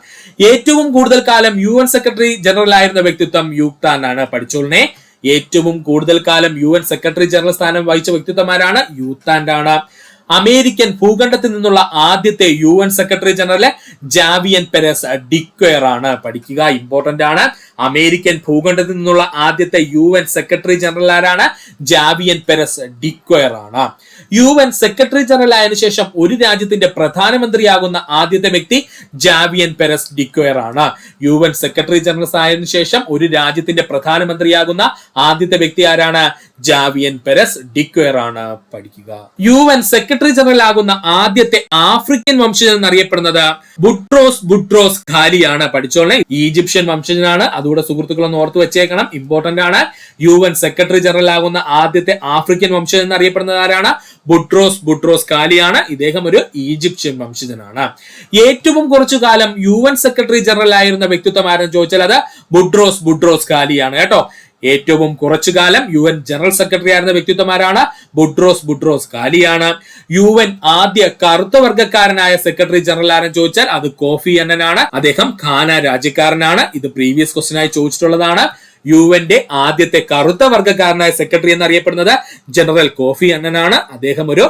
ഏറ്റവും കൂടുതൽ കാലം UN സെക്രട്ടറി ജനറൽ ആയിരുന്ന വ്യക്തിത്വം യൂത്താൻഡ് ആണ്. പഠിച്ചോളനെ. ഏറ്റവും കൂടുതൽ കാലം UN സെക്രട്ടറി ജനറൽ സ്ഥാനം വഹിച്ച വ്യക്തിത്വമാരാണ്? യൂത്താൻഡ് ആണ്. അമേരിക്കൻ ഭൂഖണ്ഡത്തിൽ നിന്നുള്ള ആദ്യത്തെ UN സെക്രട്ടറി ജനറൽ ജാവിയൻ പെരസ് ഡിക്വയർ ആണ്. പഠിക്കുക. ഇമ്പോർട്ടന്റ് ആണ്. അമേരിക്കൻ ഭൂഖണ്ഡത്തിൽ നിന്നുള്ള ആദ്യത്തെ UN സെക്രട്ടറി ജനറൽ ആരാണ്? ജാവിയൻ പെരസ് ഡിക്വയർ ആണ്. UN സെക്രട്ടറി ജനറൽ ആയതിനു ശേഷം ഒരു രാജ്യത്തിന്റെ പ്രധാനമന്ത്രിയാകുന്ന ആദ്യത്തെ വ്യക്തി ജാവിയൻ പെരസ് ഡിക്വയർ ആണ്. UN സെക്രട്ടറി ജനറൽ ആയതിനു ശേഷം ഒരു രാജ്യത്തിന്റെ പ്രധാനമന്ത്രിയാകുന്ന ആദ്യത്തെ വ്യക്തി ആരാണ്? ജാവിയൻ പെരസ് ഡിക്വയർ ആണ്. പഠിക്കുക. UN സെക്രട്ടറി ജനറൽ ആകുന്ന ആദ്യത്തെ ആഫ്രിക്കൻ വംശജൻ എന്നറിയപ്പെടുന്നത് ബുട്രോസ് ഖാലിയാണ്. പഠിച്ചോളെ. ഈജിപ്ഷ്യൻ വംശജനാണ്. അതുകൂടെ സുഹൃത്തുക്കളൊന്ന് ഓർത്തു വെച്ചേക്കണം. ഇമ്പോർട്ടന്റ് ആണ്. UN സെക്രട്ടറി ജനറൽ ആകുന്ന ആദ്യത്തെ ആഫ്രിക്കൻ വംശജൻ എന്നറിയപ്പെടുന്നത് ആരാണ്? ബുട്രോസ് ഖാലിയാണ്. ഇദ്ദേഹം ഒരു ഈജിപ്ഷ്യൻ വംശജനാണ്. ഏറ്റവും കുറച്ചു കാലം UN സെക്രട്ടറി ജനറൽ ആയിരുന്ന വ്യക്തിത്വം ആരെന്ന് ചോദിച്ചാൽ അത് ബുട്രോസ് ഖാലിയാണ് കേട്ടോ. ഏറ്റവും കുറച്ചു കാലം UN ജനറൽ സെക്രട്ടറി ആയിരുന്ന വ്യക്തിത്വമാരാണ്? ബുട്രോസ് ഖാലിയാണ്. UN ആദ്യ കറുത്ത വർഗ്ഗക്കാരനായ സെക്രട്ടറി ജനറൽ ആരെന്ന് ചോദിച്ചാൽ അത് കോഫി അന്നൻ ആണ്. അദ്ദേഹം ഘാന രാജ്യക്കാരനാണ്. ഇത് പ്രീവിയസ് ക്വസ്റ്റ്യൻ ആയി ചോദിച്ചിട്ടുള്ളതാണ്. യുവന്റെ ആദ്യത്തെ കറുത്ത വർഗ്ഗക്കാരനായ സെക്രട്ടറി എന്നറിയപ്പെടുന്നത് ജനറൽ കോഫി അന്നൻ ആണ്. അദ്ദേഹം ഒരു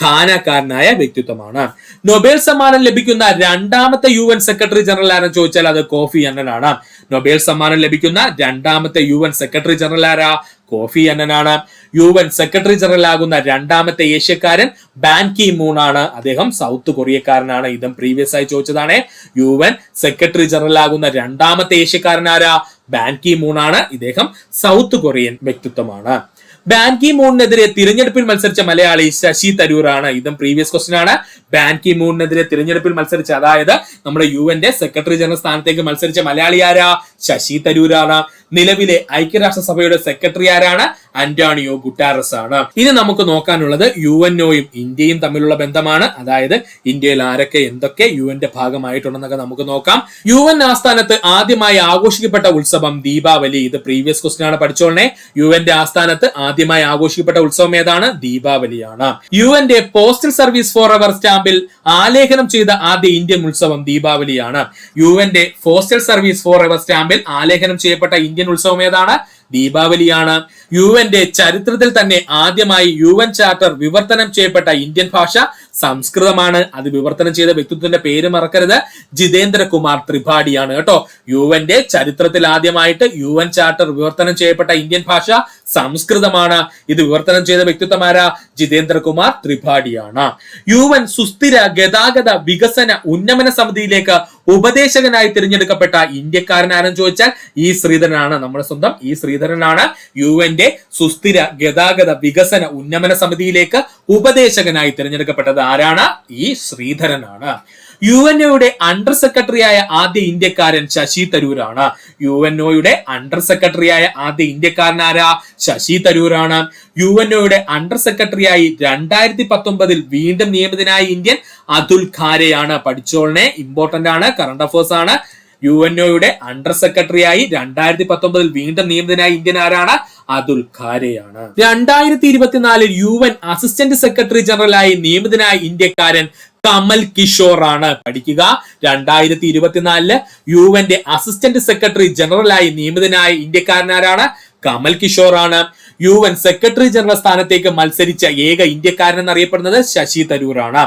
ഘാനക്കാരനായ വ്യക്തിത്വമാണ്. നൊബേൽ സമ്മാനം ലഭിക്കുന്ന രണ്ടാമത്തെ UN സെക്രട്ടറി ജനറൽ ആരെന്ന് ചോദിച്ചാൽ അത് കോഫി അന്നൻ ആണ്. നൊബേൽ സമ്മാനം ലഭിക്കുന്ന രണ്ടാമത്തെ UN സെക്രട്ടറി ജനറൽ ആരാ? കോഫി അന്നൻ ആണ്. UN സെക്രട്ടറി ജനറൽ ആകുന്ന രണ്ടാമത്തെ ഏഷ്യക്കാരൻ ബാൻ കി മൂൺ ആണ്. അദ്ദേഹം സൗത്ത് കൊറിയക്കാരനാണ്. ഇതും പ്രീവിയസ് ആയി ചോദിച്ചതാണ്. UN സെക്രട്ടറി ജനറൽ ആകുന്ന രണ്ടാമത്തെ ഏഷ്യക്കാരൻ ആരാ? ബാൻ കി മൂൺ ആണ്. ഇദ്ദേഹം സൗത്ത് കൊറിയൻ വ്യക്തിത്വമാണ്. ബാൻ കി മൂണിനെതിരെ തിരഞ്ഞെടുപ്പിൽ മത്സരിച്ച മലയാളി ശശി തരൂർ ആണ്. ഇതും പ്രീവിയസ് ക്വസ്റ്റ്യൻ ആണ്. ബാൻ കി മൂണിനെതിരെ തിരഞ്ഞെടുപ്പിൽ മത്സരിച്ച, അതായത് നമ്മുടെ യുവന്റെ സെക്രട്ടറി ജനറൽ സ്ഥാനത്തേക്ക് മത്സരിച്ച മലയാളി ആരാ? ശശി തരൂരാണ്. നിലവിലെ ഐക്യരാഷ്ട്രസഭയുടെ സെക്രട്ടറി ആരാണ്? അന്റോണിയോ ഗുട്ടാറസ് ആണ്. ഇനി നമുക്ക് നോക്കാനുള്ളത് UNOയും ഇന്ത്യയും തമ്മിലുള്ള ബന്ധമാണ്. അതായത് ഇന്ത്യയിൽ ആരൊക്കെ എന്തൊക്കെ യുവന്റെ ഭാഗമായിട്ടുണ്ടെന്നൊക്കെ നമുക്ക് നോക്കാം. UN ആസ്ഥാനത്ത് ആദ്യമായി ആഘോഷിക്കപ്പെട്ട ഉത്സവം ദീപാവലി. ഇത് പ്രീവിയസ് ക്വസ്റ്റ്യൻ ആണ്. പഠിച്ചോളനെ. യുവന്റെ ആസ്ഥാനത്ത് ആദ്യമായി ആഘോഷിക്കപ്പെട്ട ഉത്സവം ഏതാണ്? ദീപാവലിയാണ്. യുവന്റെ പോസ്റ്റൽ സർവീസ് ഫോർ എവർ സ്റ്റാമ്പിൽ ആലേഖനം ചെയ്ത ആദ്യ ഇന്ത്യൻ ഉത്സവം ദീപാവലിയാണ്. യുവന്റെ പോസ്റ്റൽ സർവീസ് ഫോർ എവർ സ്റ്റാമ്പിൽ ആലേഖനം ചെയ്യപ്പെട്ട ഇന്ത്യൻ ഇന്ത്യൻ ഉത്സവം ഏതാണ്? ദീപാവലിയാണ്. യുഎന്റെ ചരിത്രത്തിൽ തന്നെ ആദ്യമായി UN ചാർട്ടർ വിവർത്തനം ചെയ്യപ്പെട്ട ഇന്ത്യൻ ഭാഷ സംസ്കൃതമാണ്. അത് വിവർത്തനം ചെയ്ത വ്യക്തിത്വത്തിന്റെ പേര് മറക്കരുത്, ജിതേന്ദ്ര കുമാർ ത്രിപാഠിയാണ് കേട്ടോ. യുഎന്റെ ചരിത്രത്തിൽ ആദ്യമായിട്ട് UN ചാർട്ടർ വിവർത്തനം ചെയ്യപ്പെട്ട ഇന്ത്യൻ ഭാഷ സംസ്കൃതമാണ്. ഇത് വിവർത്തനം ചെയ്ത വ്യക്തിത്വം ആരാ? ജിതേന്ദ്ര കുമാർ ത്രിപാഠിയാണ്. UN സുസ്ഥിര ഗതാഗത വികസന ഉന്നമന സമിതിയിലേക്ക് ഉപദേശകനായി തിരഞ്ഞെടുക്കപ്പെട്ട ഇന്ത്യക്കാരൻ ആരെന്ന് ചോദിച്ചാൽ ഈ ശ്രീധരനാണ്. നമ്മുടെ സ്വന്തം ഈ ശ്രീധരനാണ് യുഎന്റെ സുസ്ഥിര ഗതാഗത വികസന ഉന്നമന സമിതിയിലേക്ക് ഉപദേശകനായി തിരഞ്ഞെടുക്കപ്പെട്ടത്. ആരാണ്? ഈ ശ്രീധരനാണ്. UNOയുടെ അണ്ടർ സെക്രട്ടറിയായ ആദ്യ ഇന്ത്യക്കാരൻ ശശി തരൂരാണ്. UNOയുടെ അണ്ടർ സെക്രട്ടറിയായ ആദ്യ ഇന്ത്യക്കാരൻ ആരാ? ശശി തരൂരാണ്. UNOയുടെ അണ്ടർ സെക്രട്ടറിയായി 2019 വീണ്ടും നിയമിതനായ ഇന്ത്യൻ അതുൽ ഖാരെയാണ്. പഠിച്ചോളനെ, ഇമ്പോർട്ടന്റ് ആണ്, കറണ്ട് അഫേഴ്സ് ആണ്. UNOയുടെ അണ്ടർ സെക്രട്ടറിയായി 2019 വീണ്ടും നിയമിതനായ ഇന്ത്യൻ ആരാണ്? അതുൽ ഖാരെയാണ്. 2024 UN അസിസ്റ്റന്റ് സെക്രട്ടറി ജനറലായി നിയമിതനായ ഇന്ത്യക്കാരൻ കമൽ കിഷോർ ആണ്. പഠിക്കുക, 2024 യുഎന്റെ അസിസ്റ്റന്റ് സെക്രട്ടറി ജനറലായി നിയമിതനായ ഇന്ത്യക്കാരൻ ആരാണ്? കമൽ കിഷോർ ആണ്. UN സെക്രട്ടറി ജനറൽ സ്ഥാനത്തേക്ക് മത്സരിച്ച ഏക ഇന്ത്യക്കാരൻ എന്നറിയപ്പെടുന്നത് ശശി തരൂർ ആണ്.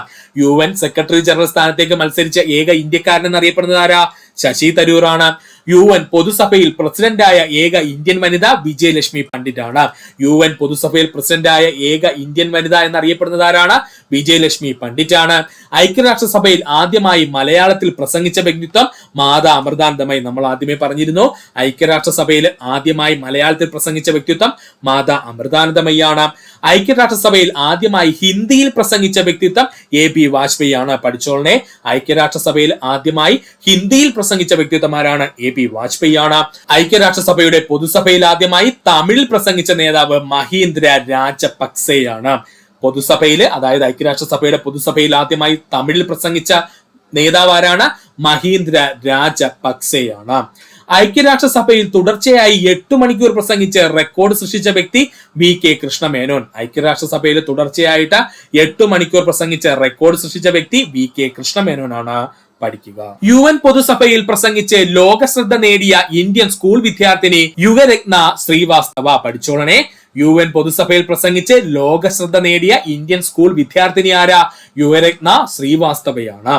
UN സെക്രട്ടറി ജനറൽ സ്ഥാനത്തേക്ക് മത്സരിച്ച ഏക ഇന്ത്യക്കാരൻ എന്നറിയപ്പെടുന്നത് ആരാ? ശശി തരൂർ ആണ്. UN പൊതുസഭയിൽ പ്രസിഡന്റായ ഏക ഇന്ത്യൻ വനിത വിജയലക്ഷ്മി പണ്ഡിറ്റ് ആണ്. UN പൊതുസഭയിൽ പ്രസിഡന്റായ ഏക ഇന്ത്യൻ വനിത എന്നറിയപ്പെടുന്നത് ആരാണ്? വിജയലക്ഷ്മി പണ്ഡിറ്റ് ആണ്. ഐക്യരാഷ്ട്രസഭയിൽ ആദ്യമായി മലയാളത്തിൽ പ്രസംഗിച്ച വ്യക്തിത്വം മാതാ അമൃതാനന്ദമയി. നമ്മൾ ആദ്യമേ പറഞ്ഞിരുന്നു, ഐക്യരാഷ്ട്രസഭയിൽ ആദ്യമായി മലയാളത്തിൽ പ്രസംഗിച്ച വ്യക്തിത്വം മാതാ അമൃതാനന്ദമയാണ്. ഐക്യരാഷ്ട്രസഭയിൽ ആദ്യമായി ഹിന്ദിയിൽ പ്രസംഗിച്ച വ്യക്തിത്വം AB വാജ്പേയി ആണ്. പഠിച്ചോളനെ, ഐക്യരാഷ്ട്രസഭയിൽ ആദ്യമായി ഹിന്ദിയിൽ പ്രസംഗിച്ച വ്യക്തിത്വം ആരാണ്? AB വാജ്പേയി ആണ്. ഐക്യരാഷ്ട്രസഭയുടെ പൊതുസഭയിൽ ആദ്യമായി തമിഴിൽ പ്രസംഗിച്ച നേതാവ് മഹീന്ദ്ര രാജപക്സെയാണ്. പൊതുസഭയിൽ, അതായത് ഐക്യരാഷ്ട്രസഭയുടെ പൊതുസഭയിൽ ആദ്യമായി തമിഴിൽ പ്രസംഗിച്ച നേതാവ് ആരാണ്? മഹീന്ദ്ര രാജപക്സെയാണ്. ഐക്യരാഷ്ട്രസഭയിൽ തുടർച്ചയായി 8 മണിക്കൂർ പ്രസംഗിച്ച് റെക്കോർഡ് സൃഷ്ടിച്ച വ്യക്തി VK കൃഷ്ണമേനോൻ. ഐക്യരാഷ്ട്രസഭയിൽ തുടർച്ചയായിട്ട് 8 മണിക്കൂർ പ്രസംഗിച്ച് റെക്കോർഡ് സൃഷ്ടിച്ച വ്യക്തി VK കൃഷ്ണമേനോൻ ആണ്. പഠിക്കുക. UN പൊതുസഭയിൽ പ്രസംഗിച്ച് ലോകശ്രദ്ധ നേടിയ ഇന്ത്യൻ സ്കൂൾ വിദ്യാർത്ഥിനി യുഗരത്ന ശ്രീവാസ്തവ. പഠിച്ചോളനെ, UN പൊതുസഭയിൽ പ്രസംഗിച്ച് ലോകശ്രദ്ധ നേടിയ ഇന്ത്യൻ സ്കൂൾ വിദ്യാർത്ഥിനി ആരാ? യുഗരത്ന ശ്രീവാസ്തവയാണ്.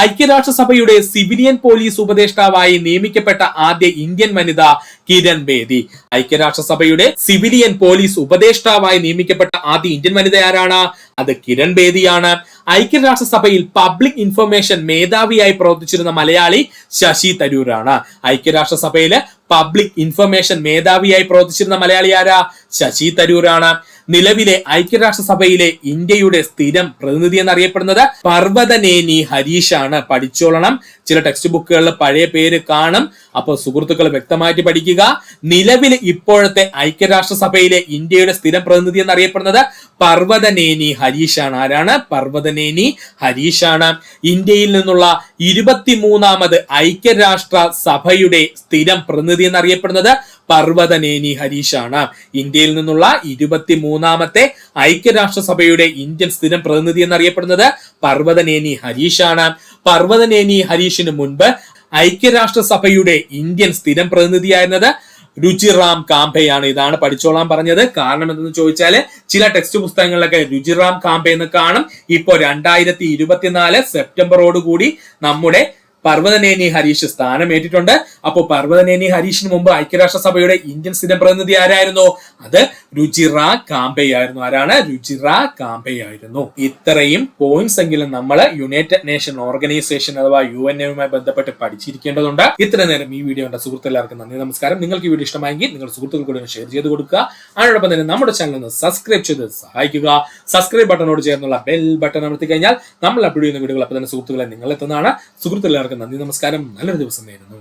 ഐക്യരാഷ്ട്രസഭയുടെ സിവിലിയൻ പോലീസ് ഉപദേഷ്ടാവായി നിയമിക്കപ്പെട്ട ആദ്യ ഇന്ത്യൻ വനിത കിരൺ ബേദി. ഐക്യരാഷ്ട്രസഭയുടെ സിവിലിയൻ പോലീസ് ഉപദേഷ്ടാവായി നിയമിക്കപ്പെട്ട ആദ്യ ഇന്ത്യൻ വനിത ആരാണ്? അത് കിരൺ ബേദിയാണ്. ഐക്യരാഷ്ട്രസഭയിൽ പബ്ലിക് ഇൻഫർമേഷൻ മേധാവിയായി പ്രവർത്തിച്ചിരുന്ന മലയാളി ശശി തരൂരാണ്. ഐക്യരാഷ്ട്രസഭയില് പബ്ലിക് ഇൻഫർമേഷൻ മേധാവിയായി പ്രവർത്തിച്ചിരുന്ന മലയാളി ആരാ? ശശി തരൂരാണ്. നിലവിലെ ഐക്യരാഷ്ട്രസഭയിലെ ഇന്ത്യയുടെ സ്ഥിരം പ്രതിനിധി എന്നറിയപ്പെടുന്നത് പർവതനേനി ഹരീഷ് ആണ്. പഠിച്ചോളണം, ചില ടെക്സ്റ്റ് ബുക്കുകളിൽ പഴയ പേര് കാണും, അപ്പോൾ സുഹൃത്തുക്കൾ വ്യക്തമായിട്ട് പഠിക്കുക. നിലവിൽ ഇപ്പോഴത്തെ ഐക്യരാഷ്ട്രസഭയിലെ ഇന്ത്യയുടെ സ്ഥിരം പ്രതിനിധി എന്നറിയപ്പെടുന്നത് പർവതനേനി ഹരീഷ് ആണ്. ആരാണ്? പർവതനേനി ഹരീഷ് ആണ്. ഇന്ത്യയിൽ നിന്നുള്ള 23ാമത് ഐക്യരാഷ്ട്ര സഭയുടെ സ്ഥിരം പ്രതിനിധി എന്നറിയപ്പെടുന്നത് പർവതനേനി ഹരീഷ് ആണ്. ഇന്ത്യയിൽ നിന്നുള്ള 23ാമത്തെ ഐക്യരാഷ്ട്രസഭയുടെ ഇന്ത്യൻ സ്ഥിരം പ്രതിനിധി എന്നറിയപ്പെടുന്നത് പർവതനേനി ഹരീഷ് ആണ്. പർവതനേനി ഹരീഷിന് മുൻപ് ഐക്യരാഷ്ട്രസഭയുടെ ഇന്ത്യൻ സ്ഥിരം പ്രതിനിധിയായിരുന്നത് രുചിറാം കാംബെയാണ്. ഇതാണ് പഠിച്ചോളാൻ പറഞ്ഞത്. കാരണം എന്തെന്ന് ചോദിച്ചാല് ചില ടെക്സ്റ്റ് പുസ്തകങ്ങളിലൊക്കെ രുചിറാം കാംബെ എന്ന് കാണും. ഇപ്പോ 2024 സെപ്റ്റംബറോടുകൂടി നമ്മുടെ പർവതനേനി ഹരീഷ് സ്ഥാനമേറ്റിട്ടുണ്ട്. അപ്പോൾ പർവതനേനി ഹരീഷിന് മുമ്പ് ഐക്യരാഷ്ട്രസഭയുടെ ഇന്ത്യൻ സ്ഥിരം പ്രതിനിധി ആരായിരുന്നു? അത് രുചിറ കാംബെ ആയിരുന്നു. ആരാണ്? രുചിറ കാംബെ ആയിരുന്നു. ഇത്രയും പോയിന്റ്സ് എങ്കിലും നമ്മൾ യുണൈറ്റഡ് നേഷൻ ഓർഗനൈസേഷൻ അഥവാ UNOയുമായി ബന്ധപ്പെട്ട് പഠിച്ചിരിക്കേണ്ടതുണ്ട്. ഇത്ര നേരം ഈ വീഡിയോ കണ്ട സുഹൃത്തുക്കൾക്ക് നന്ദി, നമസ്കാരം. നിങ്ങൾക്ക് ഈ വീഡിയോ ഇഷ്ടമായെങ്കിൽ നിങ്ങളുടെ സുഹൃത്തുക്കൾ കൂടി ഷെയർ ചെയ്ത് കൊടുക്കുക. അതിനോടൊപ്പം തന്നെ നമ്മുടെ ചാനൽ ഒന്ന് സബ്സ്ക്രൈബ് ചെയ്ത് സഹായിക്കുക. സബ്സ്ക്രൈബ് ബട്ടണോട് ചേർന്നുള്ള ബെൽ ബട്ടൺ അമർത്തി കഴിഞ്ഞാൽ നമ്മൾ അപ്ലോഡ് ചെയ്യുന്ന വീഡിയോകൾ അപ്പോൾ തന്നെ സുഹൃത്തുക്കളെ നിങ്ങൾ എത്തുന്നതാണ്. സുഹൃത്തുക്കൾക്ക് നന്ദി, നമസ്കാരം. നല്ലൊരു ദിവസം നേരുന്നു.